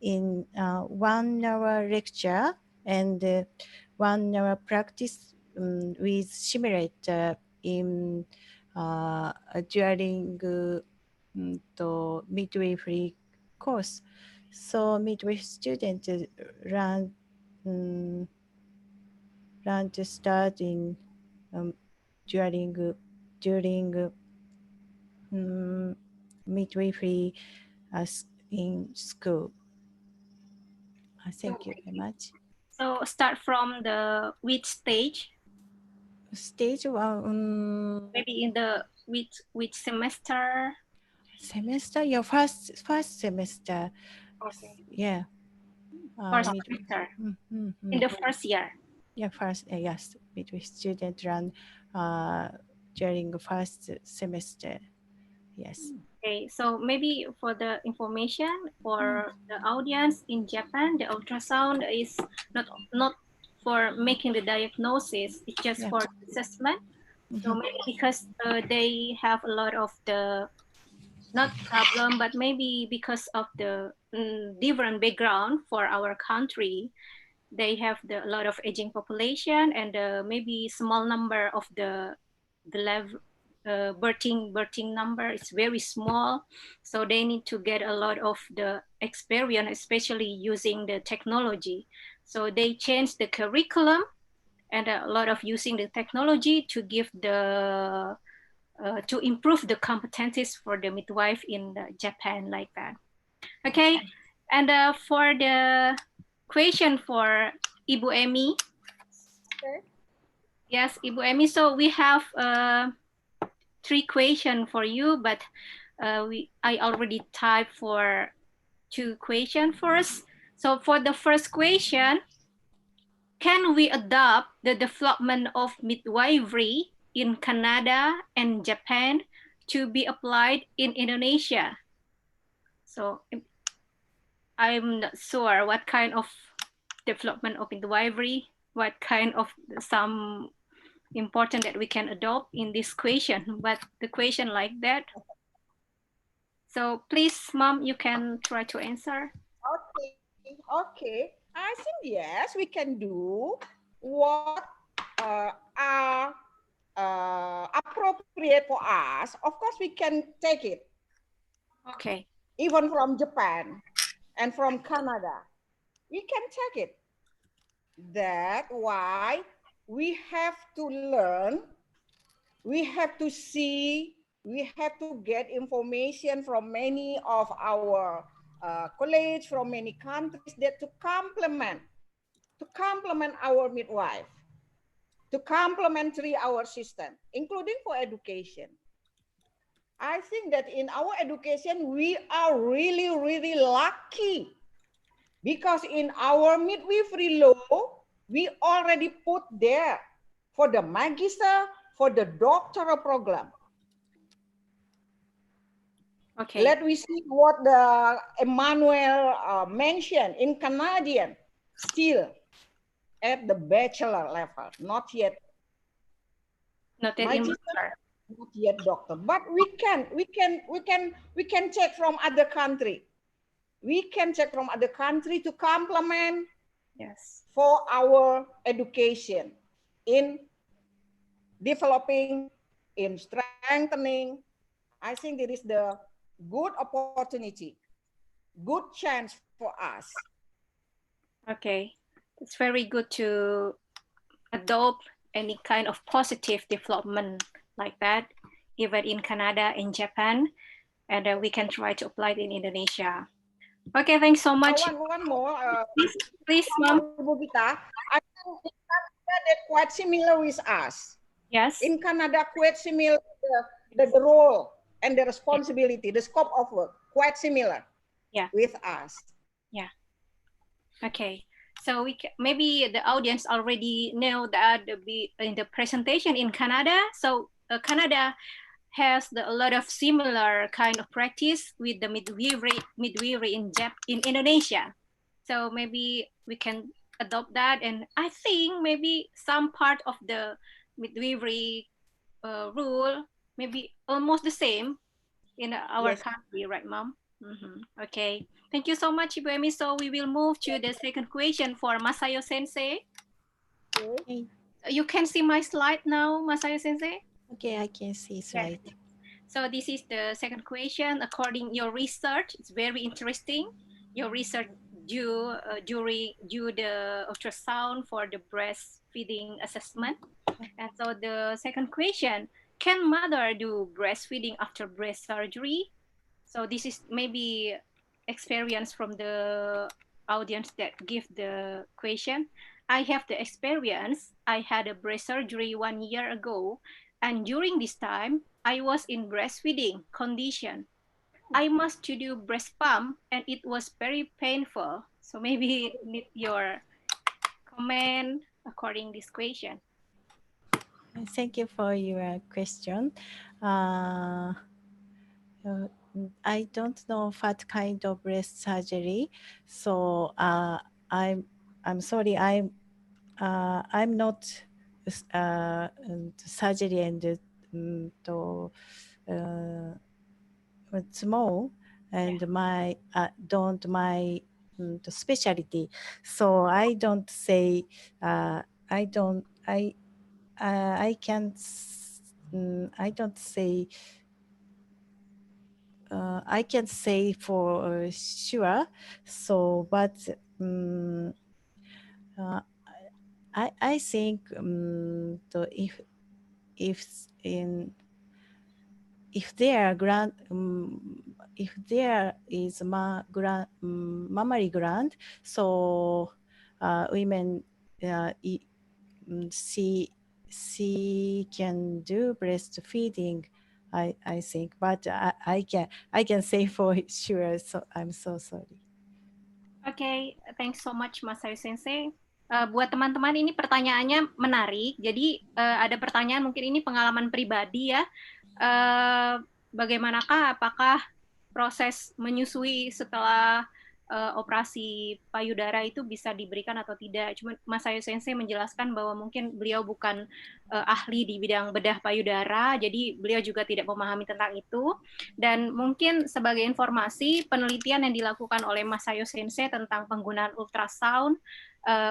in 1 hour lecture and 1 hour practice with simulator in during midwifery course. So midwifery students run to start in during midwifery in school. Thank you very much. So start from the which stage? Stage one. Maybe in the which semester? Semester, your first semester. Okay. Yeah. First semester. In the first year. Yeah, yes, midwifery student run during the first semester. Yes. Okay, so maybe for the information for the audience in Japan, the ultrasound is not for making the diagnosis, it's just for assessment. So maybe because they have a lot of the, not problem, but maybe because of the different background for our country, they have a lot of aging population and maybe small number of the level birthing number is very small, so they need to get a lot of the experience, especially using the technology. So they change the curriculum and a lot of using the technology to give the to improve the competencies for the midwife in Japan, like that. Okay, and for the question for Ibu Emi. Okay. Yes, Ibu Emi. So we have 3 questions for you, but I already typed for 2 questions first. So for the first question, can we adopt the development of midwifery in Canada and Japan to be applied in Indonesia? So I'm not sure what kind of development of midwifery, what kind of some important that we can adopt in this question, but the question like that. So please, Mom, you can try to answer. Okay. I think yes, we can do what are appropriate for us. Of course, we can take it. Okay. Even from Japan and from Canada, we can take it. That's why we have to learn, we have to see, we have to get information from many of our colleagues from many countries that to complement our midwife, to complement our system, including for education. I think that in our education, we are really, really lucky because in our midwifery law, we already put there for the magister, for the doctoral program. Okay. Let we see what the Emmanuelle mentioned in Canadian, still at the bachelor level, not yet. Not yet master. Not yet doctor, but we can check from other country. We can check from other country to complement, yes, for our education in developing, in strengthening. I think there is the good opportunity, good chance for us. Okay, it's very good to adopt any kind of positive development like that even in Canada and Japan, and we can try to apply it in Indonesia. Okay, thanks so much. One more. Please, Mom. Ibu Gita, I think in Canada they're quite similar with us. Yes. In Canada, quite similar the role and the responsibility, the scope of work, quite similar. Yeah. With us. Yeah. Okay. So maybe the audience already know that in the presentation in Canada. So Canada has a lot of similar kind of practice with the midwifery in Indonesia. So maybe we can adopt that, and I think maybe some part of the midwifery rule maybe almost the same in our country, right, Mom? Okay, thank you so much, Ibu Emi. So we will move to the second question for Masayo Sensei. Okay. You can see my slide now, Masayo Sensei? Okay, I can see slide. Yes. So this is the second question. According your research, it's very interesting. Your research due the ultrasound for the breastfeeding assessment. And so the second question, can mother do breastfeeding after breast surgery? So this is maybe experience from the audience that give the question. I have the experience. I had a breast surgery 1 year ago, and during this time, I was in breastfeeding condition. I must to do breast pump, and it was very painful. So maybe need your comment according this question. Thank you for your question. I don't know what kind of breast surgery, so I'm sorry. I'm not surgery and small, and my my specialty. So I don't say I don't say. I can say for sure. So, but I think if there is mammary gland, so women she can do breastfeeding. I think, but I can say for sure. So I'm so sorry. Okay, thanks so much Masayo Sensei. Buat teman-teman ini pertanyaannya menarik. Jadi ada pertanyaan, mungkin ini pengalaman pribadi ya. Bagaimanakah apakah proses menyusui setelah operasi payudara itu bisa diberikan atau tidak? Cuma Masayo Sensei menjelaskan bahwa mungkin beliau bukan ahli di bidang bedah payudara, jadi beliau juga tidak memahami tentang itu. Dan mungkin sebagai informasi, penelitian yang dilakukan oleh Masayo Sensei tentang penggunaan ultrasound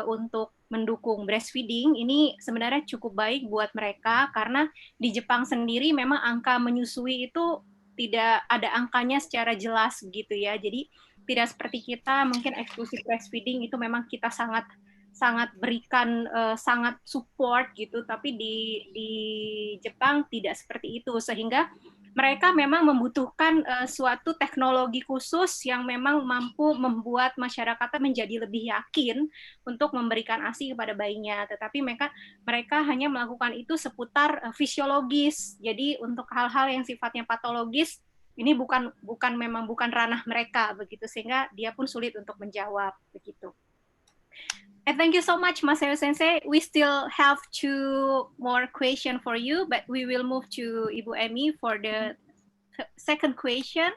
untuk mendukung breastfeeding ini sebenarnya cukup baik buat mereka, karena di Jepang sendiri memang angka menyusui itu tidak ada angkanya secara jelas gitu ya. Jadi tidak seperti kita mungkin eksklusif breastfeeding itu memang kita sangat berikan sangat support gitu, tapi di Jepang tidak seperti itu, sehingga mereka memang membutuhkan suatu teknologi khusus yang memang mampu membuat masyarakatnya menjadi lebih yakin untuk memberikan ASI kepada bayinya. Tetapi mereka hanya melakukan itu seputar fisiologis. Jadi untuk hal-hal yang sifatnya patologis ini bukan ranah mereka begitu, sehingga dia pun sulit untuk menjawab begitu. And thank you so much, Masayo Sensei. We still have 2 more questions for you, but we will move to Ibu Emi for the second question.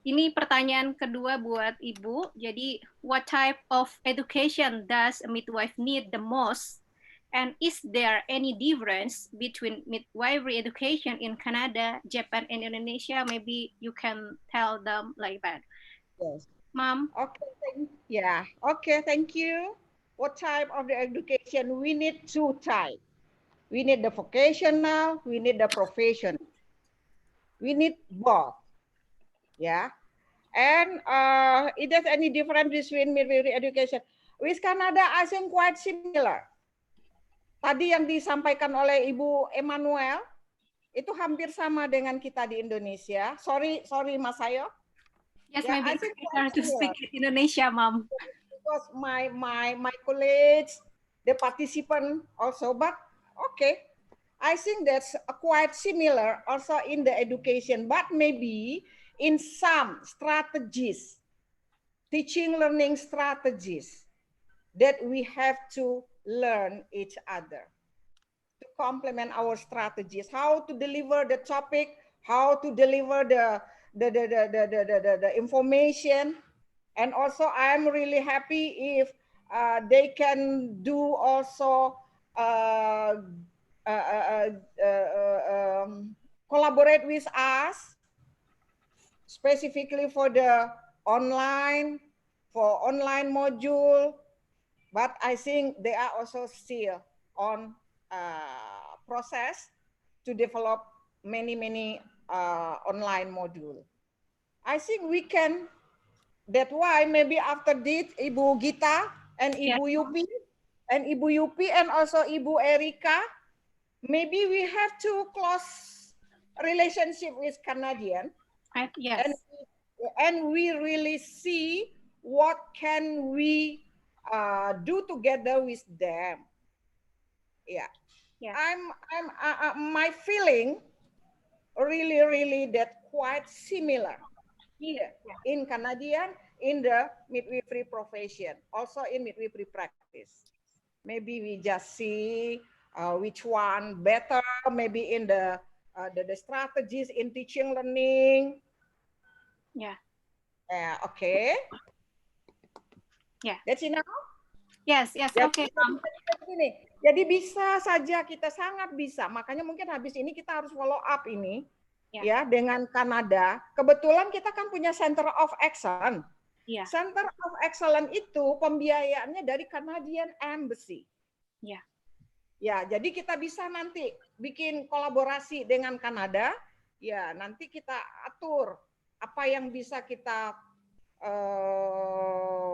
Ini pertanyaan kedua buat Ibu. Jadi, what type of education does a midwife need the most? And is there any difference between midwifery education in Canada, Japan, and Indonesia? Maybe you can tell them like that. Yes. Mom? Okay, thank you. What type of the education? We need 2 types. We need the vocational, we need the professional. We need both. Yeah. And is there any difference between midwifery education? With Canada, I think quite similar. Tadi yang disampaikan oleh Ibu Emmanuelle, itu hampir sama dengan kita di Indonesia. Sorry Mas Sayo. Yes, Yeah, maybe I think better to similar. speak Indonesia, Mom. Because my colleagues, the participant also, but okay. I think that's quite similar also in the education, but maybe in some strategies, teaching learning strategies that we have to learn each other to complement our strategies, how to deliver the topic, how to deliver the information. And also I'm really happy if they can do also collaborate with us specifically for the online module, but I think they are also still on process to develop many online module. I think we can. That's why maybe after this, Ibu Gita and Ibu Yupi and also Ibu Erika, maybe we have to close relationship with Canadian. Yes. And we really see what can we do together with them. Yeah. My feeling really that quite similar here in Canadian, in the midwifery profession, also in midwifery practice. Maybe we just see which one better, maybe in the strategies in teaching learning. Yeah. Okay. Yeah. That's enough. Yes. Okay. Jadi bisa saja, kita sangat bisa. Makanya mungkin habis ini kita harus follow up ini. Ya, dengan Kanada. Kebetulan kita kan punya Center of Excellence. Center of Excellence itu pembiayaannya dari Canadian Embassy. Ya, jadi kita bisa nanti bikin kolaborasi dengan Kanada. Ya, nanti kita atur apa yang bisa kita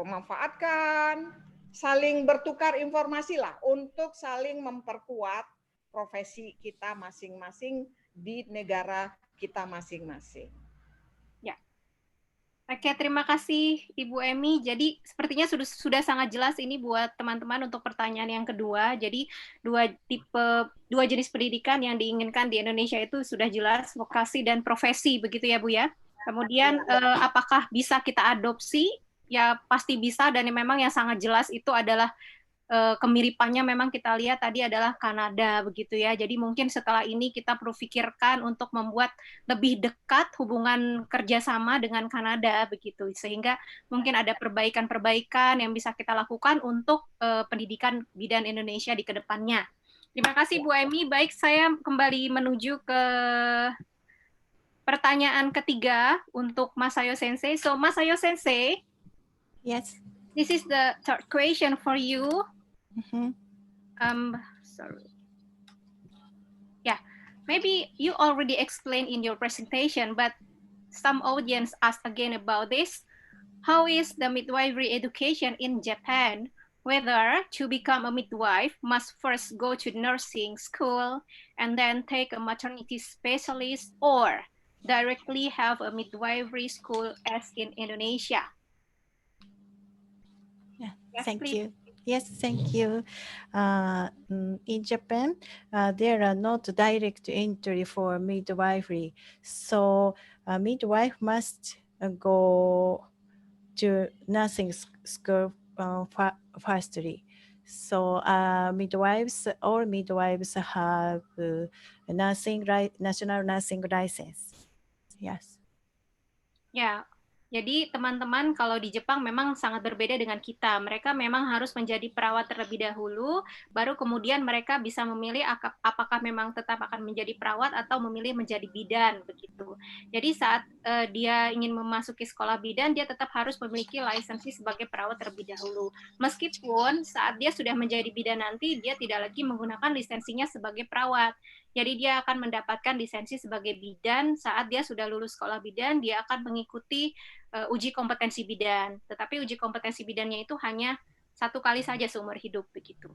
manfaatkan, saling bertukar informasi lah untuk saling memperkuat profesi kita masing-masing di negara kita masing-masing. Ya. Oke, terima kasih Ibu Emi. Jadi sepertinya sudah sangat jelas ini buat teman-teman untuk pertanyaan yang kedua. Jadi dua jenis pendidikan yang diinginkan di Indonesia itu sudah jelas, vokasi dan profesi, begitu ya Bu ya. Kemudian apakah bisa kita adopsi? Ya pasti bisa, dan memang yang sangat jelas itu adalah kemiripannya memang kita lihat tadi adalah Kanada, begitu ya. Jadi mungkin setelah ini kita perlu pikirkan untuk membuat lebih dekat hubungan kerjasama dengan Kanada, begitu. Sehingga mungkin ada perbaikan-perbaikan yang bisa kita lakukan untuk pendidikan bidan Indonesia di kedepannya. Terima kasih Bu Emi. Baik, saya kembali menuju ke pertanyaan ketiga untuk Mas Sayo Sensei. So, Mas Sayo Sensei, yes, this is the third question for you. Sorry. Yeah, maybe you already explained in your presentation, but some audience asked again about this. How is the midwifery education in Japan? Whether to become a midwife must first go to nursing school and then take a maternity specialist, or directly have a midwifery school as in Indonesia? Yeah, Yes, thank please. you. Yes, thank you. In Japan, there are not direct entry for midwifery. So a midwife must go to nursing school firstly. So all midwives have national nursing license. Yes. Ya, jadi teman-teman kalau di Jepang memang sangat berbeda dengan kita. Mereka memang harus menjadi perawat terlebih dahulu, baru kemudian mereka bisa memilih apakah memang tetap akan menjadi perawat atau memilih menjadi bidan, begitu. Jadi saat dia ingin memasuki sekolah bidan, dia tetap harus memiliki lisensi sebagai perawat terlebih dahulu. Meskipun saat dia sudah menjadi bidan nanti, dia tidak lagi menggunakan lisensinya sebagai perawat. Jadi dia akan mendapatkan lisensi sebagai bidan saat dia sudah lulus sekolah bidan, dia akan mengikuti uji kompetensi bidan. Tetapi uji kompetensi bidannya itu hanya 1 kali saja seumur hidup, begitu.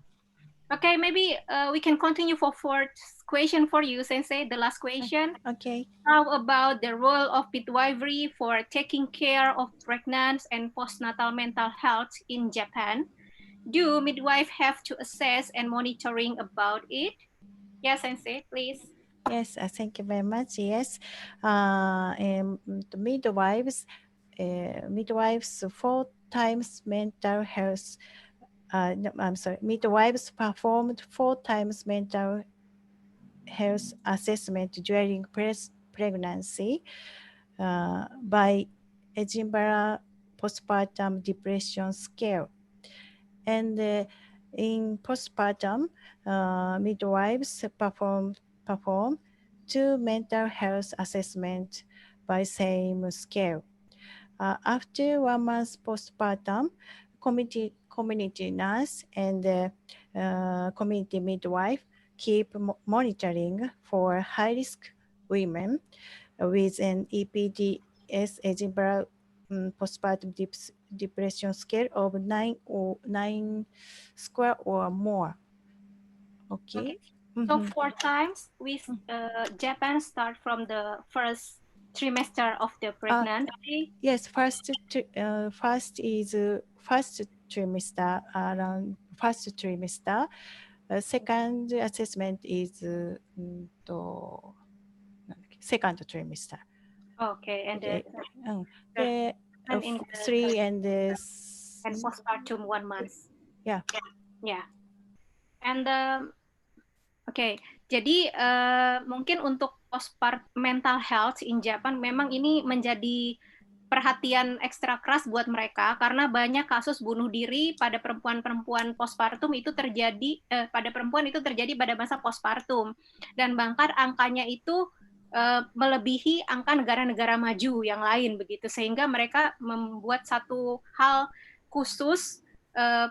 Okay, maybe we can continue for fourth question for you, Sensei. The last question. Okay. How about the role of midwifery for taking care of pregnant and postnatal mental health in Japan? Do midwives have to assess and monitoring about it? Yes, Sensei, please. Yes, thank you very much. Yes, and the midwives 4 times mental health. No, I'm sorry. Midwives performed 4 times mental health assessment during pregnancy by Edinburgh postpartum depression scale. And in postpartum, midwives perform 2 mental health assessments by same scale. After 1 month postpartum, community nurse and community midwife keep monitoring for high-risk women with an EPDS Edinburgh postpartum depression scale of 9 square or more. Okay. So 4 times with Japan start from the first trimester of the pregnancy. Yes, first is first trimester, around first trimester. Second assessment is second trimester. Okay, and Okay. and in 3 and postpartum 1 month. Yeah. Yeah. And okay, jadi mungkin untuk postpartum mental health in Japan memang ini menjadi perhatian ekstra keras buat mereka karena banyak kasus bunuh diri pada perempuan-perempuan postpartum itu terjadi pada perempuan itu terjadi pada masa postpartum, dan bahkan angkanya itu melebihi angka negara-negara maju yang lain begitu, sehingga mereka membuat satu hal khusus.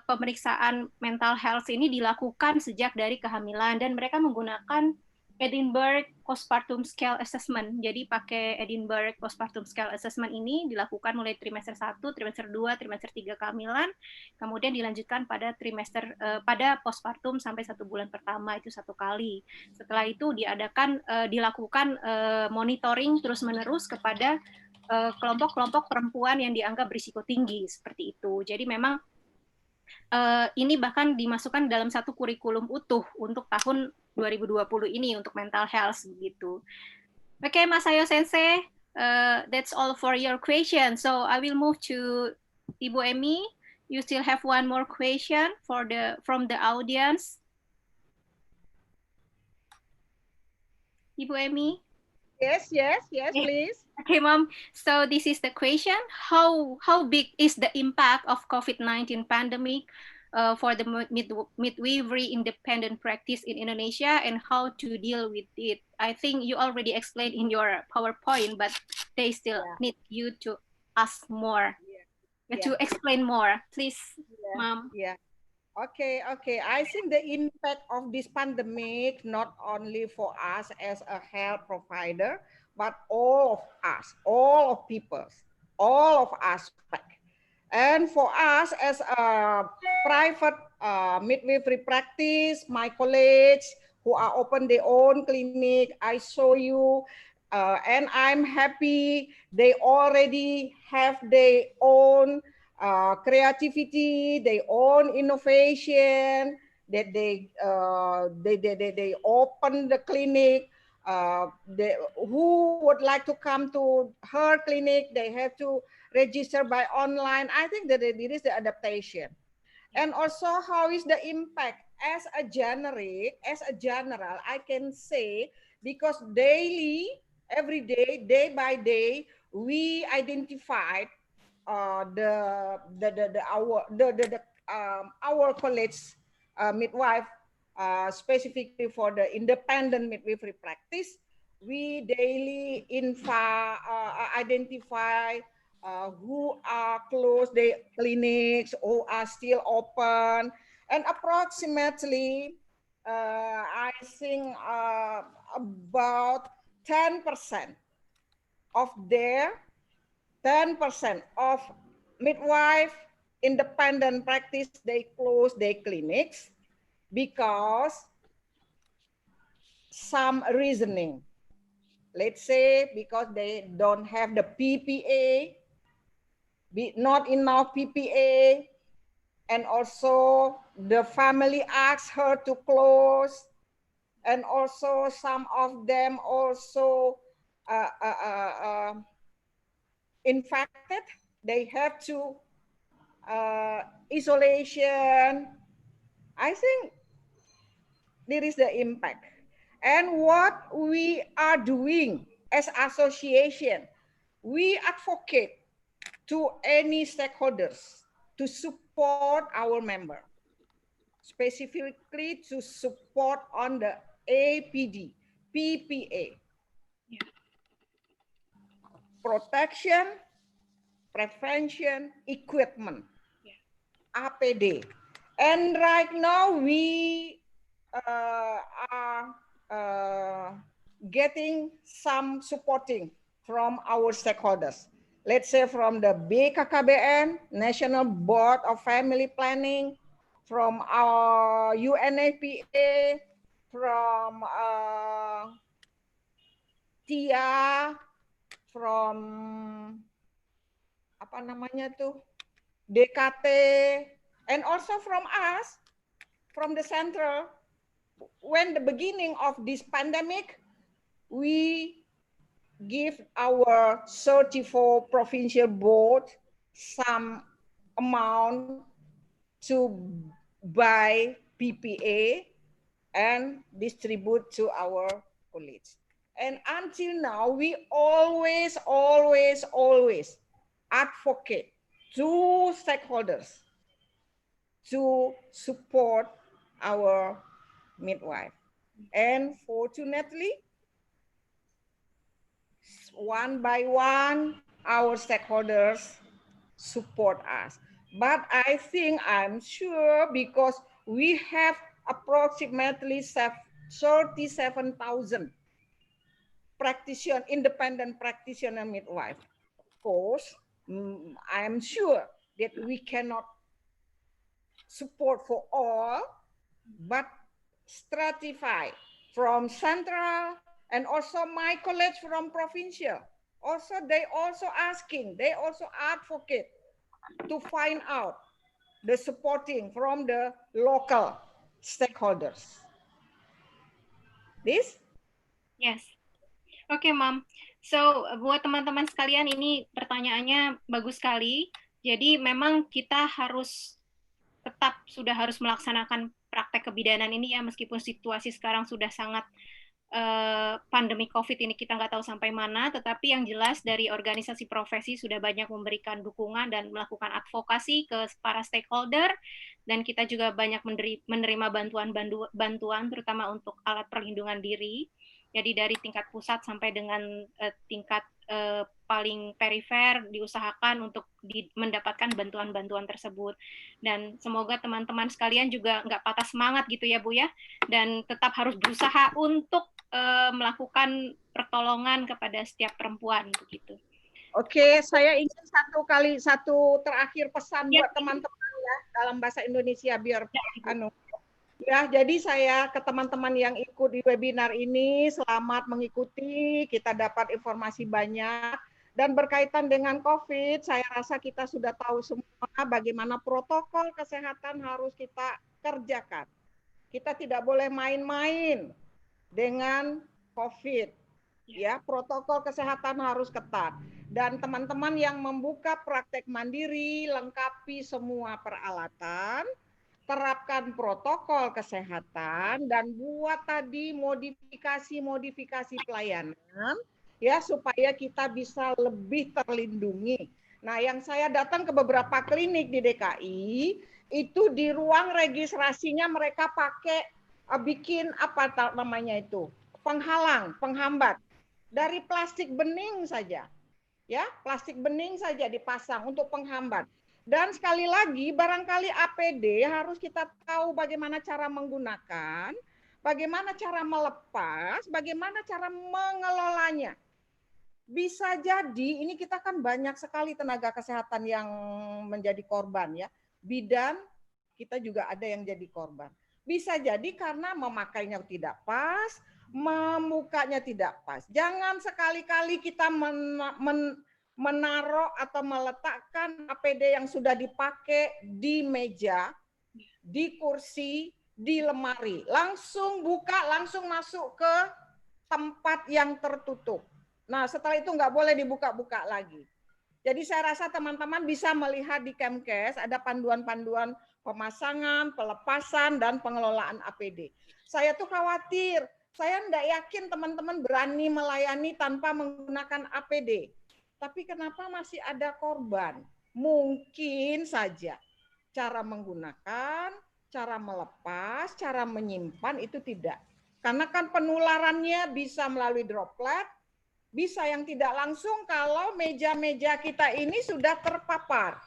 Pemeriksaan mental health ini dilakukan sejak dari kehamilan, dan mereka menggunakan Edinburgh Postpartum Scale Assessment. Jadi pakai Edinburgh Postpartum Scale Assessment ini dilakukan mulai trimester 1, trimester 2, trimester 3 kehamilan, kemudian dilanjutkan pada trimester pada postpartum sampai 1 bulan pertama itu 1 kali. Setelah itu dilakukan monitoring terus-menerus kepada kelompok-kelompok perempuan yang dianggap berisiko tinggi seperti itu. Jadi memang ini bahkan dimasukkan dalam satu kurikulum utuh untuk tahun 2020 ini untuk mental health gitu. Okay, Masayo Sensei, that's all for your question. So I will move to Ibu Emmy. You still have one more question from the audience. Ibu Emmy? Yes, please. Okay, Mom. So this is the question: How big is the impact of COVID-19 pandemic for the midwifery independent practice in Indonesia, and how to deal with it? I think you already explained in your PowerPoint, but they still need you to ask more, to explain more, please, Mom. Yeah. Okay. I think the impact of this pandemic not only for us as a health provider, but all of us, all of people, all of aspect. And for us as a private midwifery practice, my colleagues who are open their own clinic, I show you, and I'm happy they already have their own creativity, their own innovation, that they open the clinic. Who would like to come to her clinic, they have to register by online. I think that it is the adaptation. And also, how is the impact as a general, I can say, because daily, every day, day by day, we identified our colleagues midwife, specifically for the independent midwifery practice. We daily identify who are closed their clinics, who are still open, and approximately I think about 10% of their 10% of midwife independent practice, they close their clinics. because some reasoning. Let's say because they don't have the PPA, not enough PPA, and also the family asks her to close, and also some of them also infected. They have to isolation. I think there is the impact. And what we are doing as association, we advocate to any stakeholders to support our member, specifically to support on the APD, PPA, protection, prevention, equipment, APD. And right now we are getting some supporting from our stakeholders. Let's say from the BKKBN, National Board of Family Planning, from our UNFPA, from TIA, from apa namanya tuh, DKT, and also from us, from the central. When the beginning of this pandemic, we give our 34 provincial board some amount to buy PPA and distribute to our colleagues. And until now, we always advocate to stakeholders to support our midwife. And fortunately, one by one, our stakeholders support us. But I'm sure because we have approximately 37,000 independent practitioner midwife. Of course, I'm sure that we cannot support for all, but stratify from central and also my colleagues from provincial. Also, they also advocate to find out the supporting from the local stakeholders. This? Yes. Oke, Mam. So, buat teman-teman sekalian, ini pertanyaannya bagus sekali. Jadi, memang kita sudah harus melaksanakan praktek kebidanan ini ya, meskipun situasi sekarang sudah sangat pandemi COVID ini kita nggak tahu sampai mana, tetapi yang jelas dari organisasi profesi sudah banyak memberikan dukungan dan melakukan advokasi ke para stakeholder, dan kita juga banyak menerima bantuan terutama untuk alat perlindungan diri. Jadi dari tingkat pusat sampai dengan tingkat paling perifer diusahakan untuk mendapatkan bantuan-bantuan tersebut. Dan semoga teman-teman sekalian juga nggak patah semangat gitu ya Bu ya, dan tetap harus berusaha untuk melakukan pertolongan kepada setiap perempuan begitu. Oke, saya ingin satu terakhir pesan buat teman-teman ya dalam bahasa Indonesia biar ya, jadi saya ke teman-teman yang ikut di webinar ini, selamat mengikuti, kita dapat informasi banyak. Dan berkaitan dengan COVID, saya rasa kita sudah tahu semua bagaimana protokol kesehatan harus kita kerjakan. Kita tidak boleh main-main dengan COVID. Ya, protokol kesehatan harus ketat. Dan teman-teman yang membuka praktek mandiri, lengkapi semua peralatan, terapkan protokol kesehatan, dan buat tadi modifikasi pelayanan ya supaya kita bisa lebih terlindungi. Nah, yang saya datang ke beberapa klinik di DKI itu di ruang registrasinya mereka pakai bikin apa namanya itu, penghambat dari plastik bening saja. Ya, plastik bening saja dipasang untuk penghambat. Dan sekali lagi, barangkali APD harus kita tahu bagaimana cara menggunakan, bagaimana cara melepas, bagaimana cara mengelolanya. Bisa jadi, ini kita kan banyak sekali tenaga kesehatan yang menjadi korban ya. Bidan, kita juga ada yang jadi korban. Bisa jadi karena memakainya tidak pas, memukanya tidak pas. Jangan sekali-kali kita menaruh atau meletakkan APD yang sudah dipakai di meja, di kursi, di lemari. Langsung buka, langsung masuk ke tempat yang tertutup. Nah, setelah itu nggak boleh dibuka-buka lagi. Jadi saya rasa teman-teman bisa melihat di Kemkes ada panduan-panduan pemasangan, pelepasan, dan pengelolaan APD. Saya tuh khawatir, saya nggak yakin teman-teman berani melayani tanpa menggunakan APD. Tapi kenapa masih ada korban? Mungkin saja cara menggunakan, cara melepas, cara menyimpan itu tidak. Karena kan penularannya bisa melalui droplet, bisa yang tidak langsung kalau meja-meja kita ini sudah terpapar.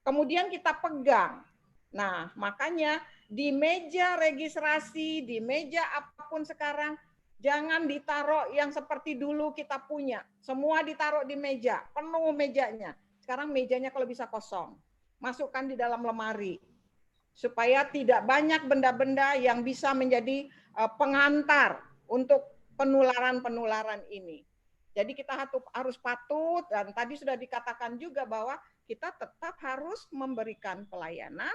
Kemudian kita pegang. Nah, makanya di meja registrasi, di meja apapun sekarang, jangan ditaruh yang seperti dulu kita punya. Semua ditaruh di meja, penuh mejanya. Sekarang mejanya kalau bisa kosong. Masukkan di dalam lemari. Supaya tidak banyak benda-benda yang bisa menjadi pengantar untuk penularan-penularan ini. Jadi kita harus patuh, dan tadi sudah dikatakan juga bahwa kita tetap harus memberikan pelayanan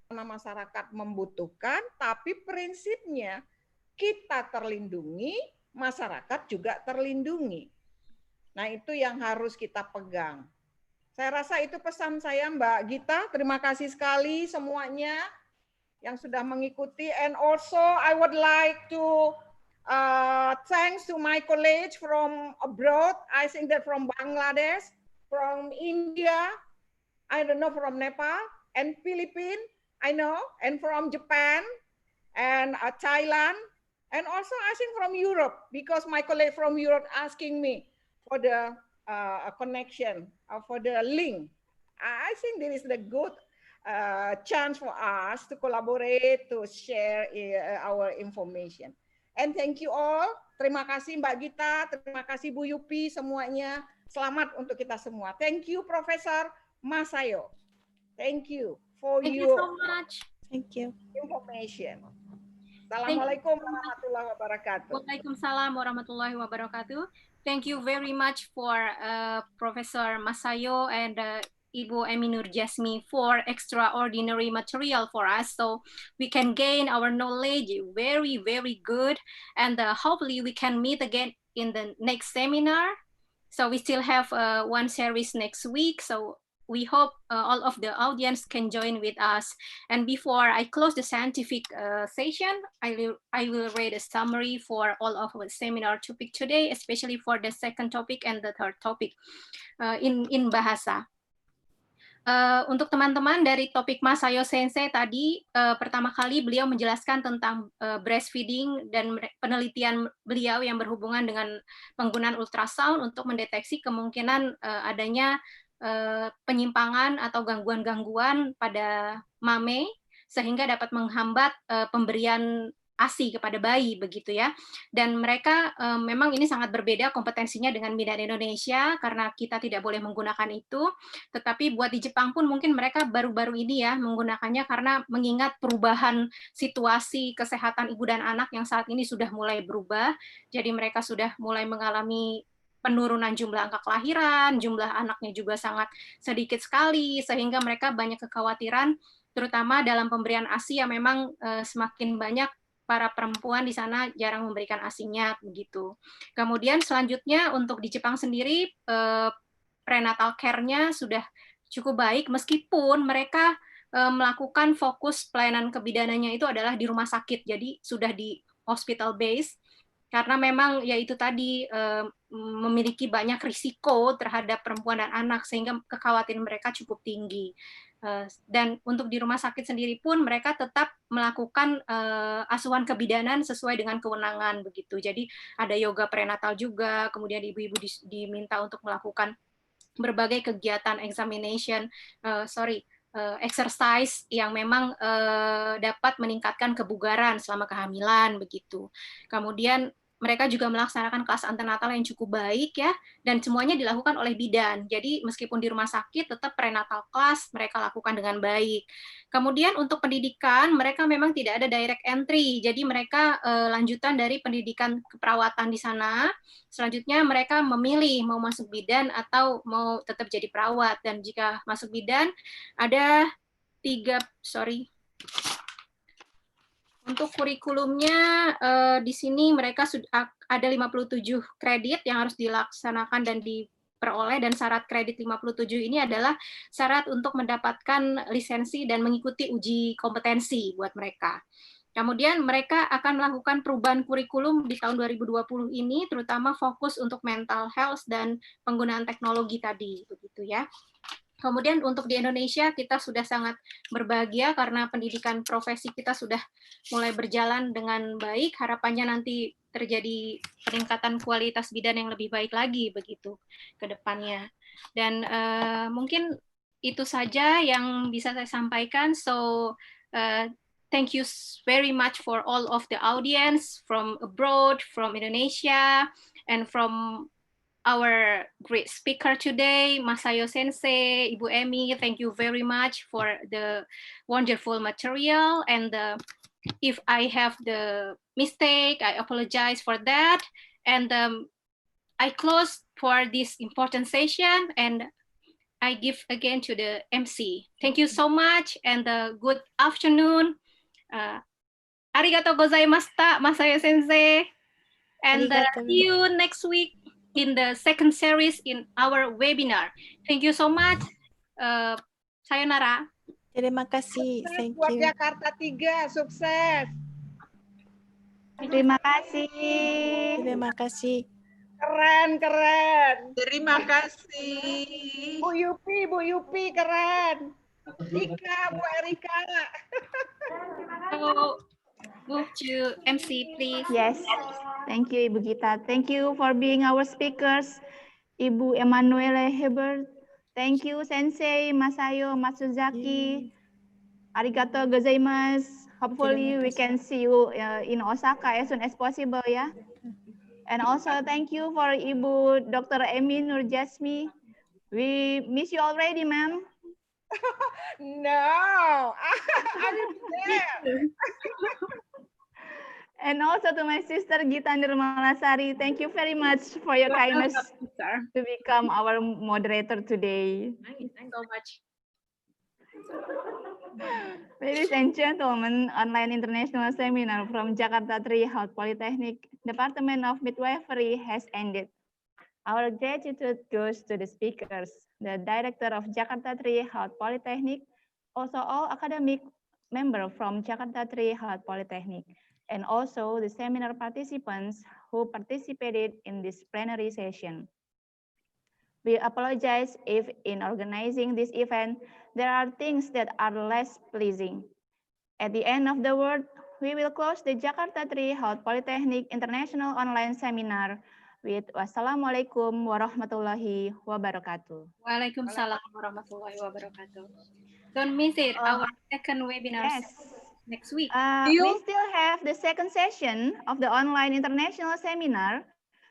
karena masyarakat membutuhkan, tapi prinsipnya kita terlindungi, masyarakat juga terlindungi. Nah, itu yang harus kita pegang. Saya rasa itu pesan saya, Mbak Gita. Terima kasih sekali semuanya yang sudah mengikuti. And also I would like to thanks to my colleagues from abroad. I think that from Bangladesh, from India, I don't know, from Nepal and Philippines, I know, and from Japan and Thailand, and also I think from Europe, because my colleague from Europe asking me for the connection, for the link. I think there is the good chance for us to collaborate, to share our information. And thank you all. Terima kasih Mbak Gita, terima kasih Bu Yupi semuanya. Selamat untuk kita semua. Thank you Profesor Masayo. Thank you for Thank you your so much. Thank you. information. Assalamualaikum warahmatullahi wabarakatuh. Waalaikumsalam warahmatullahi wabarakatuh. Thank you very much for Professor Masayo and Ibu Emmanuelle Jasmi for extraordinary material for us, so we can gain our knowledge very, very good, and hopefully we can meet again in the next seminar. So we still have one series next week, so we hope all of the audience can join with us. And before I close the scientific session, I will read a summary for all of our seminar topic today, especially for the second topic and the third topic in Bahasa. Untuk teman-teman dari topik Mas Sayo Sensei tadi, pertama kali beliau menjelaskan tentang breastfeeding dan penelitian beliau yang berhubungan dengan penggunaan ultrasound untuk mendeteksi kemungkinan adanya penyimpangan atau gangguan-gangguan pada mame sehingga dapat menghambat pemberian ASI kepada bayi begitu ya. Dan mereka memang ini sangat berbeda kompetensinya dengan bidan Indonesia karena kita tidak boleh menggunakan itu. Tetapi buat di Jepang pun mungkin mereka baru-baru ini ya menggunakannya karena mengingat perubahan situasi kesehatan ibu dan anak yang saat ini sudah mulai berubah. Jadi mereka sudah mulai mengalami penurunan jumlah angka kelahiran, jumlah anaknya juga sangat sedikit sekali, sehingga mereka banyak kekhawatiran, terutama dalam pemberian ASI yang memang semakin banyak para perempuan di sana jarang memberikan ASI-nya begitu. Kemudian selanjutnya untuk di Jepang sendiri prenatal care-nya sudah cukup baik meskipun mereka melakukan fokus pelayanan kebidanannya itu adalah di rumah sakit. Jadi sudah di hospital base karena memang ya itu tadi memiliki banyak risiko terhadap perempuan dan anak sehingga kekhawatiran mereka cukup tinggi. Dan untuk di rumah sakit sendiri pun mereka tetap melakukan asuhan kebidanan sesuai dengan kewenangan begitu. Jadi ada yoga prenatal juga, kemudian ibu-ibu diminta untuk melakukan berbagai kegiatan exercise yang memang dapat meningkatkan kebugaran selama kehamilan begitu. Kemudian mereka juga melaksanakan kelas antenatal yang cukup baik ya, dan semuanya dilakukan oleh bidan. Jadi meskipun di rumah sakit tetap prenatal class mereka lakukan dengan baik. Kemudian untuk pendidikan mereka memang tidak ada direct entry, jadi mereka lanjutan dari pendidikan keperawatan di sana. Selanjutnya mereka memilih mau masuk bidan atau mau tetap jadi perawat, dan jika masuk bidan ada untuk kurikulumnya di sini mereka sudah ada 57 kredit yang harus dilaksanakan dan diperoleh, dan syarat kredit 57 ini adalah syarat untuk mendapatkan lisensi dan mengikuti uji kompetensi buat mereka. Kemudian mereka akan melakukan perubahan kurikulum di tahun 2020 ini, terutama fokus untuk mental health dan penggunaan teknologi tadi, begitu ya. Kemudian untuk di Indonesia kita sudah sangat berbahagia karena pendidikan profesi kita sudah mulai berjalan dengan baik. Harapannya nanti terjadi peningkatan kualitas bidan yang lebih baik lagi begitu ke depannya. Dan mungkin itu saja yang bisa saya sampaikan. So thank you very much for all of the audience from abroad, from Indonesia, and from our great speaker today, Masayo Sensei, Ibu Emmy. Thank you very much for the wonderful material. And if I have the mistake, I apologize for that. And I close for this important session, and I give again to the MC. Thank you so much, and good afternoon. Arigatou gozaimashita, Masayo Sensei. And see you next week in the second series in our webinar. Thank you so much. Sayonara. Terima kasih. Thank Buat you. Jakarta 3, sukses. Terima kasih. Terima kasih. Keren. Terima kasih. Bu Yupi keren. Ika, Bu Erika. So, move to MC, please. Yes, thank you, Ibu Gita. Thank you for being our speakers, Ibu Emmanuelle Hebert. Thank you, Sensei Masayo Matsuzaki. Arigato gozaimasu. Hopefully, we can see you in Osaka as soon as possible, yeah. And also, thank you for Ibu Dr. Emmy Nurjasmi. We miss you already, ma'am. No, I will be there. And also to my sister Gita Nirmalasari, thank you very much for your kindness to become our moderator today. Thanks so much. Ladies and gentlemen, online international seminar from Jakarta Tri Health Polytechnic, Department of Midwifery has ended. Our gratitude goes to the speakers, the director of Jakarta Tri Health Polytechnic, also all academic members from Jakarta Tri Health Polytechnic, and also the seminar participants who participated in this plenary session. We apologize if in organizing this event, there are things that are less pleasing. At the end of the word, we will close the Jakarta Tri Health Polytechnic International Online Seminar with Wassalamualaikum warahmatullahi wabarakatuh. Waalaikumsalam warahmatullahi wabarakatuh. Don't miss it, our second webinar next week. We still have the second session of the online international seminar,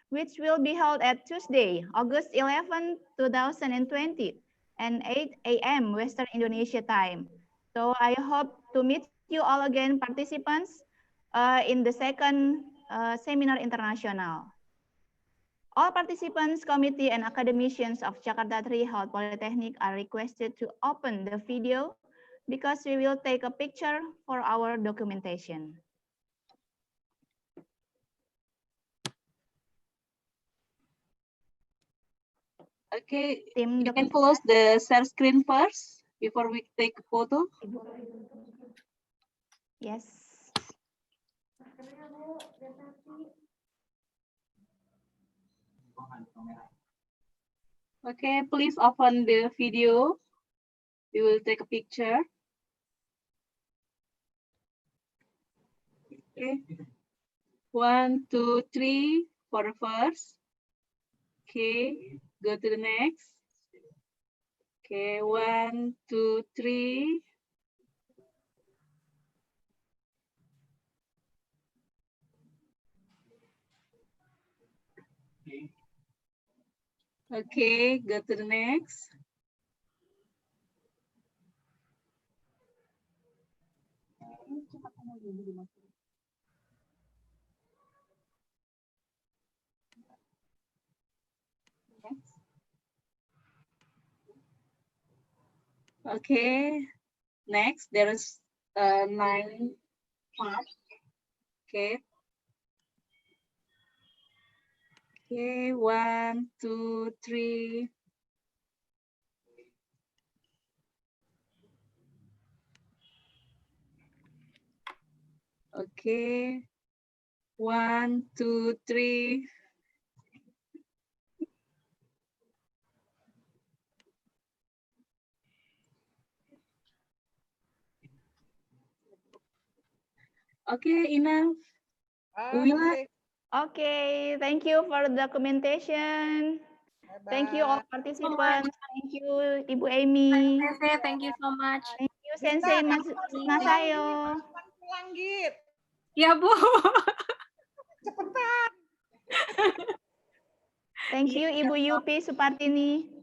which will be held at Tuesday, August 11, 2020, and 8 a.m. Western Indonesia time. So I hope to meet you all again, participants, in the second seminar international. All participants, committee, and academicians of Jakarta Tri Health Polytechnic are requested to open the video because we will take a picture for our documentation. Okay, Tim, you can close the share screen first before we take a photo. Yes. Okay, please open the video. We will take a picture. Okay. 1, 2, 3 for the first. Okay, go to the next. Okay, 1, 2, 3. Okay, go to the next. Okay, next there is 9 parts. Okay. Okay, 1, 2, 3. Okay, 1, 2, 3. Okay, enough. Okay. Okay, thank you for the documentation. Thank you all participants. Thank you Ibu Amy. Sensei, thank you so much. Thank you Sensei Masayo. Pulang Git. Ya, Bu. Cepetan. Thank you Ibu Yupi Supartini.